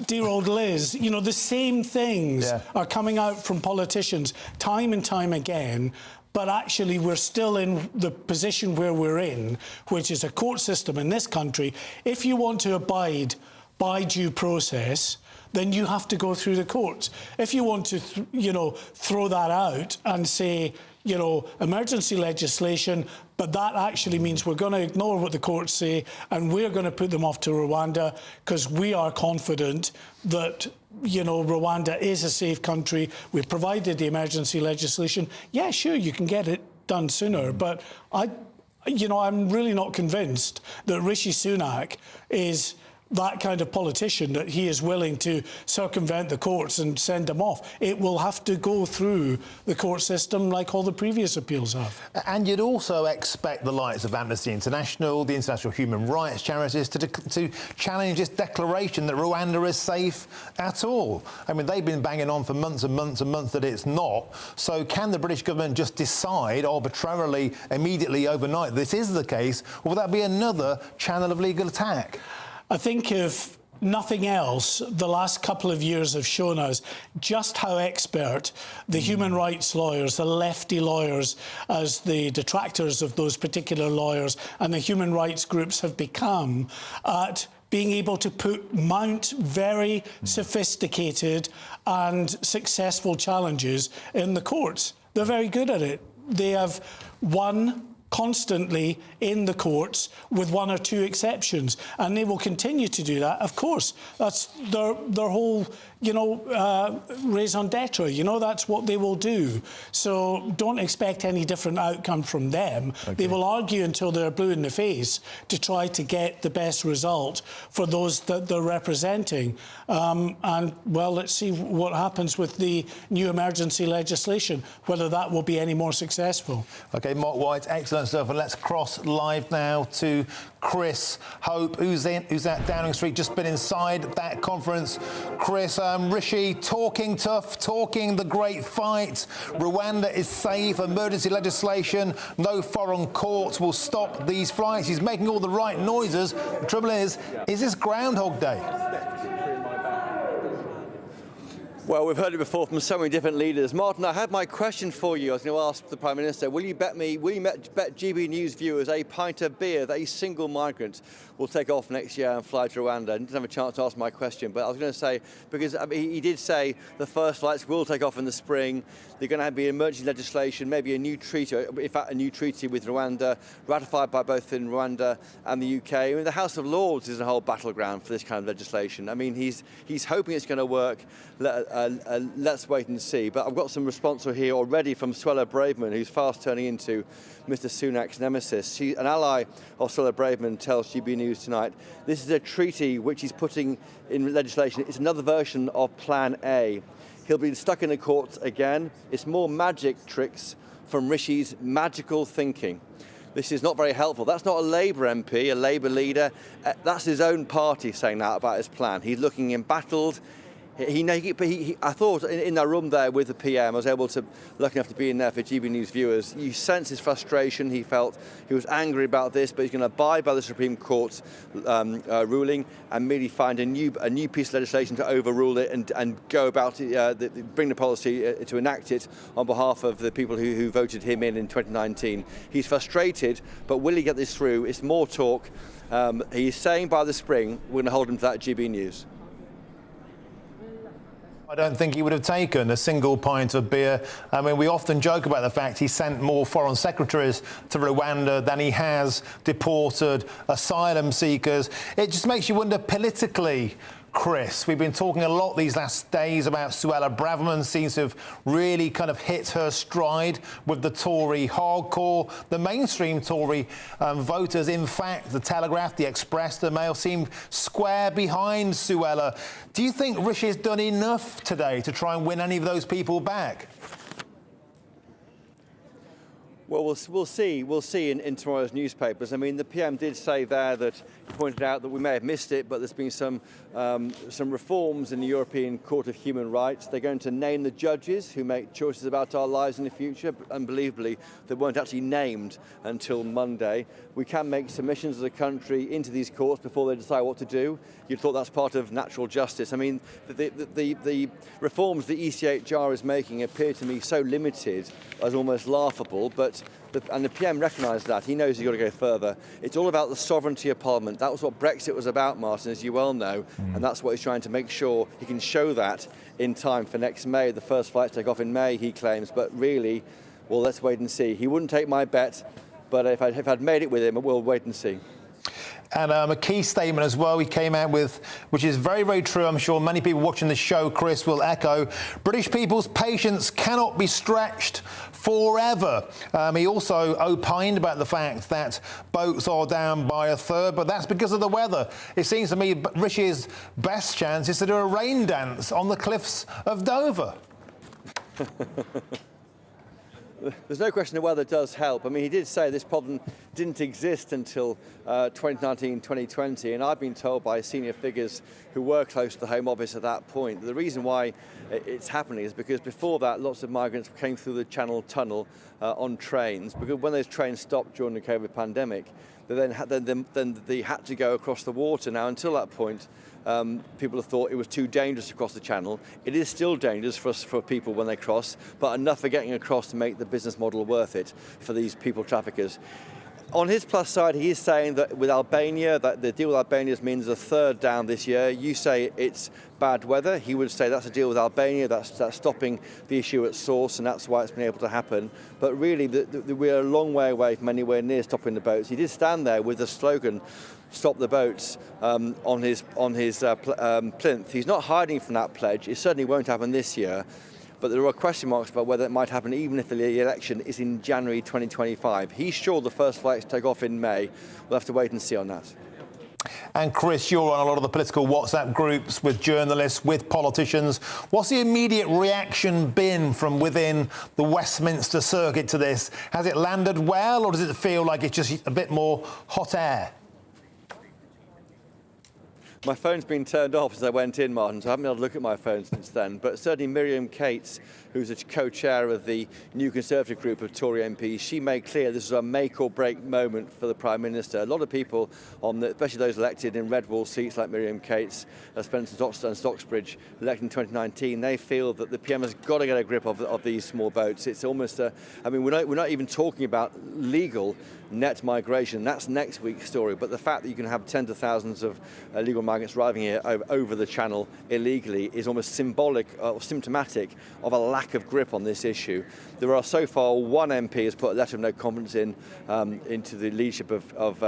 S29: Dear old Liz. You know, the same things are coming out from politicians time and time again, but actually we're still in the position where we're in, which is a court system in this country. If you want to abide by due process, then you have to go through the courts. If you want to, you know, throw that out and say, emergency legislation, but that actually means we're going to ignore what the courts say and we're going to put them off to Rwanda because we are confident that Rwanda is a safe country. We've provided the emergency legislation. Yeah, sure, you can get it done sooner, but I'm really not convinced that Rishi Sunak is that kind of politician that he is willing to circumvent the courts and send them off. It will have to go through the court system like all the previous appeals have.
S1: And you'd also expect the likes of Amnesty International, the international human rights charities to challenge this declaration that Rwanda is safe at all. I mean, they've been banging on for months and months and months that it's not. So can the British government just decide arbitrarily, immediately, overnight, this is the case, or will that be another channel of legal attack?
S29: I think if nothing else, the last couple of years have shown us just how expert the human rights lawyers, the lefty lawyers, as the detractors of those particular lawyers, and the human rights groups have become at being able to mount very sophisticated and successful challenges in the courts. They're very good at it. They have won constantly in the courts with one or two exceptions, and they will continue to do that. Of course, that's their whole raison d'etre, that's what they will do. So don't expect any different outcome from them. Okay. They will argue until they're blue in the face to try to get the best result for those that they're representing. And well, let's see what happens with the new emergency legislation, whether that will be any more successful.
S1: Okay, Mark White, excellent stuff. And let's cross live now to Chris Hope, who's at Downing Street, just been inside that conference. Chris, Rishi talking tough, talking the great fight. Rwanda is safe, emergency legislation, no foreign courts will stop these flights. He's making all the right noises. The trouble is this Groundhog Day?
S14: Well, we've heard it before from so many different leaders. Martin, I had my question for you. I was going to ask the Prime Minister, will you bet GBNews viewers a pint of beer that a single migrant will take off next year and fly to Rwanda? I didn't have a chance to ask my question, but I was going to say, because he did say the first flights will take off in the spring. They're going to be emergency legislation, maybe a new treaty, in fact, a new treaty with Rwanda, ratified by both in Rwanda and the UK. I mean, the House of Lords is a whole battleground for this kind of legislation. I mean, he's hoping it's going to work. Let's wait and see. But I've got some response here already from Suella Braverman, who's fast turning into Mr. Sunak's nemesis. She's an ally of Suella Braverman, tells GBNews tonight. This is a treaty which he's putting in legislation. It's another version of Plan A. He'll be stuck in the courts again. It's more magic tricks from Rishi's magical thinking. This is not very helpful. That's not a Labour MP, a Labour leader. That's his own party saying that about his plan. He's looking embattled. I thought in that room there with the PM, I was lucky enough to be in there for GBNews viewers. You sense his frustration. He felt he was angry about this, but he's going to abide by the Supreme Court's ruling and merely find a new piece of legislation to overrule it and go about it, bring the policy to enact it on behalf of the people who voted him in 2019. He's frustrated, but will he get this through? It's more talk. He's saying by the spring we're going to hold him to that at GBNews.
S1: I don't think he would have taken a single pint of beer. I mean, we often joke about the fact he sent more foreign secretaries to Rwanda than he has deported asylum seekers. It just makes you wonder politically, Chris. We've been talking a lot these last days about Suella Braverman, seems to have really kind of hit her stride with the Tory hardcore. The mainstream Tory voters, in fact, the Telegraph, the Express, the Mail, seem square behind Suella. Do you think Rishi's done enough today to try and win any of those people back?
S14: Well, we'll see. We'll see in tomorrow's newspapers. I mean, the PM did say there that he pointed out that we may have missed it, but there's been some reforms in the European Court of Human Rights. They're going to name the judges who make choices about our lives in the future. But unbelievably, they weren't actually named until Monday. We can make submissions as a country into these courts before they decide what to do. You'd thought that's part of natural justice. I mean, the reforms the ECHR is making appear to me so limited as almost laughable, but and the PM recognised that. He knows he's got to go further. It's all about the sovereignty of Parliament. That was what Brexit was about, Martin, as you well know, and that's what he's trying to make sure he can show that in time for next May. The first flights take off in May, he claims, but really, Well, let's wait and see. He wouldn't take my bet, but if I'd made it with him, we'll wait and see.
S1: And a key statement as well he came out with, which is very, very true. I'm sure many people watching the show, Chris, will echo. British people's patience cannot be stretched forever. He also opined about the fact that boats are down by a third, but that's because of the weather. It seems to me Rishi's best chance is to do a rain dance on the cliffs of Dover.
S14: There's no question the weather does help. I mean, he did say this problem didn't exist until 2019, 2020, and I've been told by senior figures who were close to the Home Office at that point that the reason why it's happening is because before that, lots of migrants came through the Channel Tunnel on trains, because when those trains stopped during the COVID pandemic, they had to go across the water. Now, until that point, people have thought it was too dangerous to cross the channel. It is still dangerous for people when they cross, but enough for getting across to make the business model worth it for these people traffickers. On his plus side, he is saying that with Albania, that the deal with Albania means a third down this year. You say it's bad weather. He would say that's a deal with Albania, that's stopping the issue at source, and that's why it's been able to happen. But really, we're a long way away from anywhere near stopping the boats. He did stand there with the slogan, "Stop the boats," on his plinth. He's not hiding from that pledge. It certainly won't happen this year. But there are question marks about whether it might happen even if the election is in January 2025. He's sure the first flights take off in May. We'll have to wait and see on that.
S1: And Chris, you're on a lot of the political WhatsApp groups with journalists, with politicians. What's the immediate reaction been from within the Westminster circuit to this? Has it landed well, or does it feel like it's just a bit more hot air?
S14: My phone's been turned off since I went in, Martin, so I haven't been able to look at my phone since then. But certainly Miriam Cates, who's a co-chair of the New Conservative group of Tory MPs, she made clear this is a make-or-break moment for the Prime Minister. A lot of people, especially those elected in red wall seats like Miriam Cates, Spencer and Stocksbridge, elected in 2019, they feel that the PM has got to get a grip of these small boats. It's almost I mean, we're not even talking about legal net migration. That's next week's story. But the fact that you can have tens of thousands of illegal migrants arriving here over the channel illegally is almost symbolic or symptomatic of a lack of grip on this issue. There are so far one MP has put a letter of no confidence into the leadership of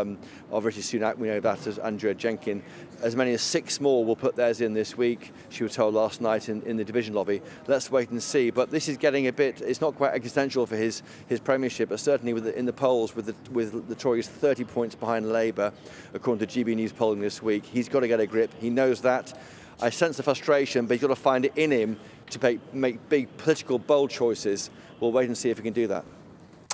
S14: Rishi Sunak. We know that as Andrea Jenkin. As many as 6 more will put theirs in this week, she was told last night in the division lobby. Let's wait and see. But this is getting a bit, it's not quite existential for his premiership, but certainly in the polls with the Tories 30 points behind Labour, according to GBNews polling this week. He's got to get a grip. He knows that. I sense the frustration, but he's got to find it in him to make big political, bold choices. We'll wait and see if he can do that.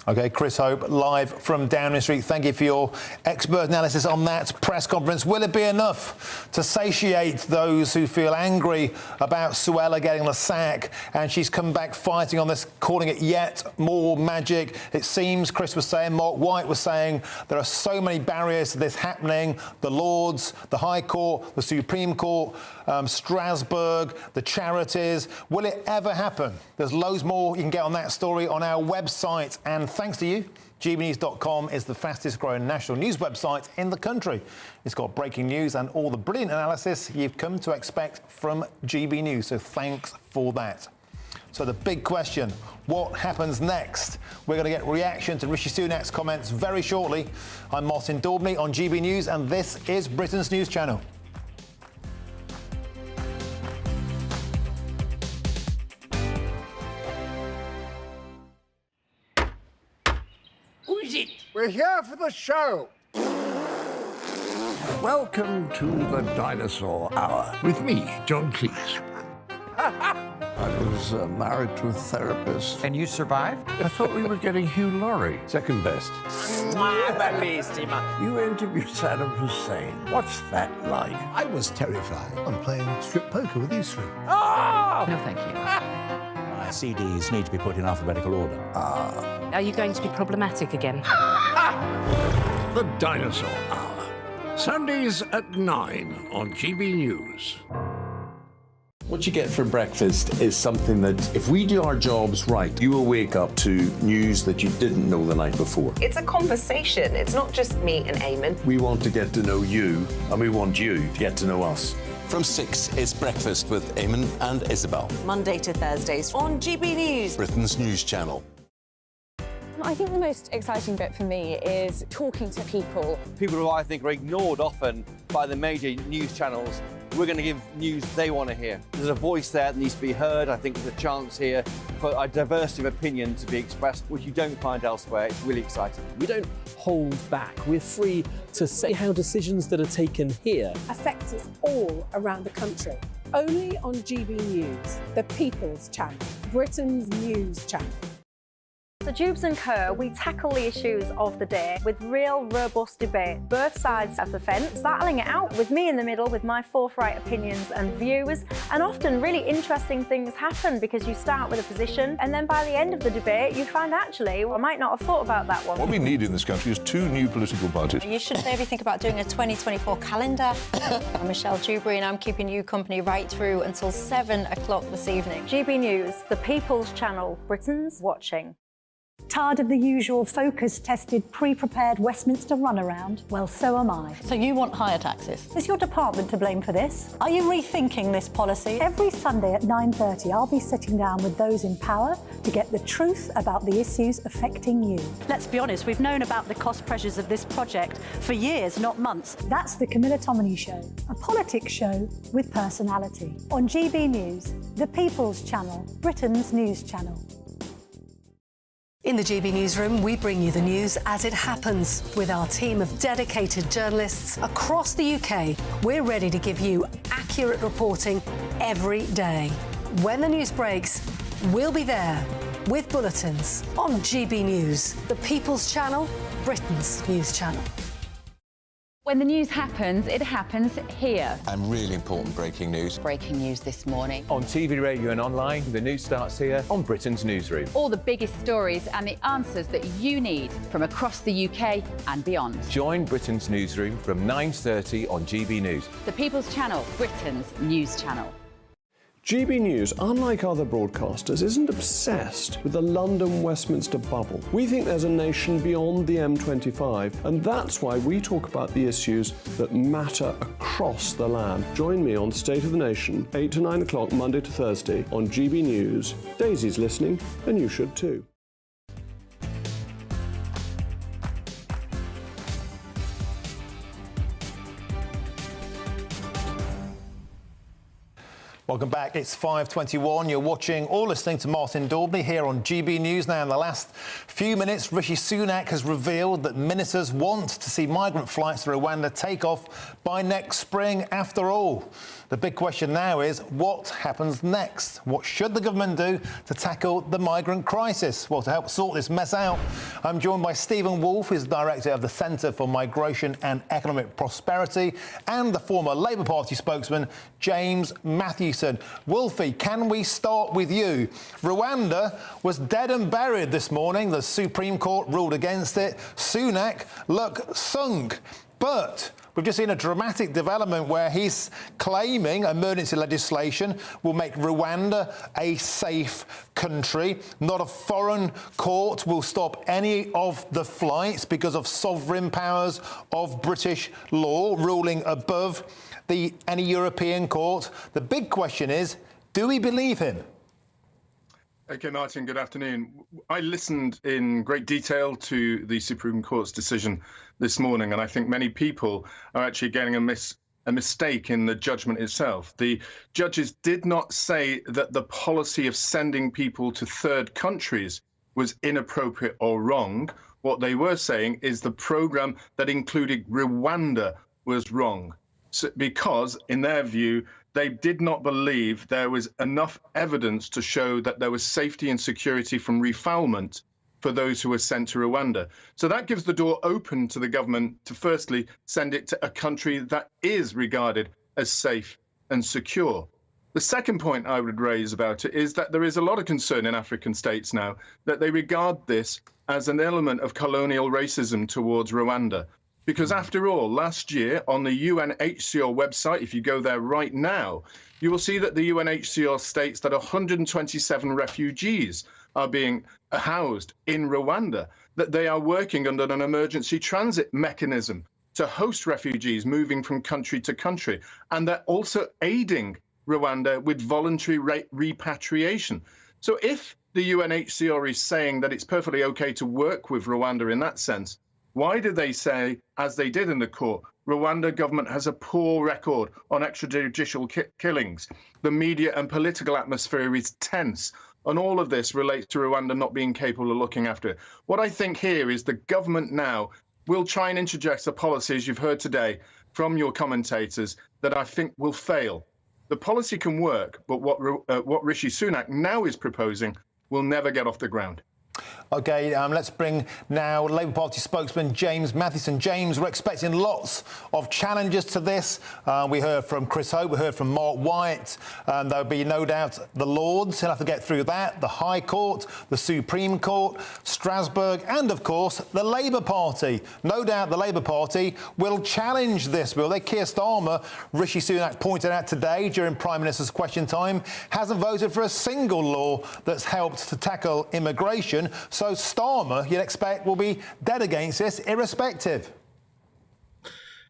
S1: OK, Chris Hope, live from Downing Street. Thank you for your expert analysis on that press conference. Will it be enough to satiate those who feel angry about Suella getting the sack? And she's come back fighting on this, calling it yet more magic. It seems, Chris was saying, Mark White was saying, there are so many barriers to this happening. The Lords, the High Court, the Supreme Court, Strasbourg, the charities. Will it ever happen? There's loads more you can get on that story on our website. And thanks to you, GBNews.com is the fastest growing national news website in the country. It's got breaking news and all the brilliant analysis you've come to expect from GB News. So thanks for that. So the big question, what happens next? We're going to get reaction to Rishi Sunak's comments very shortly. I'm Martin Daubney on GB News, and this is Britain's News Channel.
S15: Who is it? We're here for the show. Welcome to the Dinosaur Hour with me, John Cleese. I was married to a therapist.
S9: And you survived?
S15: I thought we were getting Hugh Laurie. Second best. You interviewed Saddam Hussein. What's that like?
S16: I was terrified. I'm playing strip poker with you three.
S15: Oh!
S9: No, thank you.
S17: My CDs need to be put in alphabetical order.
S7: Are you going to be problematic again?
S15: The Dinosaur Hour. Sundays at 9 on GB News.
S18: What you get for breakfast is something that, if we do our jobs right, you will wake up to news that you didn't know the night before.
S6: It's a conversation. It's not just me and Eamon.
S18: We want to get to know you, and we want you to get to know us.
S9: From 6, it's Breakfast with Eamon and Isabel.
S6: Monday to Thursdays on GB News.
S9: Britain's news channel.
S11: I think the most exciting bit for me is talking to people.
S14: People who I think are ignored often by the major news channels. We're going to give news they want to hear. There's a voice there that needs to be heard. I think there's a chance here for a diversity of opinion to be expressed, which you don't find elsewhere. It's really exciting.
S13: We don't hold back. We're free to say how decisions that are taken here
S19: affect us all around the country. Only on GB News, the People's Channel, Britain's news channel.
S20: So Jubes and Kerr, we tackle the issues of the day with real, robust debate, both sides of the fence, battling it out with me in the middle with my forthright opinions and views. And often really interesting things happen because you start with a position and then by the end of the debate you find actually, well, I might not have thought about that one.
S21: What we need in this country is 2 new political parties.
S25: You should maybe think about doing a 2024 calendar. I'm Michelle Dewberry and I'm keeping you company right through until 7 o'clock this evening.
S20: GB News, the People's Channel, Britain's watching.
S26: Tired of the usual focus-tested, pre-prepared Westminster runaround? Well, so am I.
S25: So you want higher taxes?
S26: Is your department to blame for this? Are you rethinking this policy? Every Sunday at 9:30, I'll be sitting down with those in power to get the truth about the issues affecting you. Let's be honest, we've known about the cost pressures of this project for years, not months. That's the Camilla Tominey Show, a politics show with personality. On GB News, the People's Channel, Britain's news channel.
S27: In the GB Newsroom, we bring you the news as it happens. With our team of dedicated journalists across the UK, we're ready to give you accurate reporting every day. When the news breaks, we'll be there with bulletins on GB News, the People's Channel, Britain's news channel.
S28: When the news happens, it happens here.
S9: And really important breaking news.
S28: Breaking news this morning.
S30: On TV, radio and online, the news starts here on Britain's Newsroom.
S28: All the biggest stories and the answers that you need from across the UK and beyond.
S30: Join Britain's Newsroom from 9:30 on GB News.
S28: The People's Channel, Britain's news channel.
S2: GB News, unlike other broadcasters, isn't obsessed with the London-Westminster bubble. We think there's a nation beyond the M25, and that's why we talk about the issues that matter across the land. Join me on State of the Nation, 8 to 9 o'clock, Monday to Thursday, on GB News. Daisy's listening, and you should too.
S1: Welcome back. It's 5:21. You're watching or listening to Martin Daubney here on GB News. Now, in the last few minutes, Rishi Sunak has revealed that ministers want to see migrant flights to Rwanda take off by next spring. After all, the big question now is what happens next? What should the government do to tackle the migrant crisis? Well, to help sort this mess out, I'm joined by Stephen Wolfe, who's Director of the Centre for Migration and Economic Prosperity, and the former Labour Party spokesman, James Matthewson. Wolfie, can we start with you? Rwanda was dead and buried this morning. The Supreme Court ruled against it. Sunak looked sunk. But we've just seen a dramatic development where he's claiming emergency legislation will make Rwanda a safe country. Not a foreign court will stop any of the flights because of sovereign powers of British law ruling above any European court. The big question is, do we believe him?
S31: OK, Martin, good afternoon. I listened in great detail to the Supreme Court's decision this morning, and I think many people are actually getting a mistake in the judgment itself. The judges did not say that the policy of sending people to third countries was inappropriate or wrong. What they were saying is the programme that included Rwanda was wrong. So, because, in their view, they did not believe there was enough evidence to show that there was safety and security from refoulement for those who were sent to Rwanda. So that gives the door open to the government to firstly send it to a country that is regarded as safe and secure. The second point I would raise about it is that there is a lot of concern in African states now that they regard this as an element of colonial racism towards Rwanda. Because after all, last year on the UNHCR website, if you go there right now, you will see that the UNHCR states that 127 refugees are being housed in Rwanda, that they are working under an emergency transit mechanism to host refugees moving from country to country. And they're also aiding Rwanda with voluntary repatriation. So if the UNHCR is saying that it's perfectly okay to work with Rwanda in that sense, why do they say, as they did in the court, Rwanda government has a poor record on extrajudicial killings? The media and political atmosphere is tense. And all of this relates to Rwanda not being capable of looking after it. What I think here is the government now will try and introduce a policy, as you've heard today from your commentators, that I think will fail. The policy can work, but what Rishi Sunak now is proposing will never get off the ground.
S1: OK, let's bring now Labour Party spokesman James Mathieson. James, we're expecting lots of challenges to this. We heard from Chris Hope, we heard from Mark White. There'll be no doubt the Lords, he'll have to get through that, the High Court, the Supreme Court, Strasbourg, and of course the Labour Party. No doubt the Labour Party will challenge this bill. Keir Starmer, Rishi Sunak pointed out today during Prime Minister's Question Time, hasn't voted for a single law that's helped to tackle immigration. So Starmer, you'd expect, will be dead against this, irrespective.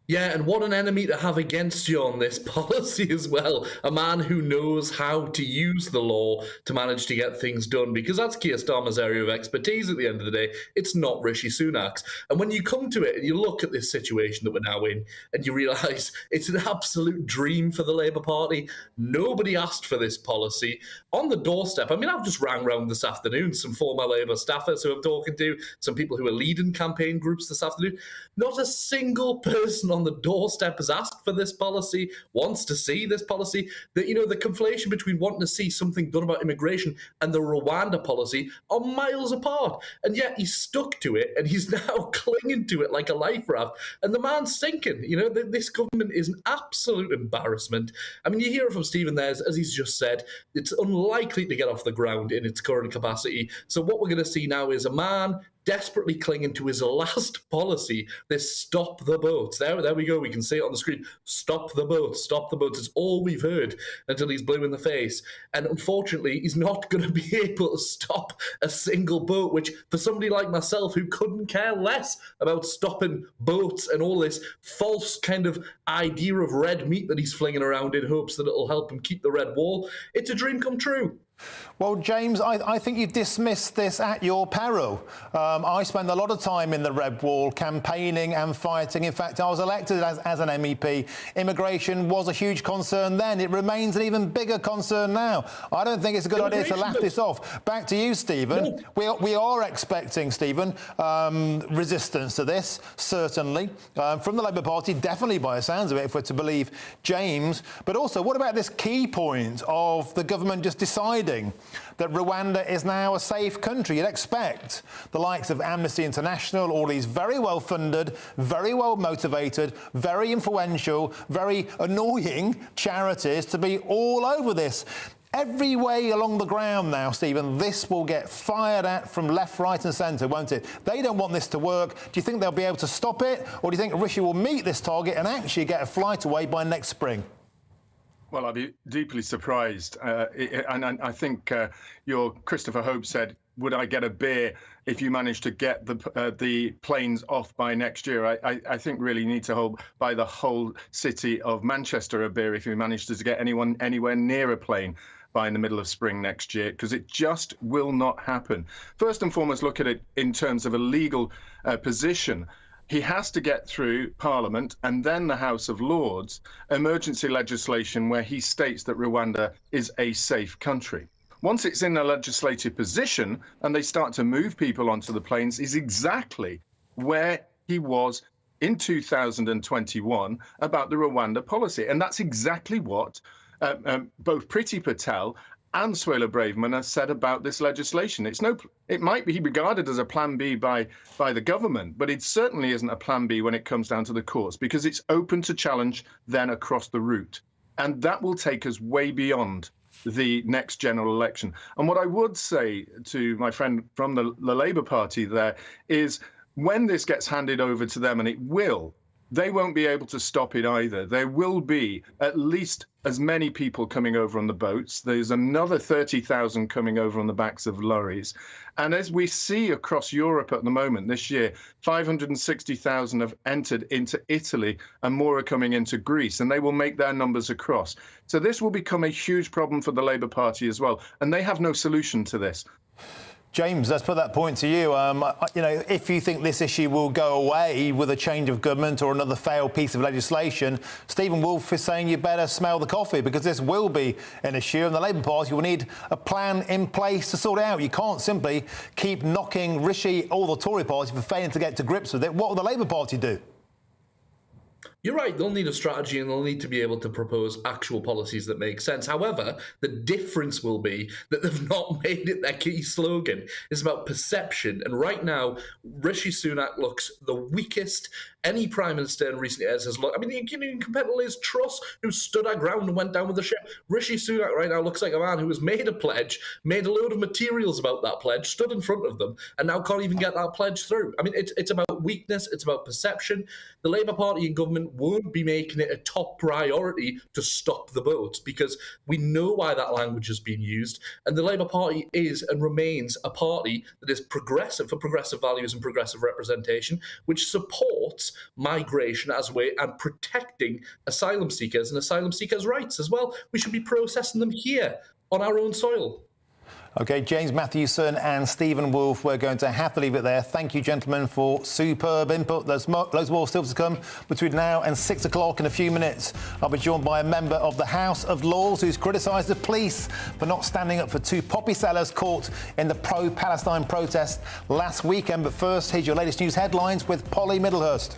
S3: Yeah, and what an enemy to have against you on this policy as well. A man who knows how to use the law to manage to get things done, because that's Keir Starmer's area of expertise at the end of the day. It's not Rishi Sunak's. And when you come to it and you look at this situation that we're now in and you realise it's an absolute dream for the Labour Party. Nobody asked for this policy. On the doorstep, I mean, I've just rang round this afternoon, some former Labour staffers who I'm talking to, some people who are leading campaign groups this afternoon. Not a single person on the doorstep has asked for this policy, wants to see this policy. That, you know, the conflation between wanting to see something done about immigration and the Rwanda policy are miles apart. And yet he's stuck to it and he's now clinging to it like a life raft. And the man's sinking. You know, this government is an absolute embarrassment. I mean, you hear it from Stephen there, as he's just said, it's unlikely to get off the ground in its current capacity. So what we're going to see now is a man desperately clinging to his last policy, this stop the boats. There we go, we can see it on the screen. Stop the boats, stop the boats. It's all we've heard until he's blue in the face. And unfortunately, he's not going to be able to stop a single boat, which for somebody like myself who couldn't care less about stopping boats and all this false kind of idea of red meat that he's flinging around in hopes that it'll help him keep the red wall, it's a dream come true.
S1: Well, James, I think you dismissed this at your peril. I spent a lot of time in the Red Wall campaigning and fighting. In fact, I was elected as an MEP. Immigration was a huge concern then. It remains an even bigger concern now. I don't think it's a good idea to laugh this off. Back to you, Stephen. No. We are expecting, Stephen, resistance to this, certainly, from the Labour Party, definitely by the sounds of it, if we're to believe James. But also, what about this key point of the government just deciding that Rwanda is now a safe country? You'd expect the likes of Amnesty International, all these very well-funded, very well-motivated, very influential, very annoying charities to be all over this. Every way along the ground now, Stephen, this will get fired at from left, right and centre, won't it? They don't want this to work. Do you think they'll be able to stop it? Or do you think Rishi will meet this target and actually get a flight away by next spring?
S31: Well, I'd be deeply surprised. And I think your Christopher Hope said, would I get a beer if you managed to get the planes off by next year? I think really you need to buy the whole city of Manchester a beer if you managed to get anyone anywhere near a plane by in the middle of spring next year, because it just will not happen. First and foremost, look at it in terms of a legal position. He has to get through Parliament and then the House of Lords emergency legislation where he states that Rwanda is a safe country. Once it's in a legislative position and they start to move people onto the planes, is exactly where he was in 2021 about the Rwanda policy. And that's exactly what both Priti Patel and Suella Braverman has said about this legislation. It might be regarded as a plan B by the government, but it certainly isn't a plan B when it comes down to the courts, because it's open to challenge then across the route. And that will take us way beyond the next general election. And what I would say to my friend from the Labour Party there is, when this gets handed over to them, and it will, they won't be able to stop it either. There will be at least as many people coming over on the boats. There's another 30,000 coming over on the backs of lorries. And as we see across Europe at the moment this year, 560,000 have entered into Italy and more are coming into Greece, and they will make their numbers across. So this will become a huge problem for the Labour Party as well. And they have no solution to this.
S1: James, let's put that point to you. If you think this issue will go away with a change of government or another failed piece of legislation, Stephen Wolfe is saying you better smell the coffee, because this will be an issue and the Labour Party will need a plan in place to sort it out. You can't simply keep knocking Rishi or the Tory party for failing to get to grips with it. What will the Labour Party do?
S3: You're right, they'll need a strategy and they'll need to be able to propose actual policies that make sense. However, the difference will be that they've not made it their key slogan. It's about perception. And right now, Rishi Sunak looks the weakest any Prime Minister in recent years has looked. I mean, you can compare to Liz Truss, who stood her ground and went down with the ship. Rishi Sunak right now looks like a man who has made a pledge, made a load of materials about that pledge, stood in front of them, and now can't even get that pledge through. I mean, it's about weakness, it's about perception. The Labour Party and government won't be making it a top priority to stop the votes, because we know why that language has been used, and the Labour Party is and remains a party that is progressive, for progressive values and progressive representation, which supports migration as a way and protecting asylum seekers and asylum seekers' rights as well. We should be processing them here on our own soil.
S1: OK, James Mathewson and Stephen Wolfe, we're going to have to leave it there. Thank you, gentlemen, for superb input. There's loads more still to come between now and 6 o'clock in a few minutes. I'll be joined by a member of the House of Lords who's criticised the police for not standing up for two poppy sellers caught in the pro-Palestine protest last weekend. But first, here's your latest news headlines with Polly Middlehurst.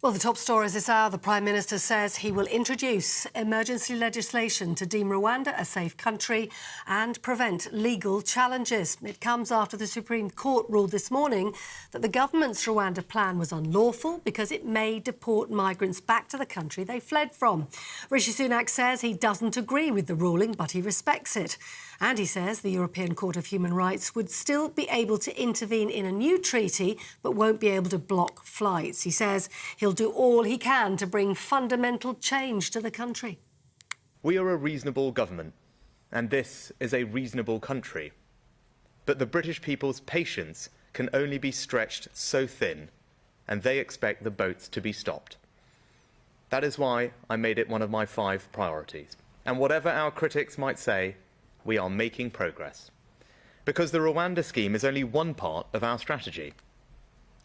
S27: Well, the top stories this hour, the Prime Minister says he will introduce emergency legislation to deem Rwanda a safe country and prevent legal challenges. It comes after the Supreme Court ruled this morning that the government's Rwanda plan was unlawful because it may deport migrants back to the country they fled from. Rishi Sunak says he doesn't agree with the ruling, but he respects it. And he says the European Court of Human Rights would still be able to intervene in a new treaty, but won't be able to block flights. He says he'll do all he can to bring fundamental change to the country.
S4: We are a reasonable government, and this is a reasonable country. But the British people's patience can only be stretched so thin, and they expect the boats to be stopped. That is why I made it one of my 5 priorities. And whatever our critics might say, we are making progress. Because the Rwanda scheme is only one part of our strategy.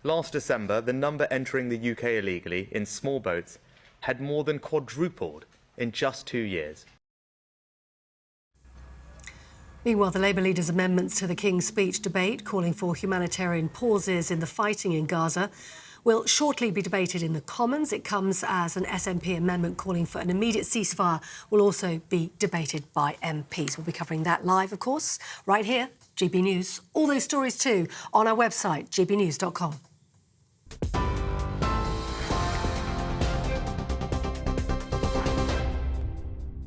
S4: Last December, the number entering the UK illegally in small boats had more than quadrupled in just 2 years.
S27: Meanwhile, the Labour leader's amendments to the King's Speech debate, calling for humanitarian pauses in the fighting in Gaza, will shortly be debated in the Commons. It comes as an SNP amendment calling for an immediate ceasefire will also be debated by MPs. We'll be covering that live, of course, right here, GB News. All those stories too on our website, gbnews.com.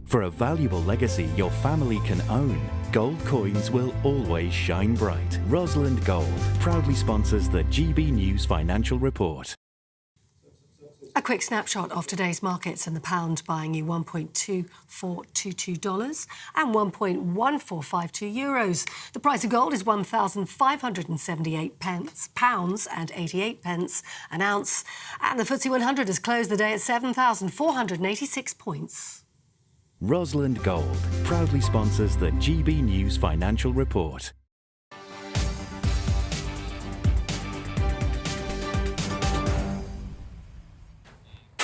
S5: For a valuable legacy your family can own, gold coins will always shine bright. Rosalind Gold proudly sponsors the GB News Financial Report.
S27: A quick snapshot of today's markets, and the pound buying you $1.2422 and 1.1452 euros. The price of gold is £1,578 and 88 pence an ounce, and the FTSE 100 has closed the day at 7,486 points.
S5: Rosalind Gold proudly sponsors the GB News Financial Report.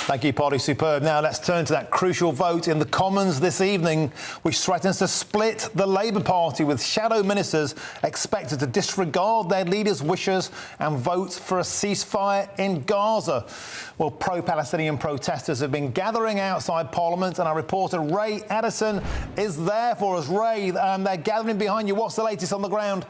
S1: Thank you, Polly. Superb. Now let's turn to that crucial vote in the Commons this evening, which threatens to split the Labour Party, with shadow ministers expected to disregard their leaders' wishes and vote for a ceasefire in Gaza. Well, pro-Palestinian protesters have been gathering outside Parliament, and our reporter Ray Addison is there for us. Ray, they're gathering behind you. What's the latest on the ground?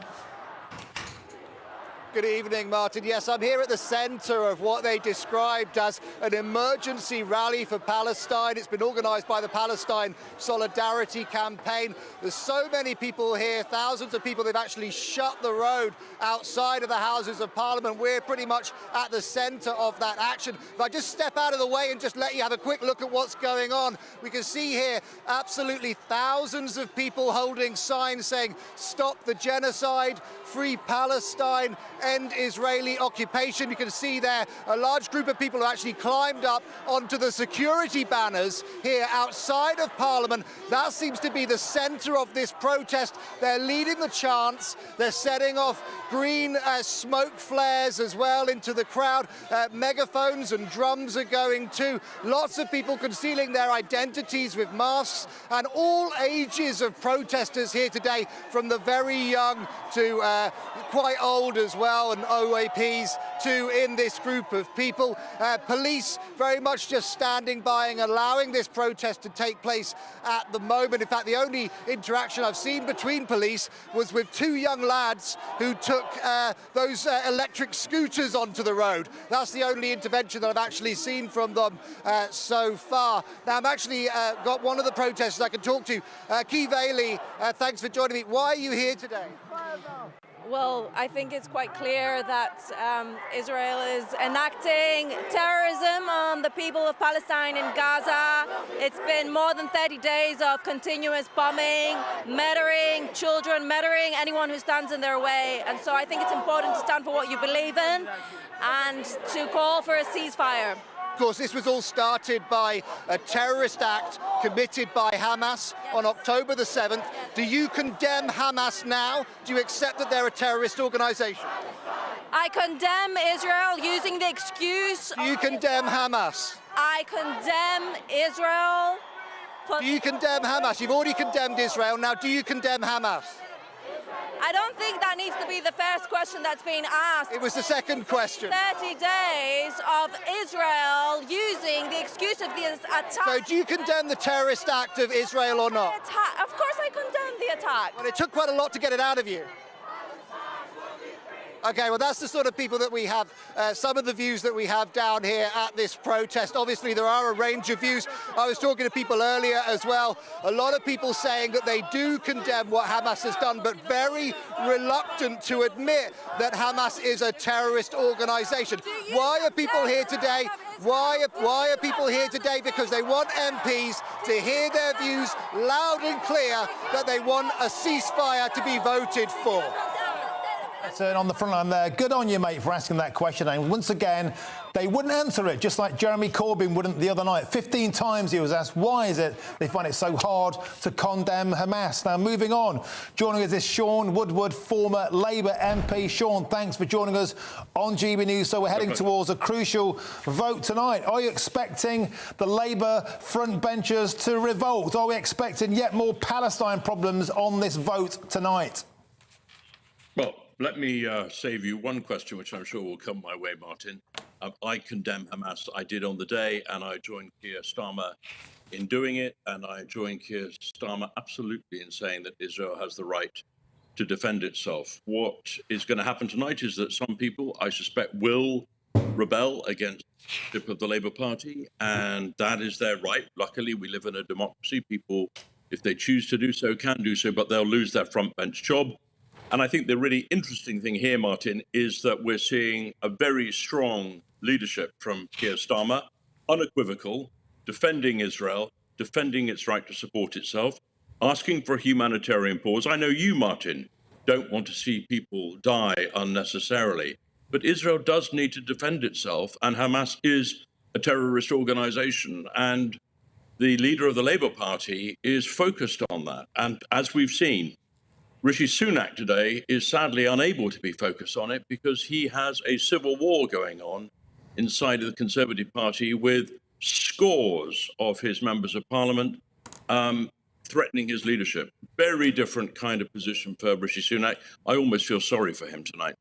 S8: Good evening, Martin. Yes, I'm here at the centre of what they described as an emergency rally for Palestine. It's been organised by the Palestine Solidarity Campaign. There's so many people here, thousands of people. They've actually shut the road outside of the Houses of Parliament. We're pretty much at the centre of that action. If I just step out of the way and just let you have a quick look at what's going on, we can see here absolutely thousands of people holding signs saying, "Stop the genocide, free Palestine," end Israeli occupation. You can see there a large group of people who actually climbed up onto the security banners here outside of Parliament. That seems to be the centre of this protest. They're leading the chants. They're setting off green smoke flares as well into the crowd. Megaphones and drums are going too. Lots of people concealing their identities with masks, and all ages of protesters here today, from the very young to quite old as well, and OAPs too in this group of people. Police very much just standing by and allowing this protest to take place at the moment. In fact, the only interaction I've seen between police was with two young lads who took those electric scooters onto the road. That's the only intervention that I've actually seen from them so far. Now, I'm actually got one of the protesters I can talk to. Key Bailey, thanks for joining me. Why are you here today?
S7: Well, I think it's quite clear that Israel is enacting terrorism on the people of Palestine in Gaza. It's been more than 30 days of continuous bombing, murdering children, murdering anyone who stands in their way. And so I think it's important to stand for what you believe in and to call for a ceasefire.
S8: Of course, this was all started by a terrorist act committed by Hamas on October the 7th. Do you condemn Hamas now? Do you accept that they're a terrorist organisation?
S7: I condemn Israel using the excuse...
S8: Do you condemn Hamas?
S7: I condemn Israel...
S8: Do you condemn Hamas? You've already condemned Israel. Now, do you condemn Hamas?
S7: I don't think that needs to be the first question that's being asked.
S8: It was the second question.
S7: 30 days of Israel using the excuse of this attack.
S8: So do you condemn the terrorist act of Israel or not?
S7: Of course I condemn the attack.
S8: Well, it took quite a lot to get it out of you. Okay, well, that's the sort of people that we have, some of the views that we have down here at this protest. Obviously, there are a range of views. I was talking to people earlier as well. A lot of people saying that they do condemn what Hamas has done, but very reluctant to admit that Hamas is a terrorist organisation. Why are people here today? Why are people here today? Because they want MPs to hear their views loud and clear that they want a ceasefire to be voted for.
S1: On the front line there, good on you, mate, for asking that question. And once again, they wouldn't answer it, just like Jeremy Corbyn wouldn't the other night. 15 times he was asked, why is it they find it so hard to condemn Hamas? Now, moving on, joining us is Sean Woodward, former Labour MP. Sean, thanks for joining us on GB News. So we're heading towards a crucial vote tonight. Are you expecting the Labour frontbenchers to revolt? Are we expecting yet more Palestine problems on this vote tonight?
S21: Well, let me save you one question, which I'm sure will come my way, Martin. I condemn Hamas. I did on the day, and I joined Keir Starmer in doing it, and I joined Keir Starmer absolutely in saying that Israel has the right to defend itself. What is going to happen tonight is that some people, I suspect, will rebel against the leadership of the Labour Party, and that is their right. Luckily, we live in a democracy. People, if they choose to do so, can do so, but they'll lose their front bench job. And I think the really interesting thing here, Martin, is that we're seeing a very strong leadership from Keir Starmer, unequivocal, defending Israel, defending its right to support itself, asking for a humanitarian pause. I know you, Martin, don't want to see people die unnecessarily, but Israel does need to defend itself, and Hamas is a terrorist organization, and the leader of the Labour Party is focused on that. And as we've seen, Rishi Sunak today is sadly unable to be focused on it because he has a civil war going on inside of the Conservative Party with scores of his members of parliament threatening his leadership. Very different kind of position for Rishi Sunak. I almost feel sorry for him tonight.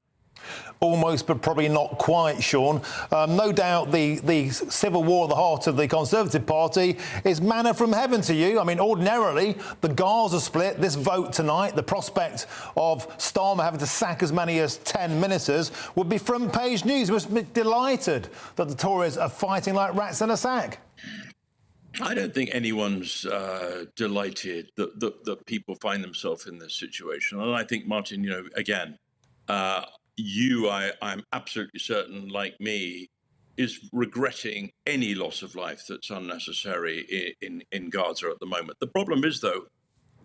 S1: Almost, but probably not quite, Sean. No doubt the civil war at the heart of the Conservative Party is manna from heaven to you. I mean, ordinarily, the Gaza split, this vote tonight, the prospect of Starmer having to sack as many as 10 ministers would be front-page news. You must be delighted that the Tories are fighting like rats in a sack.
S21: I don't think anyone's delighted that people find themselves in this situation. And I think, Martin, you know, again, I'm absolutely certain, like me, is regretting any loss of life that's unnecessary in Gaza at the moment. The problem is, though,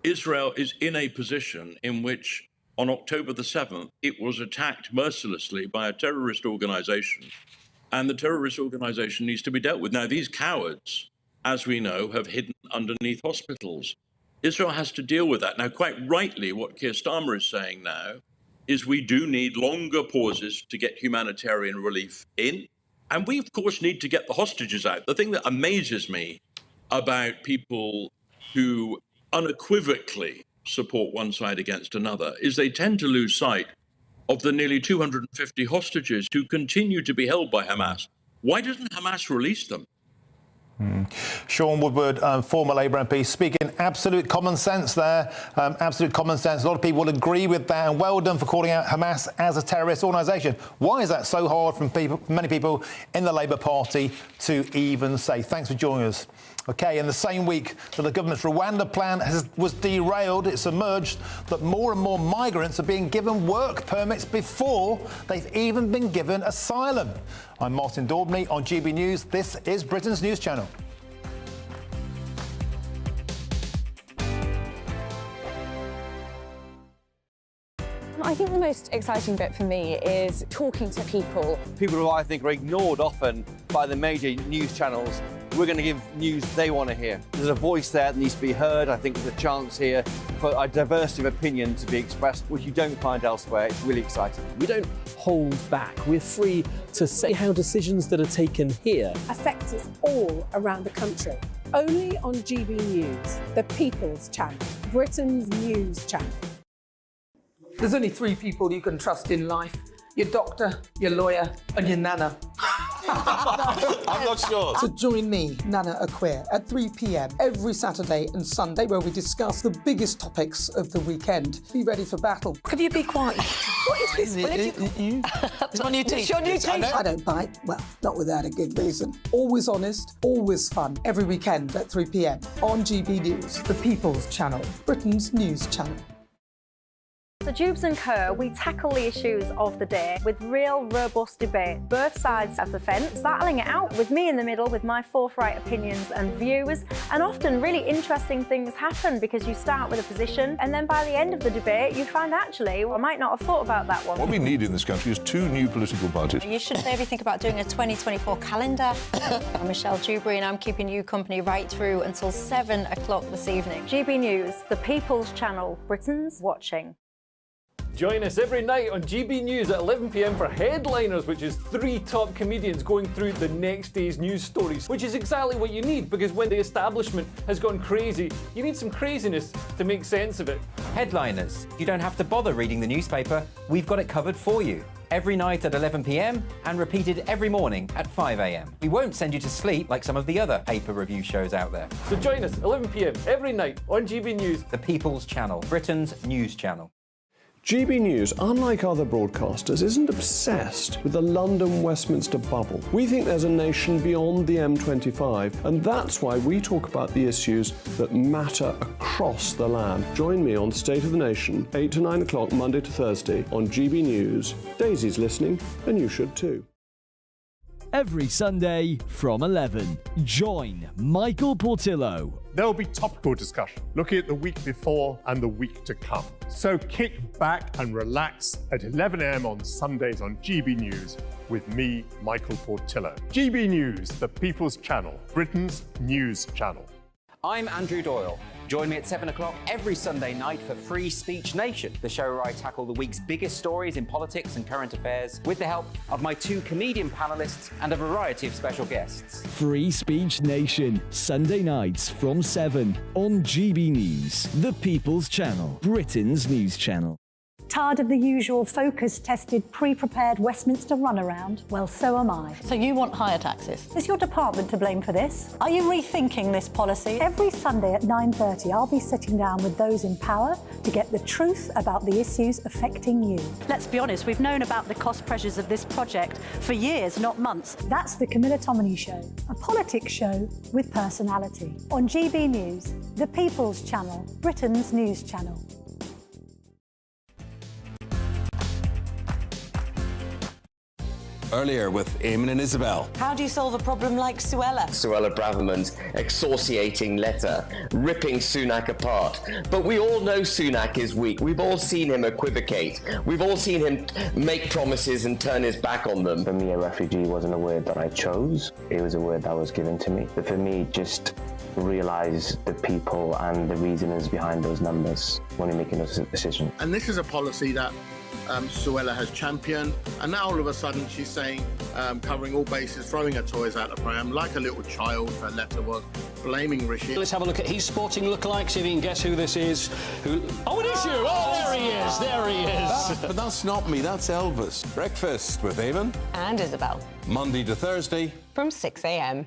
S21: Israel is in a position in which, on October the 7th, it was attacked mercilessly by a terrorist organization, and the terrorist organization needs to be dealt with. Now, these cowards, as we know, have hidden underneath hospitals. Israel has to deal with that. Now, quite rightly, what Keir Starmer is saying now is we do need longer pauses to get humanitarian relief in. And we, of course, need to get the hostages out. The thing that amazes me about people who unequivocally support one side against another is they tend to lose sight of the nearly 250 hostages who continue to be held by Hamas. Why doesn't Hamas release them?
S1: Sean Woodward, former Labour MP, speaking absolute common sense there. Absolute common sense. A lot of people will agree with that, and well done for calling out Hamas as a terrorist organisation. Why is that so hard for many people in the Labour Party to even say? Thanks for joining us. OK, in the same week that the government's Rwanda plan was derailed, it's emerged that more and more migrants are being given work permits before they've even been given asylum. I'm Martin Daubney on GB News. This is Britain's news channel.
S11: I think the most exciting bit for me is talking to people.
S14: People who I think are ignored often by the major news channels. We're going to give news they want to hear. There's a voice there that needs to be heard. I think there's a chance here for a diversity of opinion to be expressed, which you don't find elsewhere. It's really exciting.
S13: We don't hold back. We're free to say how decisions that are taken here
S19: affect us all around the country. Only on GB News, the People's Channel, Britain's news channel.
S6: There's only three people you can trust in life: your doctor, your lawyer, and your nana.
S9: I'm not sure.
S6: So join me, Nana Aquia, at 3 p.m. every Saturday and Sunday, where we discuss the biggest topics of the weekend. Be ready for battle. Could you be quiet? What is this?
S10: It's my new teeth.
S6: It's your new teeth. I don't bite. Well, not without a good reason. Always honest, always fun. Every weekend at 3 p.m. on GB News, the People's Channel, Britain's news channel.
S20: So Jubes and Kerr, we tackle the issues of the day with real robust debate, both sides of the fence, battling it out with me in the middle with my forthright opinions and views. And often really interesting things happen because you start with a position and then by the end of the debate you find actually, well, I might not have thought about that one.
S12: What we need in this country is two new political parties.
S25: You should maybe think about doing a 2024 calendar. I'm Michelle Dewberry and I'm keeping you company right through until 7 o'clock this evening.
S20: GB News, the People's Channel, Britain's watching.
S15: Join us every night on GB News at 11 p.m. for Headliners, which is 3 top comedians going through the next day's news stories, which is exactly what you need, because when the establishment has gone crazy, you need some craziness to make sense of it.
S16: Headliners. You don't have to bother reading the newspaper. We've got it covered for you. Every night at 11 p.m. and repeated every morning at 5 a.m. We won't send you to sleep like some of the other paper review shows out there.
S15: So join us 11 p.m. every night on GB News.
S16: The People's Channel, Britain's news channel.
S2: GB News, unlike other broadcasters, isn't obsessed with the London-Westminster bubble. We think there's a nation beyond the M25, and that's why we talk about the issues that matter across the land. Join me on State of the Nation, 8 to 9 o'clock, Monday to Thursday, on GB News. Daisy's listening, and you should too.
S17: Every Sunday from 11, join Michael Portillo.
S18: There'll be topical discussion, looking at the week before and the week to come. So kick back and relax at 11 a.m. on Sundays on GB News with me, Michael Portillo. GB News, the People's Channel, Britain's news channel.
S16: I'm Andrew Doyle. Join me at 7 o'clock every Sunday night for Free Speech Nation, the show where I tackle the week's biggest stories in politics and current affairs with the help of my 2 comedian panellists and a variety of special guests.
S17: Free Speech Nation, Sunday nights from 7 on GB News, the People's Channel, Britain's news channel.
S26: Tired of the usual focus-tested, pre-prepared Westminster runaround? Well, so am I.
S25: So you want higher taxes?
S26: Is your department to blame for this? Are you rethinking this policy? Every Sunday at 9:30, I'll be sitting down with those in power to get the truth about the issues affecting you.
S27: Let's be honest, we've known about the cost pressures of this project for years, not months.
S26: That's the Camilla Tominey Show, a politics show with personality. On GB News, the People's Channel, Britain's news channel.
S9: Earlier with Eamon and Isabel.
S10: How do you solve a problem like Suella?
S3: Suella Braverman's excoriating letter, ripping Sunak apart. But we all know Sunak is weak. We've all seen him equivocate. We've all seen him make promises and turn his back on them.
S4: For me, a refugee wasn't a word that I chose. It was a word that was given to me. But for me, just realise the people and the reasonings behind those numbers when you're making those decisions.
S5: And this is a policy that Suella has championed, and now all of a sudden she's saying, covering all bases, throwing her toys out the pram like a little child. Her letter was blaming Rishi.
S7: Let's have a look at his sporting lookalikes, see if you can guess who this is. Oh, it is you! Oh, there he is, there he is.
S9: But that's not me, that's Elvis. Breakfast with Eamon
S10: And Isabel.
S9: Monday to Thursday
S10: From 6 a.m.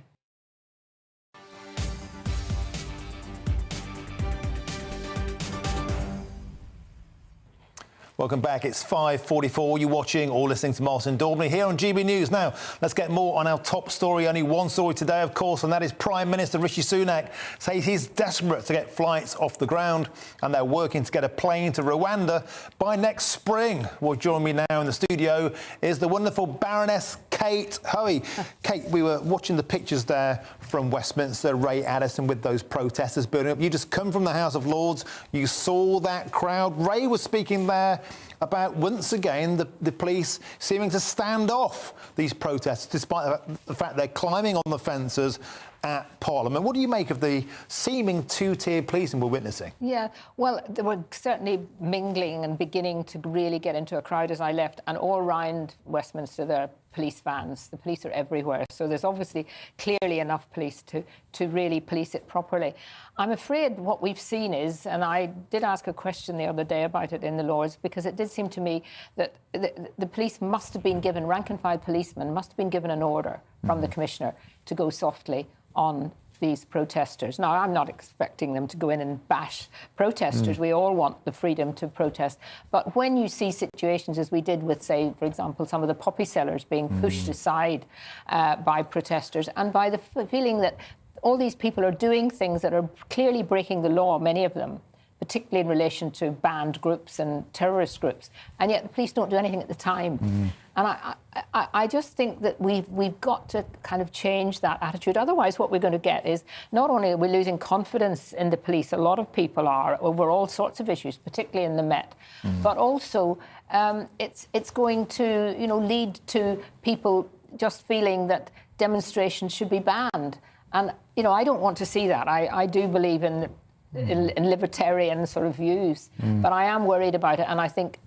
S1: Welcome back. It's 5:44. You're watching or listening to Martin Daubney here on GB News. Now, let's get more on our top story. Only one story today, of course, and that is Prime Minister Rishi Sunak says he's desperate to get flights off the ground, and they're working to get a plane to Rwanda by next spring. Well, joining me now in the studio is the wonderful Baroness Kate Hoey. Kate, we were watching the pictures there from Westminster, Ray Addison with those protesters building up. You just come from the House of Lords. You saw that crowd. Ray was speaking there about, once again, the police seeming to stand off these protests, despite the fact they're climbing on the fences at Parliament. What do you make of the seeming two-tier policing we're witnessing?
S22: Yeah, well, they were certainly mingling and beginning to really get into a crowd as I left, and all around Westminster there are police vans. The police are everywhere, so there's obviously clearly enough police to really police it properly. I'm afraid what we've seen is, and I did ask a question the other day about it in the Lords, because it did seem to me that the police must have been given, rank and file policemen must have been given an order from the Commissioner to go softly on these protesters. Now, I'm not expecting them to go in and bash protesters. We all want the freedom to protest. But when you see situations, as we did with, say, for example, some of the poppy sellers being pushed aside by protesters, and by the feeling that all these people are doing things that are clearly breaking the law, many of them, particularly in relation to banned groups and terrorist groups, and yet the police don't do anything at the time. And I just think that we've got to kind of change that attitude. Otherwise, what we're going to get is not only are we losing confidence in the police, a lot of people are, over all sorts of issues, particularly in the Met, but also it's going to, lead to people just feeling that demonstrations should be banned. And, I don't want to see that. I do believe in libertarian sort of views, but I am worried about it. And I think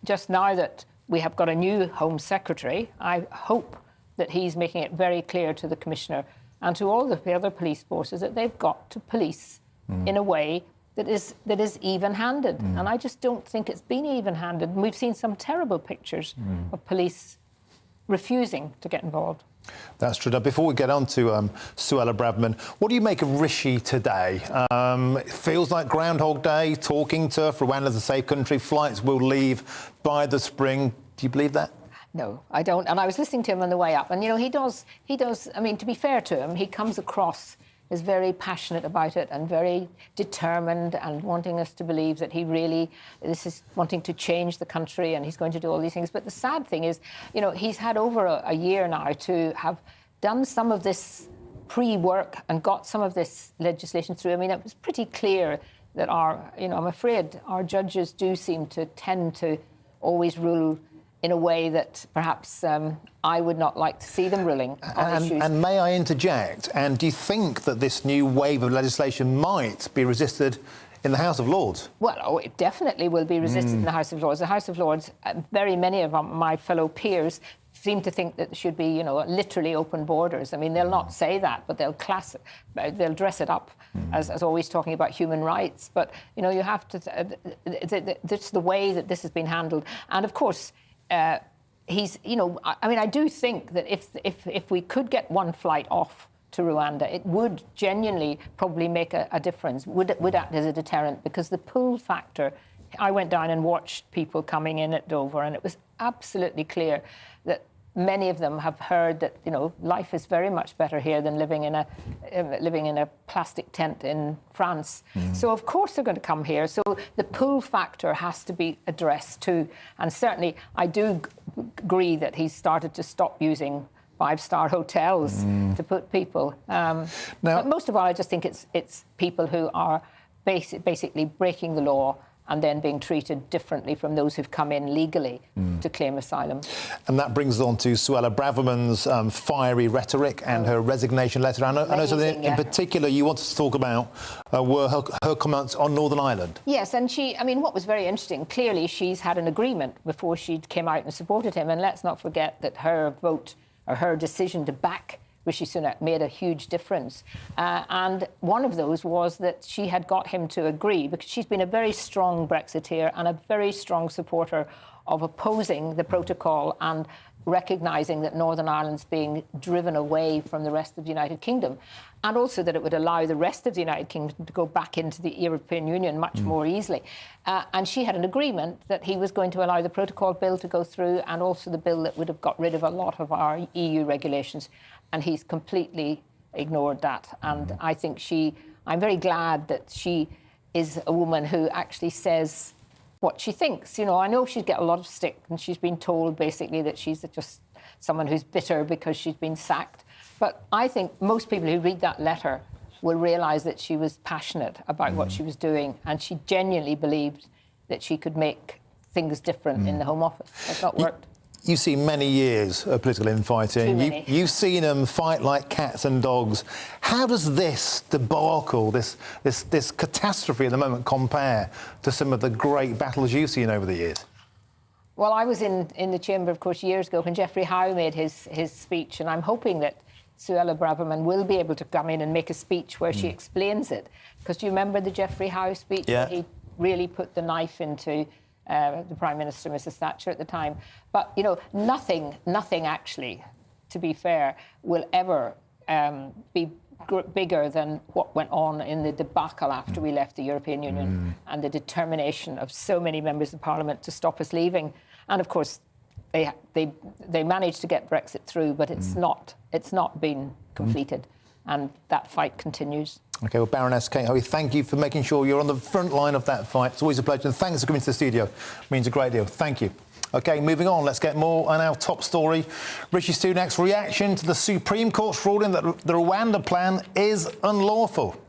S22: just now that we have got a new Home Secretary, I hope that he's making it very clear to the Commissioner and to all the other police forces that they've got to police in a way that is even-handed. And I just don't think it's been even-handed. And we've seen some terrible pictures of police refusing to get involved.
S1: That's true. Now, before we get on to Suella Braverman, what do you make of Rishi today? It feels like Groundhog Day, talking tough, Rwanda's a safe country, flights will leave by the spring. Do you believe that?
S22: No, I don't. And I was listening to him on the way up, and, he does, I mean, to be fair to him, he comes across as very passionate about it and very determined and wanting us to believe that this is wanting to change the country and he's going to do all these things. But the sad thing is, he's had over a year now to have done some of this pre-work and got some of this legislation through. I mean, it was pretty clear that I'm afraid our judges do seem to tend to always rule in a way that perhaps I would not like to see them ruling on issues.
S1: And may I interject? And do you think that this new wave of legislation might be resisted in the House of Lords? Well,
S22: it definitely will be resisted in the House of Lords. The House of Lords, very many of my fellow peers seem to think that there should be, literally open borders. I mean, they'll not say that, but they'll dress it up as always talking about human rights. But, you have to... It's the way that this has been handled. And, of course... I do think that if we could get one flight off to Rwanda, it would genuinely probably make a difference, would act as a deterrent, because the pull factor, I went down and watched people coming in at Dover, and it was absolutely clear that many of them have heard that, you know, life is very much better here than living in a plastic tent in France. So of course they're going to come here. So the pull factor has to be addressed too. And certainly I do agree that he's started to stop using five-star hotels to put people. But most of all, I just think it's people who are basically breaking the law and then being treated differently from those who've come in legally to claim asylum.
S1: And that brings us on to Suella Braverman's fiery rhetoric and her resignation letter. I know something in particular you wanted to talk about were her comments on Northern Ireland.
S22: Yes, and what was very interesting, clearly she's had an agreement before she came out and supported him, and let's not forget that her vote, or her decision to back Rishi Sunak, made a huge difference. And one of those was that she had got him to agree, because she's been a very strong Brexiteer and a very strong supporter of opposing the protocol and recognising that Northern Ireland's being driven away from the rest of the United Kingdom, and also that it would allow the rest of the United Kingdom to go back into the European Union much more easily. And she had an agreement that he was going to allow the protocol bill to go through, and also the bill that would have got rid of a lot of our EU regulations. And he's completely ignored that. And I think I'm very glad that she is a woman who actually says what she thinks. You know, I know she'd get a lot of stick, and she's been told basically that she's just someone who's bitter because she's been sacked. But I think most people who read that letter will realise that she was passionate about what she was doing, and she genuinely believed that she could make things different in the Home Office. It's not worked.
S1: You've seen many years of political infighting. You've seen them fight like cats and dogs. How does this debacle, this catastrophe at the moment, compare to some of the great battles you've seen over the years?
S22: Well, I was in the chamber, of course, years ago when Geoffrey Howe made his speech, and I'm hoping that Suella Braverman will be able to come in and make a speech where she explains it. Because do you remember the Geoffrey Howe speech?
S1: Yeah.
S22: He really put the knife into the Prime Minister, Mrs Thatcher, at the time. But, you know, nothing actually, to be fair, will ever be bigger than what went on in the debacle after we left the European Union and the determination of so many members of Parliament to stop us leaving. And, of course, they managed to get Brexit through, but it's not been completed. And that fight continues.
S1: OK, well, Baroness Kate Hoey, thank you for making sure you're on the front line of that fight. It's always a pleasure. And thanks for coming to the studio. It means a great deal. Thank you. OK, moving on. Let's get more on our top story. Rishi Sunak's reaction to the Supreme Court's ruling that the Rwanda plan is unlawful.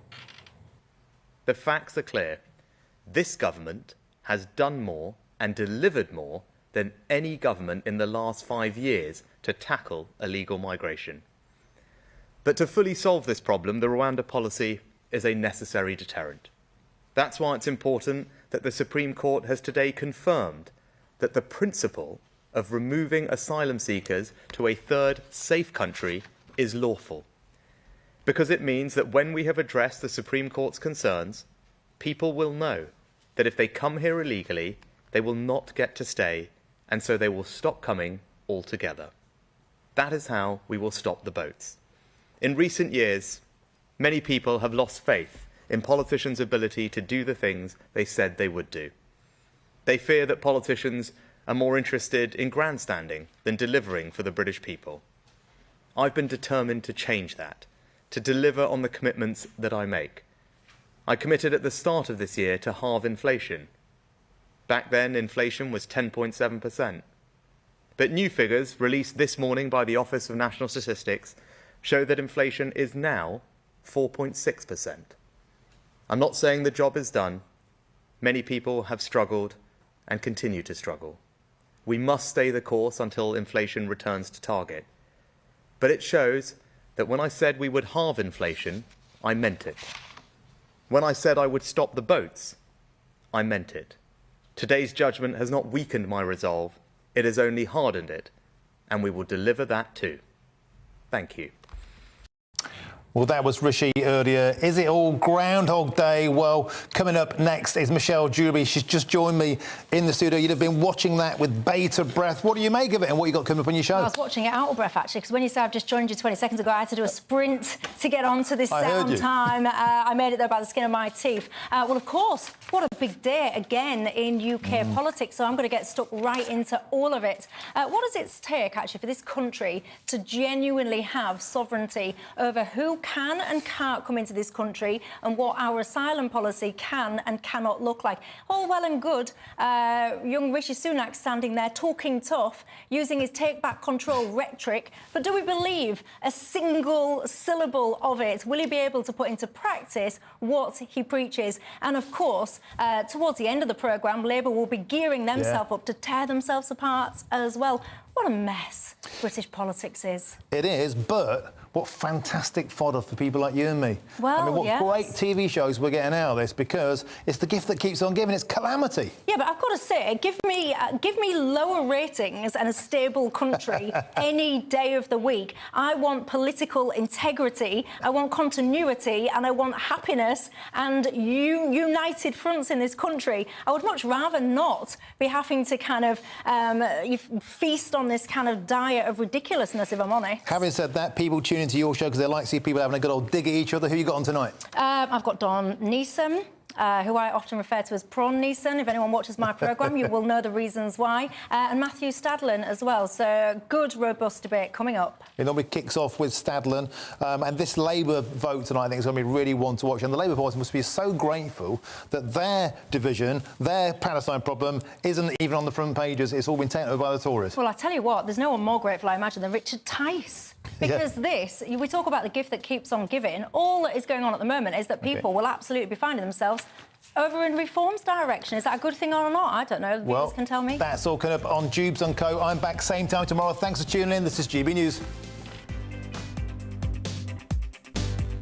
S8: The facts are clear. This government has done more and delivered more than any government in the last 5 years to tackle illegal migration. But to fully solve this problem, the Rwanda policy is a necessary deterrent. That's why it's important that the Supreme Court has today confirmed that the principle of removing asylum seekers to a third safe country is lawful. Because it means that when we have addressed the Supreme Court's concerns, people will know that if they come here illegally, they will not get to stay, and so they will stop coming altogether. That is how we will stop the boats. In recent years, many people have lost faith in politicians' ability to do the things they said they would do. They fear that politicians are more interested in grandstanding than delivering for the British people. I've been determined to change that, to deliver on the commitments that I make. I committed at the start of this year to halve inflation. Back then, inflation was 10.7%. But new figures released this morning by the Office of National Statistics show that inflation is now 4.6%. I'm not saying the job is done. Many people have struggled and continue to struggle. We must stay the course until inflation returns to target. But it shows that when I said we would halve inflation, I meant it. When I said I would stop the boats, I meant it. Today's judgment has not weakened my resolve, it has only hardened it, and we will deliver that too. Thank you.
S1: Well, that was Rishi earlier. Is it all Groundhog Day? Well, coming up next is Michelle Dewberry. She's just joined me in the studio. You'd have been watching that with bated breath. What do you make of it and what you got coming up on your show?
S25: I was watching it out of breath, actually, because when you said I've just joined you 20 seconds ago, I had to do a sprint to get onto this sound time. I made it there by the skin of my teeth. Well, of course, what a big day again in UK politics, so I'm going to get stuck right into all of it. What does it take, actually, for this country to genuinely have sovereignty over who can and can't come into this country and what our asylum policy can and cannot look like? All well and good, young Rishi Sunak standing there talking tough, using his take back control rhetoric, but do we believe a single syllable of it? Will he be able to put into practice what he preaches? And of course, towards the end of the programme, Labour will be gearing themselves up to tear themselves apart as well. What a mess British politics is.
S1: It is, but what fantastic fodder for people like you and me.
S25: Well,
S1: I mean, what great TV shows we're getting out of this, because it's the gift that keeps on giving. It's calamity.
S25: Yeah, but I've got to say, give me lower ratings and a stable country any day of the week. I want political integrity, I want continuity, and I want happiness and united fronts in this country. I would much rather not be having to kind of feast on this kind of diet of ridiculousness, if I'm honest.
S1: Having said that, people tune into your show because they like to see people having a good old dig at each other. Who you got on tonight?
S25: I've got Dawn Neeson, who I often refer to as Prawn Neeson. If anyone watches my programme, you will know the reasons why. And Matthew Stadlen as well. So good, robust debate coming up.
S1: It normally kicks off with Stadlen. And this Labour vote tonight, I think, is going to be really one to watch. And the Labour Party must be so grateful that their division, their Palestine problem, isn't even on the front pages. It's all been taken over by the Tories.
S25: Well, I tell you what, there's no one more grateful, I imagine, than Richard Tice. Because we talk about the gift that keeps on giving. All that is going on at the moment is that people will absolutely be finding themselves over in reform's direction. Is that a good thing or not? I don't know. Viewers can tell me.
S1: That's all coming up on Jubes & Co. I'm back same time tomorrow. Thanks for tuning in. This is GB News.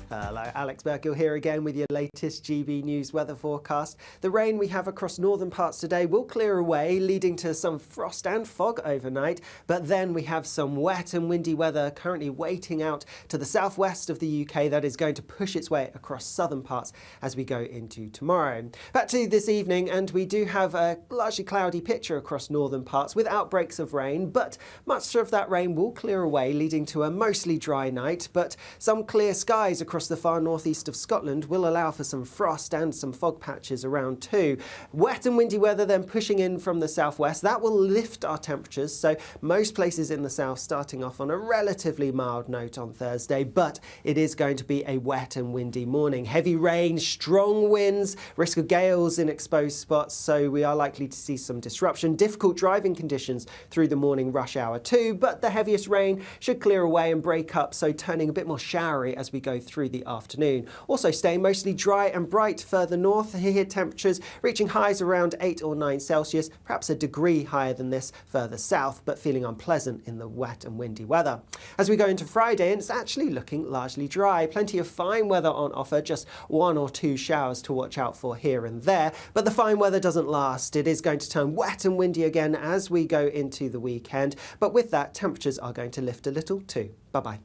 S11: Hello, Alex Burkill here again with your latest GB News weather forecast. The rain we have across northern parts today will clear away, leading to some frost and fog overnight. But then we have some wet and windy weather currently waiting out to the southwest of the UK that is going to push its way across southern parts as we go into tomorrow. Back to this evening, and we do have a largely cloudy picture across northern parts with outbreaks of rain, but much of that rain will clear away, leading to a mostly dry night. But some clear skies across the far northeast of Scotland will allow for some frost and some fog patches around too. Wet and windy weather then pushing in from the southwest. That will lift our temperatures, so most places in the south starting off on a relatively mild note on Thursday, but it is going to be a wet and windy morning. Heavy rain, strong winds, risk of gales in exposed spots, so we are likely to see some disruption. Difficult driving conditions through the morning rush hour too, but the heaviest rain should clear away and break up, so turning a bit more showery as we go through the afternoon. Also staying mostly dry and bright further north. Here temperatures reaching highs around 8 or 9 Celsius, perhaps a degree higher than this further south, but feeling unpleasant in the wet and windy weather. As we go into Friday, and it's actually looking largely dry. Plenty of fine weather on offer, just 1 or 2 showers to watch out for here and there, but the fine weather doesn't last. It is going to turn wet and windy again as we go into the weekend, but with that, temperatures are going to lift a little too. Bye-bye.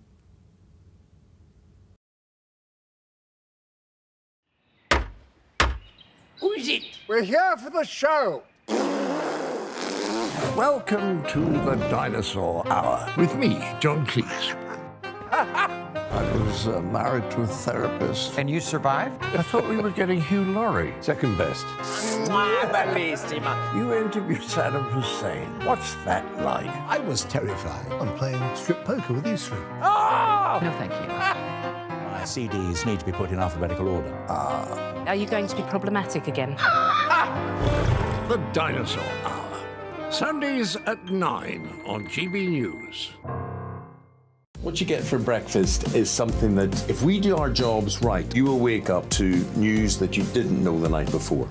S13: Who is it? We're here for the show. Welcome to the Dinosaur Hour with me, John Cleese. I was married to a therapist.
S14: And you survived?
S13: I thought we were getting Hugh Laurie. Second best. You interviewed Saddam Hussein. What's that like?
S19: I was terrified. I'm playing strip poker with you three.
S13: Oh!
S14: No, thank you.
S21: My CDs need to be put in alphabetical order.
S23: Are you going to be problematic again?
S13: The Dinosaur Hour. Sundays at 9 on GB News.
S9: What you get for breakfast is something that, if we do our jobs right, you will wake up to news that you didn't know the night before.